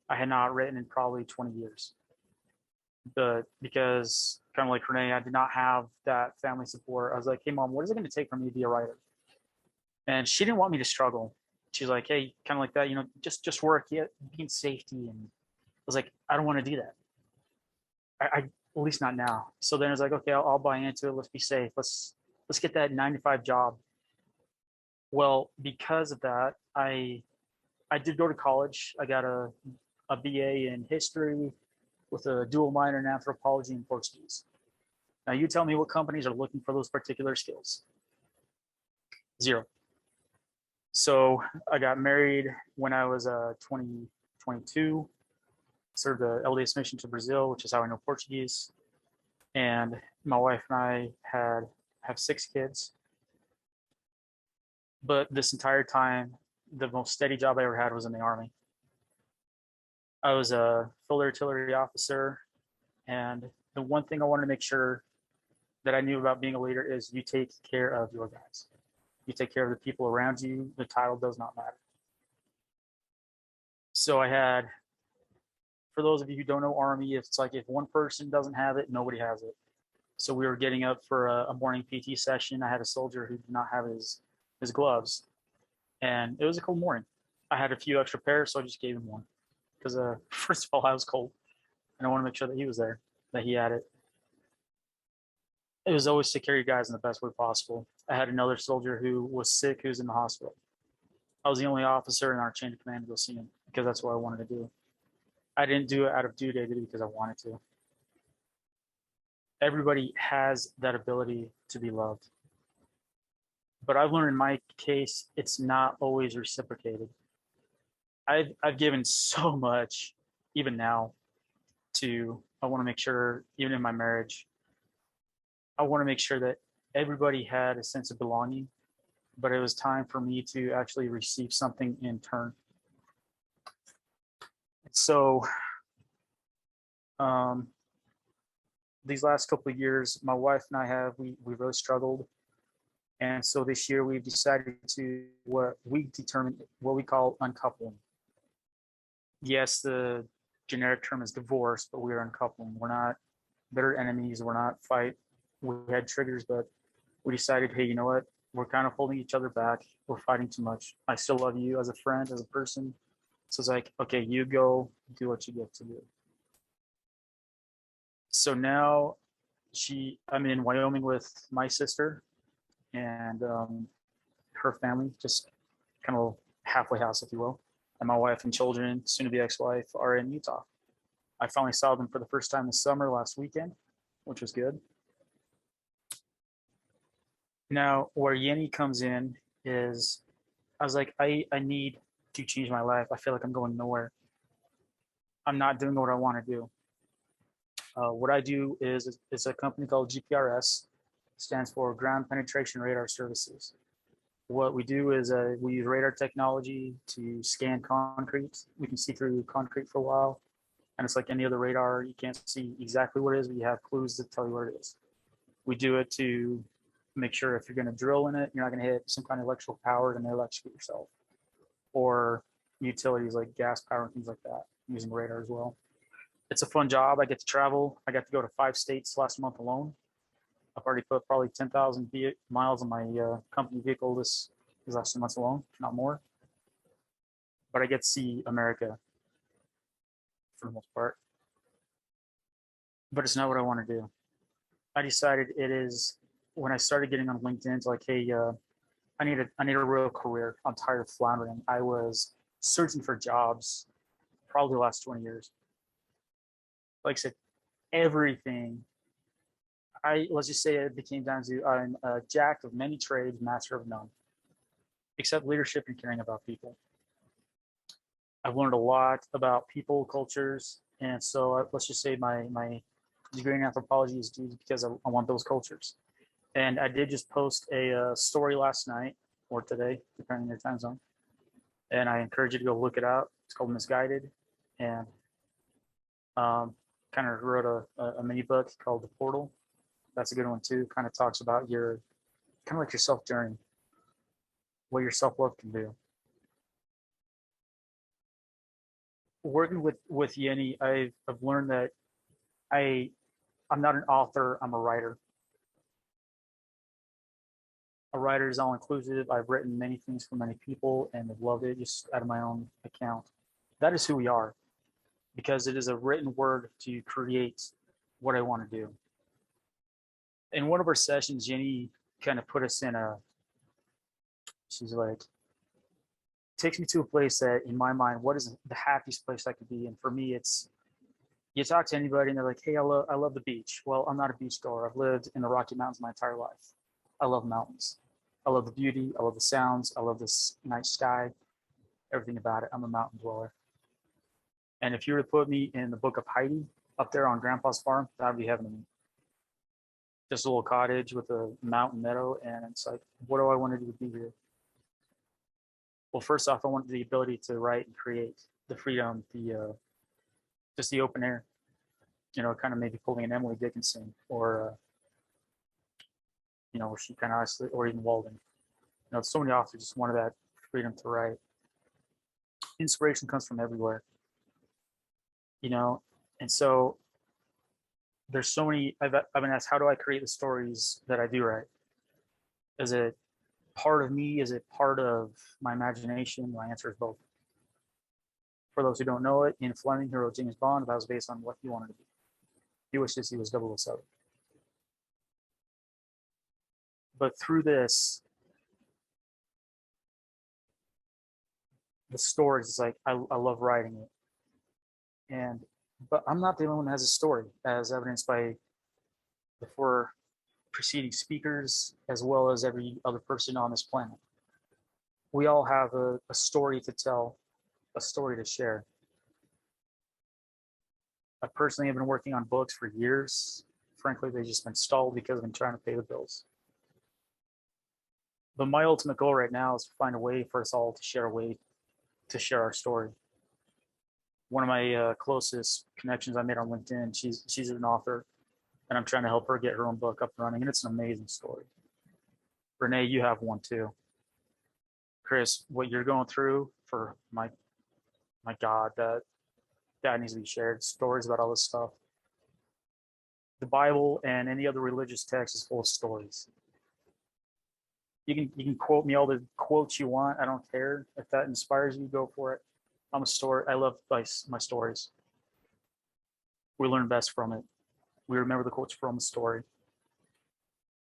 I had not written in probably 20 years. But because kind of like Rene, I did not have that family support. I was like, hey mom, what is it going to take for me to be a writer? And she didn't want me to struggle. She's like, hey, kind of like that, just work, be in safety. And I was like, I don't want to do that. I at least not now. So then I was like, okay, I'll buy into it. Let's be safe. Let's get that 9-to-5 job. Well, because of that, I did go to college. I got a a BA in history with a dual minor in anthropology and Portuguese. Now you tell me what companies are looking for those particular skills. Zero. So I got married when I was 22, served the LDS mission to Brazil, which is how I know Portuguese. And my wife and I have 6 kids. But this entire time, the most steady job I ever had was in the Army. I was a field artillery officer. And the one thing I wanted to make sure that I knew about being a leader is you take care of your guys. You take care of the people around you. The title does not matter. So I had, for those of you who don't know Army, it's like if one person doesn't have it, nobody has it. So we were getting up for a morning PT session. I had a soldier who did not have his gloves. And it was a cold morning. I had a few extra pairs, so I just gave him one. Because first of all, I was cold. And I want to make sure that he was there, that he had it. It was always to carry guys in the best way possible. I had another soldier who was sick, who was in the hospital. I was the only officer in our chain of command to go see him because that's what I wanted to do. I didn't do it out of duty, I did it because I wanted to. Everybody has that ability to be loved. But I've learned in my case, it's not always reciprocated. I've given so much, even now, I want to make sure, even in my marriage, I want to make sure that everybody had a sense of belonging, but it was time for me to actually receive something in turn. So these last couple of years, my wife and I we really struggled. And so this year we've decided to what we call uncoupling. Yes, the generic term is divorce, but we are uncoupling. We're not bitter enemies. We're not fight. We had triggers, but we decided, hey, you know what? We're kind of holding each other back. We're fighting too much. I still love you as a friend, as a person. So it's like, okay, you go do what you get to do. So now I'm in Wyoming with my sister and her family, just kind of a halfway house, if you will. And my wife and children, soon to be ex-wife, are in Utah. I finally saw them for the first time this summer last weekend, which was good. Now, where Yenny comes in is, I was like, I need to change my life. I feel like I'm going nowhere. I'm not doing what I want to do. What I do is it's a company called GPRS, stands for Ground Penetration Radar Services. What we do is we use radar technology to scan concrete. We can see through concrete for a while. And it's like any other radar. You can't see exactly what it is, but you have clues that tell you what it is. We do it to make sure if you're going to drill in it, you're not going to hit some kind of electrical power and electrocute yourself. Or utilities like gas power and things like that, using radar as well. It's a fun job. I get to travel. I got to go to 5 states last month alone. I've already put probably 10,000 miles on my company vehicle these last 2 months alone, if not more. But I get to see America for the most part. But it's not what I want to do. I decided it is, when I started getting on LinkedIn, it's like, hey, I need a real career. I'm tired of floundering. I was searching for jobs probably the last 20 years. Like I said, everything. Let's just say it became down to I'm a jack of many trades, master of none, except leadership and caring about people. I've learned a lot about people, cultures, and so let's just say my degree in anthropology is due because I want those cultures. And I did just post a story last night or today, depending on your time zone. And I encourage you to go look it out. It's called Misguided, and kind of wrote a mini book called The Portal. That's a good one too. Kind of talks about your kind of like your self journey, what your self-love can do. Working with Yenny, I've learned that I'm not an author, I'm a writer. A writer is all inclusive. I've written many things for many people and have loved it just out of my own account. That is who we are, because it is a written word to create what I want to do. In one of our sessions, Jenny kind of put us in she's like, takes me to a place that, in my mind, what is the happiest place I could be? And for me, it's, you talk to anybody and they're like, hey, I love the beach. Well, I'm not a beach goer. I've lived in the Rocky Mountains my entire life. I love mountains. I love the beauty. I love the sounds. I love this night sky, everything about it. I'm a mountain dweller. And if you were to put me in the book of Heidi up there on Grandpa's farm, that would be heaven to me. Just a little cottage with a mountain meadow. And it's like, what do I want to do to be here? Well, first off, I wanted the ability to write and create, the freedom, just the open air, you know, kind of maybe pulling an Emily Dickinson or, you know, she kind of isolated, or even Walden. You know, so many authors just wanted that freedom to write. Inspiration comes from everywhere, you know, and so there's so many, I've been asked, how do I create the stories that I do write? Is it part of me? Is it part of my imagination? My answer is both. For those who don't know it, Ian Fleming, who wrote James Bond, that was based on what he wanted to be. He wishes he was 007. But through this, the stories, it's like, I love writing it. But I'm not the only one that has a story, as evidenced by the 4 preceding speakers, as well as every other person on this planet. We all have a story to tell, a story to share. I personally have been working on books for years. Frankly, they've just been stalled because I've been trying to pay the bills. But my ultimate goal right now is to find a way for us all to share our story. One of my closest connections I made on LinkedIn, she's an author, and I'm trying to help her get her own book up and running, and it's an amazing story. Rene, you have one too. Chris, what you're going through, for my God, that needs to be shared. Stories about all this stuff. The Bible and any other religious text is full of stories. You can quote me all the quotes you want. I don't care. If that inspires you, go for it. I'm a story. I love my stories. We learn best from it. We remember the quotes from the story.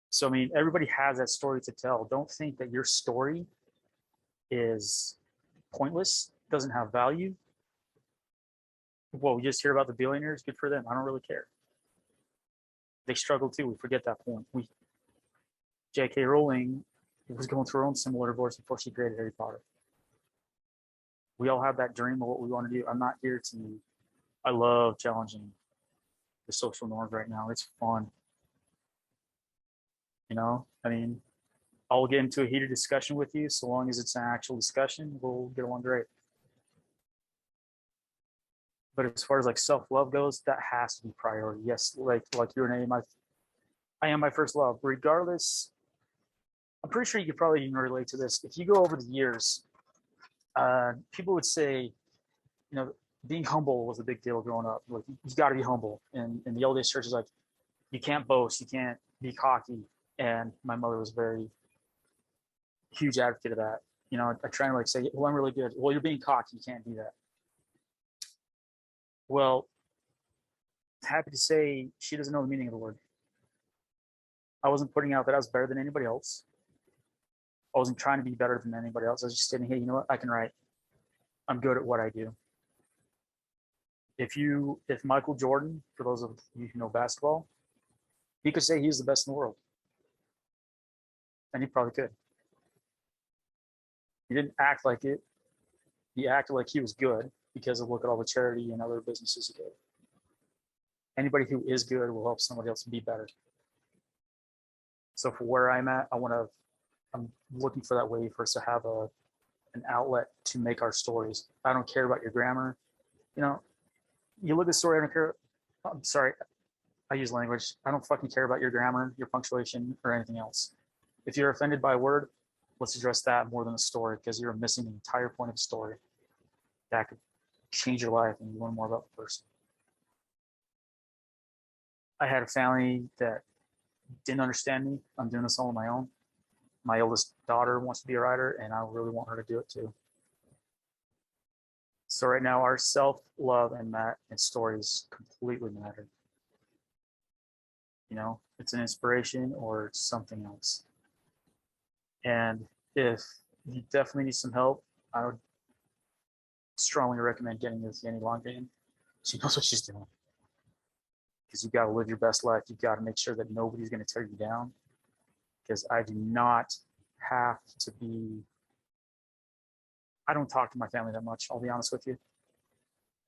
So, I mean, everybody has that story to tell. Don't think that your story is pointless, doesn't have value. Well, we just hear about the billionaires. Good for them. I don't really care. They struggle too. We forget that point. J.K. Rowling was going through her own similar divorce before she created Harry Potter. We all have that dream of what we want to do. I'm not here to, I love challenging the social norms right now. It's fun. You know, I mean, I'll get into a heated discussion with you. So long as it's an actual discussion, we'll get along great. But as far as like self-love goes, that has to be priority. Yes, like your name, I am my first love. Regardless, I'm pretty sure you could probably even relate to this. If you go over the years, people would say, you know, being humble was a big deal growing up. Like, you got to be humble. And in the LDS church is like, you can't boast, you can't be cocky. And my mother was very huge advocate of that. You know, I try to like say, well, I'm really good. Well, you're being cocky, you can't do that. Well, happy to say she doesn't know the meaning of the word. I wasn't putting out that I was better than anybody else. I wasn't trying to be better than anybody else. I was just stating, hey, you know what? I can write. I'm good at what I do. If Michael Jordan, for those of you who know basketball, he could say he's the best in the world. And he probably could. He didn't act like it. He acted like he was good because of look at all the charity and other businesses he did. Anybody who is good will help somebody else be better. So for where I'm at, I'm looking for that way for us to have an outlet to make our stories. I don't care about your grammar. You know, you look at the story, I don't care. I'm sorry, I use language. I don't fucking care about your grammar, your punctuation, or anything else. If you're offended by a word, let's address that more than a story, because you're missing the entire point of the story. That could change your life and you learn more about the person. I had a family that didn't understand me. I'm doing this all on my own. My oldest daughter wants to be a writer, and I really want her to do it too. So right now, our self-love and stories completely matter. You know, it's an inspiration or it's something else. And if you definitely need some help, I would strongly recommend getting this Yanni Longrand. She knows what she's doing. Because you got to live your best life. You got to make sure that nobody's going to tear you down. Because I do not have to be. I don't talk to my family that much. I'll be honest with you.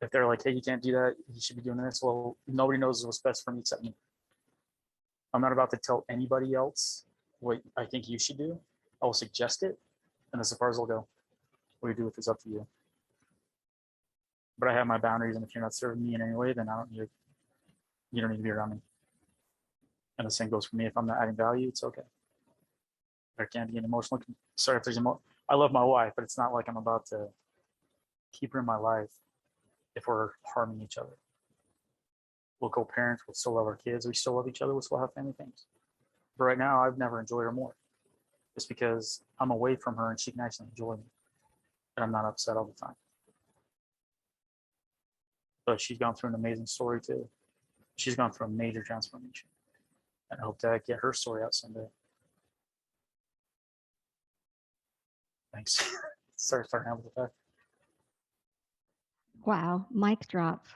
If they're like, "Hey, you can't do that. You should be doing this." Well, nobody knows what's best for me except me. I'm not about to tell anybody else what I think you should do. I'll suggest it, and as far as I'll go. What you do with is up to you. But I have my boundaries, and if you're not serving me in any way, then I don't need. You don't need to be around me. And the same goes for me. If I'm not adding value, it's okay. There can't be an emotional. Sorry if there's I love my wife, but it's not like I'm about to keep her in my life if we're harming each other. We'll co-parents. We'll still love our kids. We still love each other. We'll still have family things. But right now, I've never enjoyed her more. Just because I'm away from her and she can actually enjoy me. And I'm not upset all the time. But she's gone through an amazing story too. She's gone through a major transformation. And I hope to get her story out someday. Thanks. Sorry, starting out with the fact. Wow, mic drop.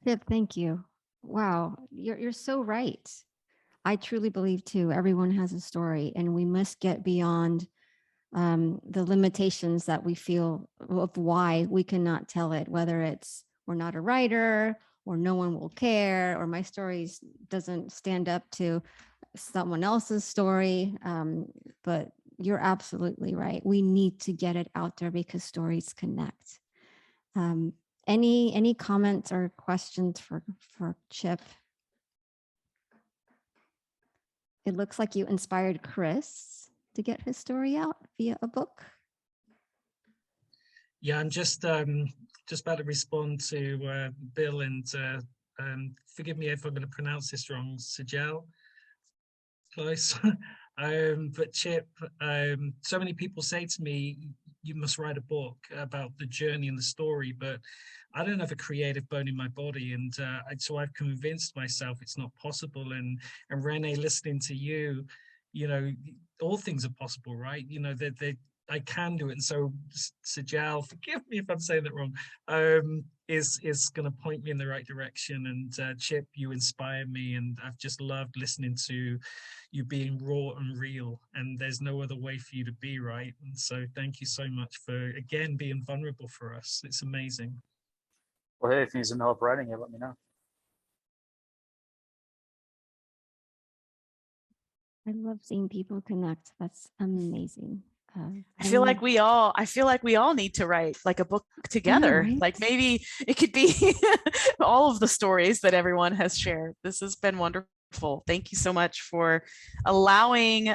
Pip, thank you. Wow, you're so right. I truly believe too, everyone has a story, and we must get beyond the limitations that we feel of why we cannot tell it, whether it's we're not a writer, or no one will care, or my story doesn't stand up to someone else's story. But you're absolutely right. We need to get it out there because stories connect. Any comments or questions for Chip? It looks like you inspired Chris to get his story out via a book. Yeah, I'm just about to respond to Bill, and forgive me if I'm going to pronounce this wrong. Sijel, close. But Chip, so many people say to me, you must write a book about the journey and the story, but I don't have a creative bone in my body, and so I've convinced myself it's not possible. And Rene, listening to you, you know, all things are possible, right? You know, I can do it. And so Sijal, forgive me if I'm saying that wrong, is going to point me in the right direction. And Chip, you inspire me, and I've just loved listening to you being raw and real, and there's no other way for you to be, right? And so thank you so much for, again, being vulnerable for us. It's amazing. Well, hey, if you need some help writing it, let me know. I love seeing people connect. That's amazing. I feel like we all need to write like a book together. Right? Like maybe it could be all of the stories that everyone has shared. This has been wonderful. Thank you so much for allowing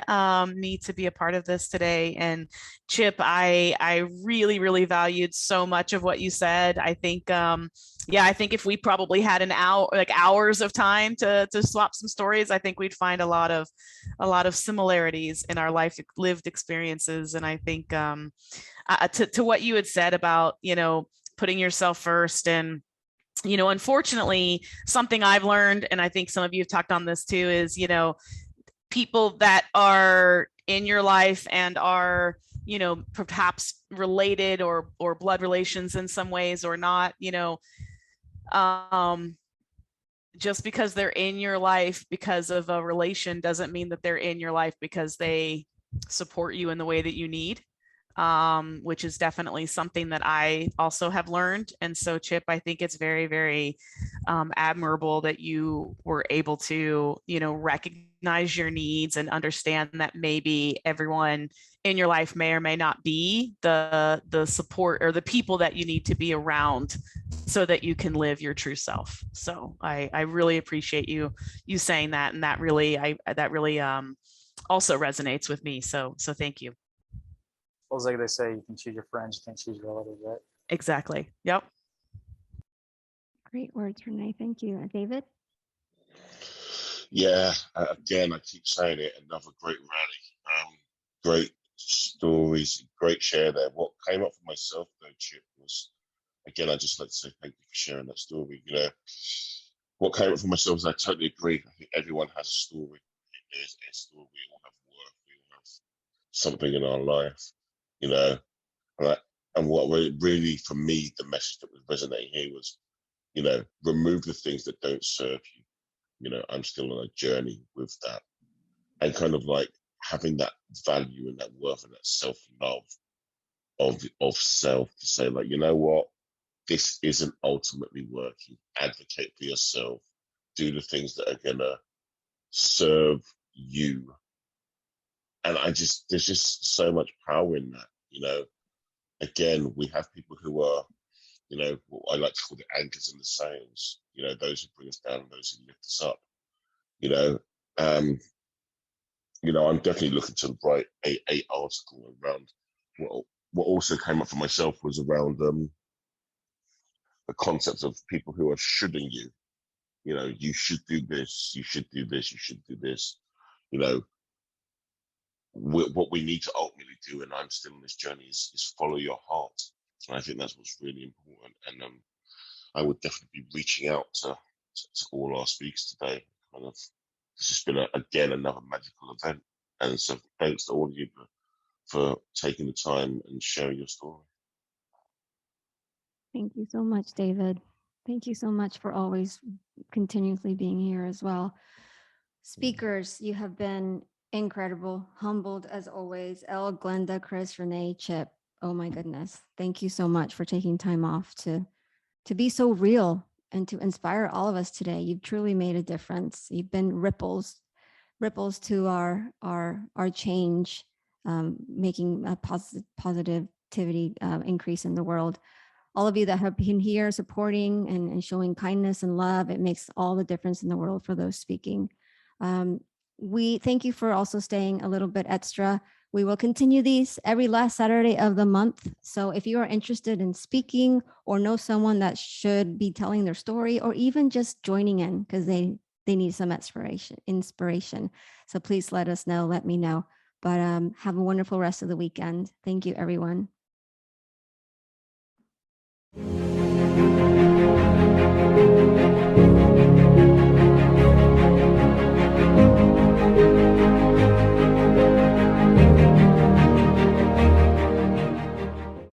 me to be a part of this today. And Chip, I really, really valued so much of what you said. I think, I think if we probably had an hour, like hours of time to swap some stories, I think we'd find a lot of similarities in our lived experiences. And I think to what you had said about, you know, putting yourself first, and you know, unfortunately, something I've learned, and I think some of you have talked on this too, is, you know, people that are in your life and are, you know, perhaps related or blood relations in some ways or not, you know, just because they're in your life because of a relation doesn't mean that they're in your life because they support you in the way that you need. Which is definitely something that I also have learned. And so, Chip, I think it's very, very admirable that you were able to, you know, recognize your needs and understand that maybe everyone in your life may or may not be the support or the people that you need to be around so that you can live your true self. So I really appreciate you saying that, and that really also resonates with me. So thank you. Well, it's like they say, you can choose your friends, you can't choose your relatives, right? Exactly. Yep. Great words, Rene. Thank you. David? Yeah, again, I keep saying it, another great rally. Great stories, great share there. What came up for myself, though, Chip, was, again, I just like to say thank you for sharing that story. You know, what came up for myself is I totally agree. I think everyone has a story. There's a story. We all have worth. We all have something in our life. you know. And what really, for me, the message that was resonating here was, you know, remove the things that don't serve you. You know, I'm still on a journey with that, and kind of like having that value and that worth and that self-love of self to say, like, you know what, this isn't ultimately working. Advocate for yourself. Do the things that are gonna serve you. And there's just so much power in that, you know. Again, we have people who are, you know, what I like to call the anchors and the sails, you know, those who bring us down and those who lift us up, you know. You know, I'm definitely looking to write a article around what also came up for myself was around the concepts of people who are shoulding you. You know, you should do this, you should do this, you should do this. You know, what we need to ultimately do, and I'm still on this journey, is follow your heart. And I think that's what's really important. And I would definitely be reaching out to all our speakers today. Kind of, it's just been again another magical event. And so thanks to all of you for taking the time and sharing your story. Thank you so much, David. Thank you so much for always continuously being here as well. Speakers, you have been incredible, humbled as always. Elle, Glenda, Chris, Rene, Chip. Oh my goodness. Thank you so much for taking time off to be so real and to inspire all of us today. You've truly made a difference. You've been ripples to our change, making a positivity increase in the world. All of you that have been here supporting and showing kindness and love, it makes all the difference in the world for those speaking. We thank you for also staying a little bit extra. We will continue these every last Saturday of the month. So if you are interested in speaking or know someone that should be telling their story, or even just joining in because they need some inspiration. So please let us know, let me know. But have a wonderful rest of the weekend. Thank you, everyone.